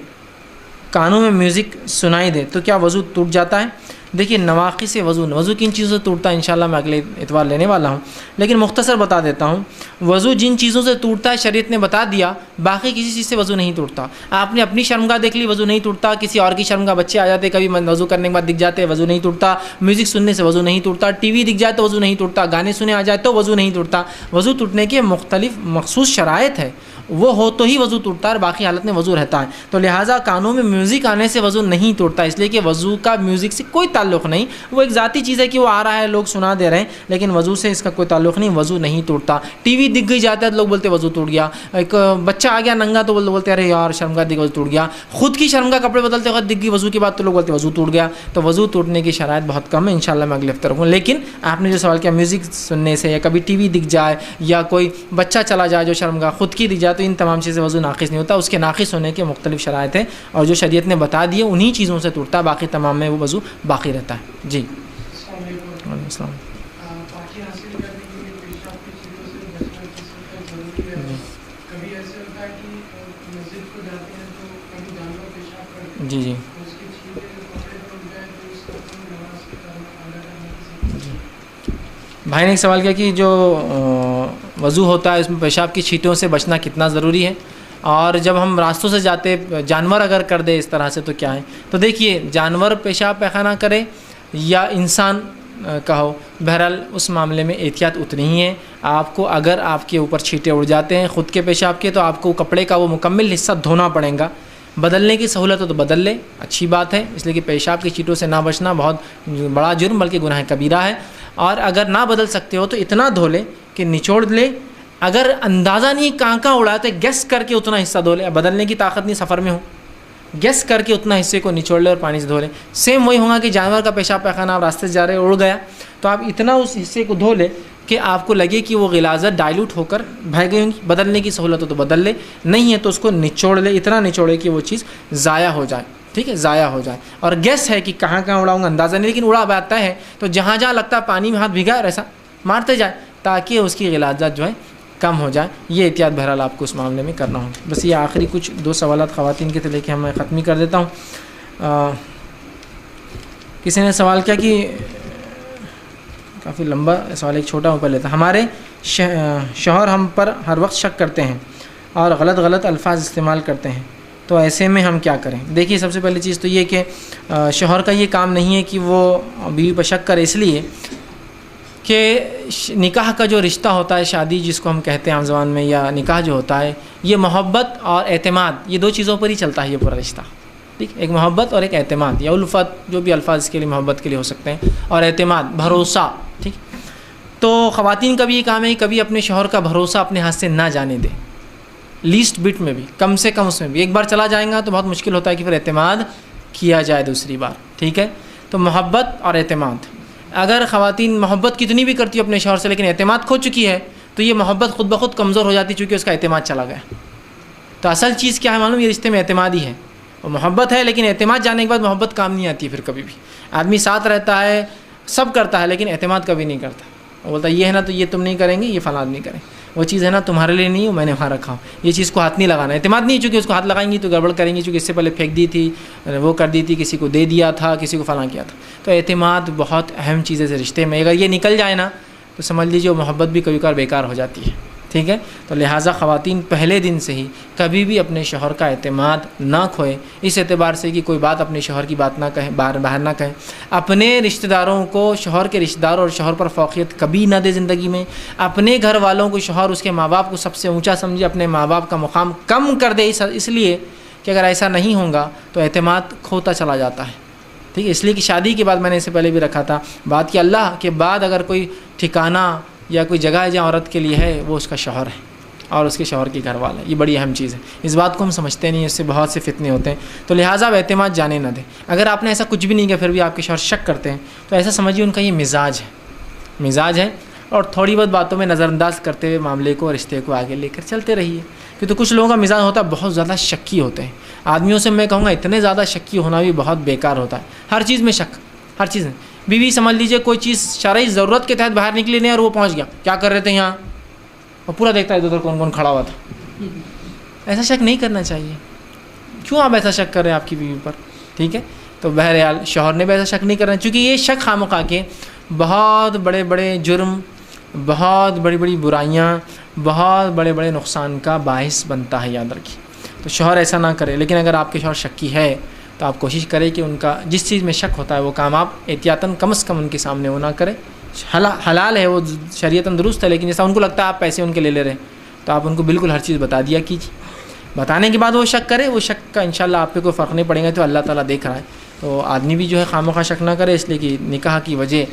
کانوں میں میوزک سنائی دے تو کیا وضو ٹوٹ جاتا ہے؟ دیکھیے نواقص وضو کن چیزوں سے ٹوٹتا ہے انشاءاللہ میں اگلے اتوار لینے والا ہوں، لیکن مختصر بتا دیتا ہوں. وضو جن چیزوں سے ٹوٹتا ہے شریعت نے بتا دیا، باقی کسی چیز سے وضو نہیں ٹوٹتا. آپ نے اپنی شرمگاہ دیکھ لی وضو نہیں ٹوٹتا، کسی اور کی شرمگاہ بچے آ جاتے کبھی وضو کرنے کے بعد دکھ جاتے وضو نہیں ٹوٹتا، میوزک سننے سے وضو نہیں ٹوٹتا، ٹی وی دکھ جائے تو وضو نہیں ٹوٹتا، گانے سنے آ جائے تو وضو نہیں ٹوٹتا. وضو ٹوٹنے کے مختلف مخصوص شرائط ہے، وہ ہو تو ہی وضو ٹوٹتا ہے اور باقی حالت میں وضو رہتا ہے. تو لہٰذا کانوں میں میوزک آنے سے وضو نہیں ٹوٹتا، اس لیے کہ وضو کا میوزک سے کوئی تعلق نہیں، وہ ایک ذاتی چیز ہے کہ وہ آ رہا ہے لوگ سنا دے رہے ہیں، لیکن وضو سے اس کا کوئی تعلق نہیں، وضو نہیں ٹوٹتا. ٹی وی دکھ گئی جاتا ہے تو لوگ بولتے وضو ٹوٹ گیا، ایک بچہ آ گیا ننگا تو بولتے ارے یار شرمگاہ دیکھ وضو ٹوٹ گیا، خود کی شرمگاہ کپڑے بدلتے وقت دکھ گئی وضو کے بعد تو لوگ بولتے وضو ٹوٹ گیا. تو وضو ٹوٹنے کی شرائط بہت کم ہے، انشاءاللہ میں اگلے ہفتے رکھوں. لیکن آپ نے جو سوال کیا میوزک سننے سے یا کبھی ٹی وی دکھ جائے یا کوئی بچہ چلا جائے جو شرمگاہ خود کی دکھ جائے تو ان تمام چیزیں وضو ناقص نہیں ہوتا. اس کے ناقص ہونے کے مختلف شرائط ہیں اور جو شریعت نے بتا دیے انہی چیزوں سے ٹوٹتا ہے، باقی تمام میں وہ وضو باقی رہتا ہے. جی وعلیکم السلام. پاکی حاصل کرنے کے لیے پیشاب کی چیزوں سے بچنا کس وقت ضروری ہے؟ کبھی ایسے ہوتا ہے کہ مسجد کو جاتے ہیں تو کبھی جانور پیشاب کرتے ہیں، جی اس کی چھینٹیں جو کپڑے پر اٹھ جائے تو اس کا نماز کے ادا کرنے کی. بھائی نے ایک سوال کیا کہ جو وضو ہوتا ہے اس میں پیشاب کی چھینٹوں سے بچنا کتنا ضروری ہے، اور جب ہم راستوں سے جاتے جانور اگر کر دے اس طرح سے تو کیا ہے. تو دیکھیے جانور پیشاب پیخانہ کرے یا انسان کہو، بہرحال اس معاملے میں احتیاط اتنی ہی ہے. آپ کو اگر آپ کے اوپر چھینٹے اڑ جاتے ہیں خود کے پیشاب کے تو آپ کو کپڑے کا وہ مکمل حصہ دھونا پڑے گا. بدلنے کی سہولت ہو تو بدل لے، اچھی بات ہے، اس لیے کہ پیشاب کی چھینٹوں سے نہ بچنا بہت بڑا جرم بلکہ گناہ کبیرہ ہے. اور اگر نہ بدل سکتے ہو تو اتنا دھو لے کہ نچوڑ لے، اگر اندازہ نہیں کہاں اڑا تو گیس کر کے اتنا حصہ دھو لے. بدلنے کی طاقت نہیں سفر میں ہو، گیس کر کے اتنا حصے کو نچوڑ لے اور پانی سے دھو لے. سیم وہی ہوگا کہ جانور کا پیشاب پیخانہ آپ راستے سے جا رہے اڑ گیا تو آپ اتنا اس حصے کو دھو لے کہ آپ کو لگے کہ وہ غلاظت ڈائلوٹ ہو کر بہہ گئی ہوں گی. بدلنے کی سہولت ہو تو بدل لے، نہیں ہے تو اس کو نچوڑ لے، اتنا نچوڑے کہ وہ چیز ضائع ہو جائے. ٹھیک ہے، ضائع ہو جائے. اور گیس ہے کہ کہاں اڑاؤں گا اندازہ نہیں، لیکن اڑا باتا ہے تو جہاں جہاں لگتا ہے پانی میں ہاتھ بھیگا اور ایسا مارتے جائے تاکہ اس کی غلاظت جو ہے کم ہو جائے. یہ احتیاط بہرحال آپ کو اس معاملے میں کرنا ہوگا. بس یہ آخری کچھ 2 سوالات خواتین کے تھے لے کے میں ختم کر دیتا ہوں. کسی نے سوال کیا کہ کافی لمبا سوال، ایک چھوٹا اوپر لیتا. ہمارے شوہر ہم پر ہر وقت شک کرتے ہیں اور غلط الفاظ استعمال کرتے ہیں، تو ایسے میں ہم کیا کریں؟ دیکھیے سب سے پہلی چیز تو یہ کہ شوہر کا یہ کام نہیں ہے کہ وہ بیوی پر شک کرے، اس لیے کہ نکاح کا جو رشتہ ہوتا ہے، شادی جس کو ہم کہتے ہیں عام زبان میں، یا نکاح جو ہوتا ہے، یہ محبت اور اعتماد، یہ 2 چیزوں پر ہی چلتا ہے یہ پورا رشتہ. ٹھیک، ایک محبت اور ایک اعتماد یا الفت، جو بھی الفاظ اس کے لیے محبت کے لیے ہو سکتے ہیں، اور اعتماد بھروسہ. ٹھیک، تو خواتین کا بھی یہ کام ہے کہ کبھی اپنے شوہر کا بھروسہ اپنے ہاتھ سے نہ جانے دے، لیسٹ بٹ میں بھی، کم سے کم اس میں بھی. ایک بار چلا جائیں گا تو بہت مشکل ہوتا ہے کہ پھر اعتماد کیا جائے دوسری بار. ٹھیک ہے، تو محبت اور اعتماد. اگر خواتین محبت کتنی بھی کرتی ہو اپنے شوہر سے لیکن اعتماد کھو چکی ہے تو یہ محبت خود بخود کمزور ہو جاتی چونکہ اس کا اعتماد چلا گیا. تو اصل چیز کیا ہے معلوم؟ یہ رشتے میں اعتماد ہی ہے. اور محبت ہے لیکن اعتماد جانے کے بعد محبت کام نہیں آتی. پھر کبھی بھی آدمی ساتھ رہتا ہے، سب کرتا ہے، لیکن اعتماد کبھی نہیں کرتا. وہ بولتا ہے یہ ہے نا تو یہ تم نہیں کریں گے، یہ فلاں نہیں کریں، وہ چیز ہے نا تمہارے لیے نہیں ہو، میں نے وہاں رکھا ہوں، یہ چیز کو ہاتھ نہیں لگانا. اعتماد نہیں، چونکہ اس کو ہاتھ لگائیں گی تو گڑبڑ کریں گی، چونکہ اس سے پہلے پھینک دی تھی، وہ کر دی تھی، کسی کو دے دیا تھا، کسی کو فلاں کیا تھا. تو اعتماد بہت اہم چیز ہے رشتے میں. اگر یہ نکل جائے نا تو سمجھ لیجیے وہ محبت بھی کبھی کبھار بیکار ہو جاتی ہے. ٹھیک ہے، تو لہٰذا خواتین پہلے دن سے ہی کبھی بھی اپنے شوہر کا اعتماد نہ کھوئے، اس اعتبار سے کہ کوئی بات اپنے شوہر کی بات نہ کہیں، باہر نہ کہیں. اپنے رشتہ داروں کو، شوہر کے رشتہ دار اور شوہر پر فوقیت کبھی نہ دے زندگی میں. اپنے گھر والوں کو شوہر اس کے ماں باپ کو سب سے اونچا سمجھے، اپنے ماں باپ کا مقام کم کر دے، اس لیے کہ اگر ایسا نہیں ہوگا تو اعتماد کھوتا چلا جاتا ہے. ٹھیک ہے، اس لیے کہ شادی کے بعد میں نے اس سے پہلے بھی رکھا تھا بات کہ اللہ کے بعد اگر کوئی ٹھکانہ یا کوئی جگہ ہے جہاں عورت کے لیے ہے وہ اس کا شوہر ہے اور اس کے شوہر کی گھر والا ہے. یہ بڑی اہم چیز ہے، اس بات کو ہم سمجھتے نہیں، اس سے بہت سے فتنے ہوتے ہیں. تو لہٰذا اعتماد جانے نہ دیں. اگر آپ نے ایسا کچھ بھی نہیں کیا پھر بھی آپ کے شوہر شک کرتے ہیں تو ایسا سمجھیے ان کا یہ مزاج ہے اور تھوڑی بہت باتوں میں نظر انداز کرتے ہوئے معاملے کو، رشتے کو آگے لے کر چلتے رہیے. کیونکہ کچھ لوگوں کا مزاج ہوتا ہے بہت زیادہ شکی ہوتے ہیں. آدمیوں سے میں کہوں گا اتنے زیادہ شکی ہونا بھی بہت بیکار ہوتا ہے. ہر چیز میں شک، ہر چیز میں. بیوی سمجھ لیجیے کوئی چیز شرعی ضرورت کے تحت باہر نکلی نہیں اور وہ پہنچ گیا، کیا کر رہے تھے یہاں، اور پورا دیکھتا ہے ادھر کون کون کھڑا ہوا تھا. ایسا شک نہیں کرنا چاہیے. کیوں آپ ایسا شک کر رہے ہیں آپ کی بیوی پر؟ ٹھیک ہے، تو بہرحال شوہر نے بھی ایسا شک نہیں کرنا، چونکہ یہ شک خواہ کے بہت بڑے بڑے جرم، بہت بڑی بڑی برائیاں، بہت بڑے بڑے نقصان کا باعث بنتا ہے، یاد رکھیے۔ تو شوہر ایسا نہ کرے، لیکن اگر آپ کے شوہر شکی ہے تو آپ کوشش کریں کہ ان کا جس چیز میں شک ہوتا ہے وہ کام آپ احتیاطاً کم از کم ان کے سامنے وہ نہ کریں۔ حلال ہے، وہ شریعتاً درست ہے، لیکن جیسا ان کو لگتا ہے آپ پیسے ان کے لے رہے ہیں تو آپ ان کو بالکل ہر چیز بتا دیا کیجیے۔ بتانے کے بعد وہ شک کرے، وہ شک کا انشاءاللہ آپ پہ کوئی فرق نہیں پڑے گا، تو اللہ تعالیٰ دیکھ رہا ہے۔ تو آدمی بھی جو ہے خواہ شک نہ کرے، اس لیے کہ نکاح کی وجہ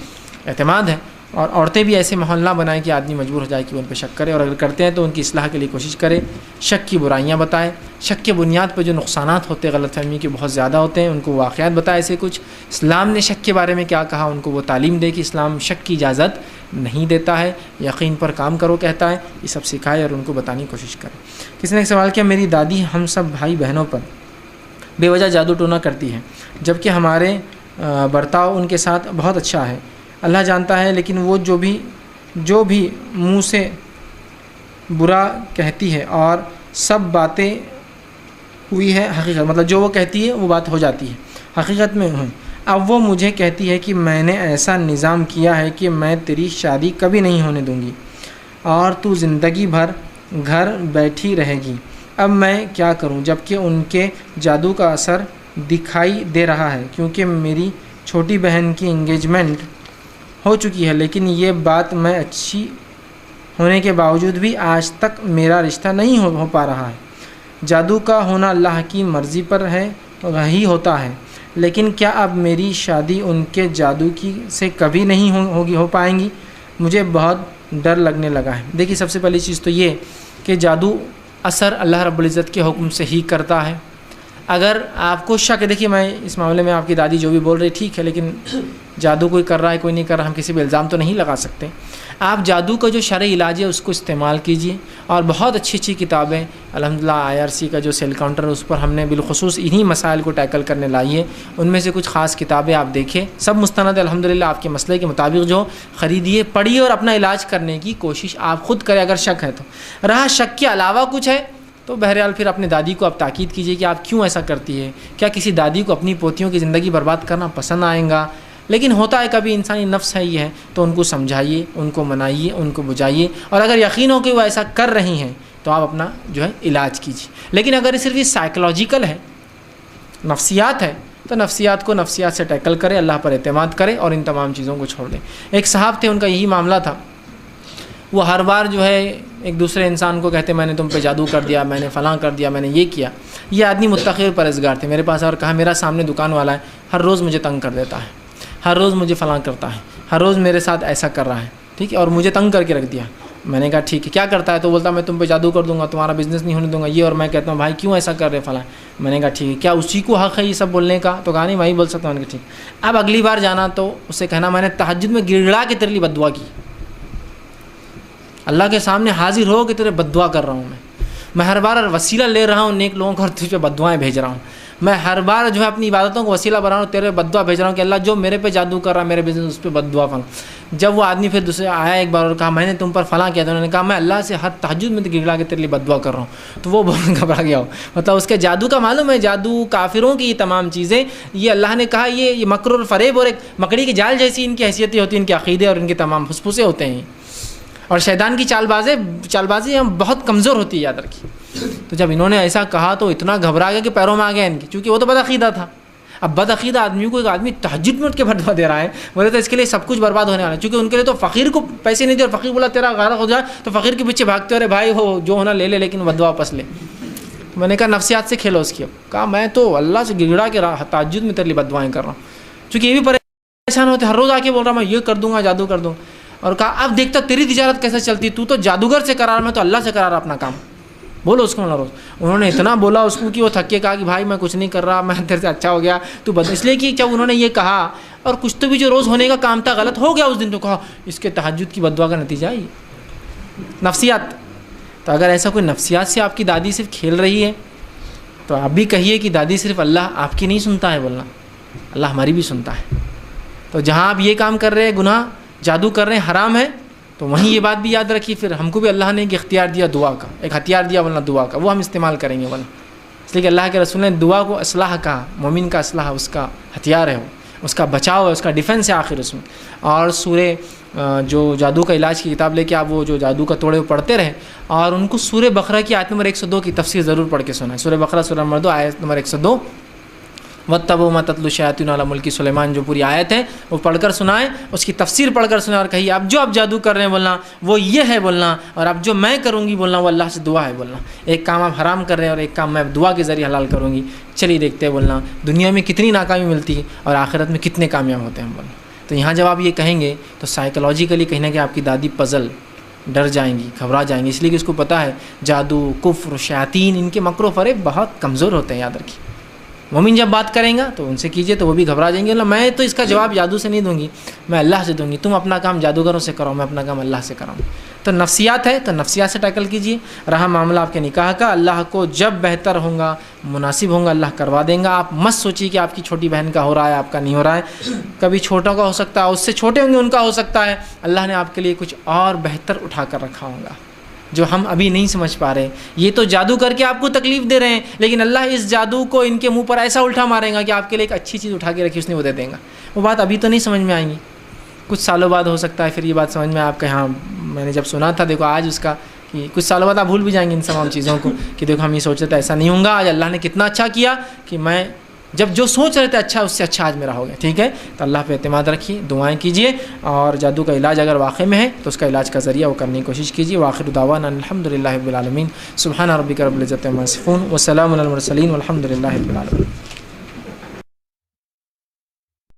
اعتماد ہے، اور عورتیں بھی ایسے ماحول نہ بنائیں کہ آدمی مجبور ہو جائے کہ ان پہ شک کرے، اور اگر کرتے ہیں تو ان کی اصلاح کے لیے کوشش کرے، شک کی برائیاں بتائے، شک کے بنیاد پہ جو نقصانات ہوتے ہیں غلط فہمی کے بہت زیادہ ہوتے ہیں، ان کو واقعات بتائے ایسے کچھ، اسلام نے شک کے بارے میں کیا کہا ان کو وہ تعلیم دے کہ اسلام شک کی اجازت نہیں دیتا ہے، یقین پر کام کرو کہتا ہے، یہ سب سکھائے اور ان کو بتانے کی کوشش کرے۔ کسی نے ایک سوال کیا، میری دادی ہم سب بھائی بہنوں پر بے وجہ جادو ٹونا کرتی ہے، جبکہ ہمارے برتاؤ ان کے ساتھ بہت اچھا ہے، اللہ جانتا ہے، لیکن وہ جو بھی منہ سے برا کہتی ہے اور سب باتیں ہوئی ہے حقیقت، مطلب جو وہ کہتی ہے وہ بات ہو جاتی ہے حقیقت میں ہوں۔ اب وہ مجھے کہتی ہے کہ میں نے ایسا نظام کیا ہے کہ میں تیری شادی کبھی نہیں ہونے دوں گی اور تو زندگی بھر گھر بیٹھی رہے گی، اب میں کیا کروں؟ جبکہ ان کے جادو کا اثر دکھائی دے رہا ہے، کیونکہ میری چھوٹی بہن کی انگیجمنٹ ہو چکی ہے، لیکن یہ بات میں اچھی ہونے کے باوجود بھی آج تک میرا رشتہ نہیں ہو پا رہا ہے۔ جادو کا ہونا اللہ کی مرضی پر ہے، وہی ہوتا ہے، لیکن کیا اب میری شادی ان کے جادو سے کبھی نہیں ہو پائیں گی؟ مجھے بہت ڈر لگنے لگا ہے۔ دیکھیے سب سے پہلی چیز تو یہ کہ جادو اثر اللہ رب العزت کے حکم سے ہی کرتا ہے۔ اگر آپ کو شک ہے، دیکھیے میں اس معاملے میں آپ کی دادی جو بھی بول رہی ٹھیک ہے، لیکن جادو کوئی کر رہا ہے کوئی نہیں کر رہا، ہم کسی پہ الزام تو نہیں لگا سکتے۔ آپ جادو کا جو شرعی علاج ہے اس کو استعمال کیجیے، اور بہت اچھی اچھی کتابیں الحمدللہ IRC کا جو سیل کاؤنٹر ہے اس پر ہم نے بالخصوص انہی مسائل کو ٹیکل کرنے لائی ہے، ان میں سے کچھ خاص کتابیں آپ دیکھیں، سب مستند الحمدللہ آپ کے مسئلے کے مطابق جو خریدیے، پڑھیے اور اپنا علاج کرنے کی کوشش آپ خود کریں اگر شک ہے تو۔ رہا شک کے علاوہ کچھ ہے تو بہرحال پھر اپنے دادی کو آپ تاکید کیجیے کہ آپ کیوں ایسا کرتی ہے، کیا کسی دادی کو اپنی پوتیوں کی زندگی برباد کرنا پسند آئے گا؟ لیکن ہوتا ہے کبھی انسانی نفس ہے، یہ ہے تو ان کو سمجھائیے، ان کو منائیے، ان کو بجائیے، اور اگر یقین ہو کہ وہ ایسا کر رہی ہیں تو آپ اپنا جو ہے علاج کیجیے۔ لیکن اگر صرف یہ سائیکولوجیکل ہے، نفسیات ہے، تو نفسیات کو نفسیات سے ٹیکل کرے، اللہ پر اعتماد کرے اور ان تمام چیزوں کو چھوڑ دیں۔ ایک صاحب تھے، ان کا یہی معاملہ تھا، وہ ہر بار جو ہے ایک دوسرے انسان کو کہتے میں نے تم پہ جادو کر دیا، میں نے فلاں کر دیا، میں نے یہ کیا۔ یہ آدمی متقی اور پرہیزگار تھے، میرے پاس اور کہا میرا سامنے دکان والا ہے، ہر روز مجھے تنگ کر دیتا ہے، ہر روز مجھے فلاں کرتا ہے، ہر روز میرے ساتھ ایسا کر رہا ہے، ٹھیک ہے، اور مجھے تنگ کر کے رکھ دیا۔ میں نے کہا ٹھیک ہے، کیا کرتا ہے؟ تو بولتا میں تم پہ جادو کر دوں گا، تمہارا بزنس نہیں ہونے دوں گا، یہ، اور میں کہتا ہوں بھائی کیوں ایسا کر رہے فلاں؟ میں نے کہا ٹھیک ہے، کیا اسی کو حق ہے یہ سب بولنے کا؟ تو کہا نہیں میں ہی بول سکتا ہوں۔ میں نے کہا ٹھیک، اب اگلی بار جانا تو اس سے کہنا میں نے تہجد میں گڑ گڑا کے تیرے لیے بد دعا کی، اللہ کے سامنے حاضر ہو کہ تیرے بد دعا کر رہا ہوں، میں ہر بار وسیلہ لے رہا ہوں نیک لوگوں کو اور تجھ پہ بد دعائیں بھیج رہا ہوں، میں ہر بار جو ہے اپنی عبادتوں کو وسیلہ بنا رہا ہوں، تیرے بد دعا بھیج رہا ہوں کہ اللہ جو میرے پہ جادو کر رہا ہے میرے بزنس اس پہ بد دعا فلاں۔ جب وہ آدمی پھر دوسرے آیا ایک بار اور کہا میں نے تم پر فلاں کیا تھا، انہوں نے کہا میں اللہ سے ہر تہجد میں گڑگڑا کے تیرے لیے بد دعا کر رہا ہوں، تو وہ بہت گھبرا گیا ہو، مطلب اس کے جادو کا معلوم ہے، جادو کافروں کی یہ تمام چیزیں، یہ اللہ نے کہا یہ مکر اور فریب اور ایک مکڑی کی جال جیسی ان کی حیثیتیں ہوتی ہیں، ان کے عقیدے اور ان کے تمام پھسپھسے ہوتے ہیں، اور شیطان کی چال بازی بہت کمزور ہوتی ہے، یاد رکھیے۔ تو جب انہوں نے ایسا کہا تو اتنا گھبرا گیا کہ پیروں میں آ گیا ان کی، چونکہ وہ تو بد عقیدہ تھا۔ اب بد عقیدہ آدمی کو ایک آدمی تہجد میں اٹھ کے بدوا دے رہا ہے، بولے تو اس کے لیے سب کچھ برباد ہونے والا ہے، چونکہ ان کے لیے تو فقیر کو پیسے نہیں دے، اور فقیر بولا تیرا غارق ہو جائے تو فقیر کے پیچھے بھاگتے ہو رہے بھائی ہو جو ہونا لے لے لیکن بدوا واپس لے۔ میں نے کہا نفسیات سے کھیلو اس کی، اب کہا میں تو اللہ سے گڑگڑا کے تہجد میں تیرے لیے بد دعائیں کر رہا ہوں، چونکہ یہ بھی پریشان ہوتے ہر روز آ کے بول رہا میں یہ کر دوں گا جادو کر دوں، اور کہا اب دیکھتا تیری تجارت کیسے چلتی، تو جادوگر سے کرا رہا، میں تو اللہ سے کرا رہا اپنا کام، بولو اس کو نہ روز۔ انہوں نے اتنا بولا اس کو کہ وہ تھک کے کہا کہ بھائی میں کچھ نہیں کر رہا، میں تیرے سے اچھا ہو گیا تو بد، اس لیے کہ جب انہوں نے یہ کہا اور کچھ تو بھی جو روز ہونے کا کام تھا غلط ہو گیا اس دن، تو کہا اس کے تہجد کی بد دعا کا نتیجہ ہے نفسیات۔ تو اگر ایسا کوئی نفسیات سے آپ کی دادی صرف کھیل رہی ہے تو آپ بھی کہیے کہ دادی صرف اللہ آپ کی نہیں سنتا ہے، بولنا اللہ ہماری بھی سنتا ہے۔ تو جہاں آپ یہ کام کر رہے ہیں گناہ جادو کر رہے ہیں حرام ہے، تو وہیں یہ بات بھی یاد رکھیے، پھر ہم کو بھی اللہ نے ایک اختیار دیا دعا کا، ایک ہتھیار دیا ورنہ دعا کا، وہ ہم استعمال کریں گے ورنہ اس لیے کہ اللہ کے رسول نے دعا کو اصلاح کہا، مومن کا اصلاح اس کا ہتھیار ہے، اس کا بچاؤ ہے، اس کا ڈیفنس ہے آخر اس میں. اور سورہ جو جادو کا علاج کی کتاب لے کے آپ وہ جو جادو کا توڑے وہ پڑھتے رہیں، اور ان کو سورہ بقرہ کی آیت نمبر 102 کی تفسیر ضرور پڑھ کے سنائیں. سورہ بقرہ سورہ نمبر 2 آیت نمبر 102، وَاتَّبَعُوا مَا تَتْلُو الشَّيَاطِينُ عَلَىٰ مُلْكِ سلیمان، جو پوری آیت ہے وہ پڑھ کر سنائیں، اس کی تفسیر پڑھ کر سنائیں، اور کہیے اب جو آپ جادو کر رہے ہیں بولنا وہ یہ ہے بولنا، اور اب جو میں کروں گی بولنا وہ اللہ سے دعا ہے بولنا. ایک کام آپ حرام کر رہے ہیں اور ایک کام میں دعا کے ذریعے حلال کروں گی. چلیے دیکھتے ہیں بولنا دنیا میں کتنی ناکامی ملتی ہے اور آخرت میں کتنے کامیاب ہوتے ہیں بولنا. تو یہاں جب آپ یہ کہیں گے تو سائیکلوجیکلی کہیں نہ کہ آپ کی دادی پزل ڈر جائیں گی، گھبرا جائیں گی، اس لیے کہ اس کو پتہ ہے جادو، کفر، شیاطین، ان کے مکر و فریب بہت کمزور ہوتے ہیں. یاد رکھیے مومن جب بات کریں گا تو ان سے کیجئے تو وہ بھی گھبرا جائیں گے. اللہ میں تو اس کا جواب جادو سے نہیں دوں گی، میں اللہ سے دوں گی. تم اپنا کام جادوگروں سے کرو، میں اپنا کام اللہ سے کراؤں. تو نفسیات ہے تو نفسیات سے ٹیکل کیجئے. رہا معاملہ آپ کے نکاح کا، اللہ کو جب بہتر ہوگا، مناسب ہوگا، اللہ کروا دیں گا. آپ مت سوچیے کہ آپ کی چھوٹی بہن کا ہو رہا ہے، آپ کا نہیں ہو رہا ہے. کبھی چھوٹوں کا ہو سکتا ہے، اس سے چھوٹے ہوں گے ان کا ہو سکتا ہے. اللہ نے آپ کے لیے کچھ اور بہتر اٹھا کر رکھا ہوگا جو ہم ابھی نہیں سمجھ پا رہے. یہ تو جادو کر کے آپ کو تکلیف دے رہے ہیں، لیکن اللہ اس جادو کو ان کے منہ پر ایسا الٹا مارے گا کہ آپ کے لیے ایک اچھی چیز اٹھا کے رکھی اس نے وہ دے دیں گا. وہ بات ابھی تو نہیں سمجھ میں آئیں گی، کچھ سالوں بعد ہو سکتا ہے پھر یہ بات سمجھ میں آپ کہ ہاں میں نے جب سنا تھا دیکھو آج اس کا کہ کچھ سالوں بعد آپ بھول بھی جائیں گے ان تمام چیزوں کو کہ دیکھو ہم یہ سوچ رہے تھے ایسا نہیں ہوں گا، آج اللہ نے کتنا اچھا کیا کہ میں جب جو سوچ رہے تھے اچھا اس سے اچھا آج میرا ہو گیا. ٹھیک ہے، تو اللہ پہ اعتماد رکھیے، دعائیں کیجیے، اور جادو کا علاج اگر واقع میں ہے تو اس کا علاج کا ذریعہ وہ کرنے کی کوشش کیجیے. وآخر دعوانا الحمدللہ رب العالمین. سبحان ربک رب العزۃ عما یصفون وسلام علی المرسلین والحمد للہ رب العالمین.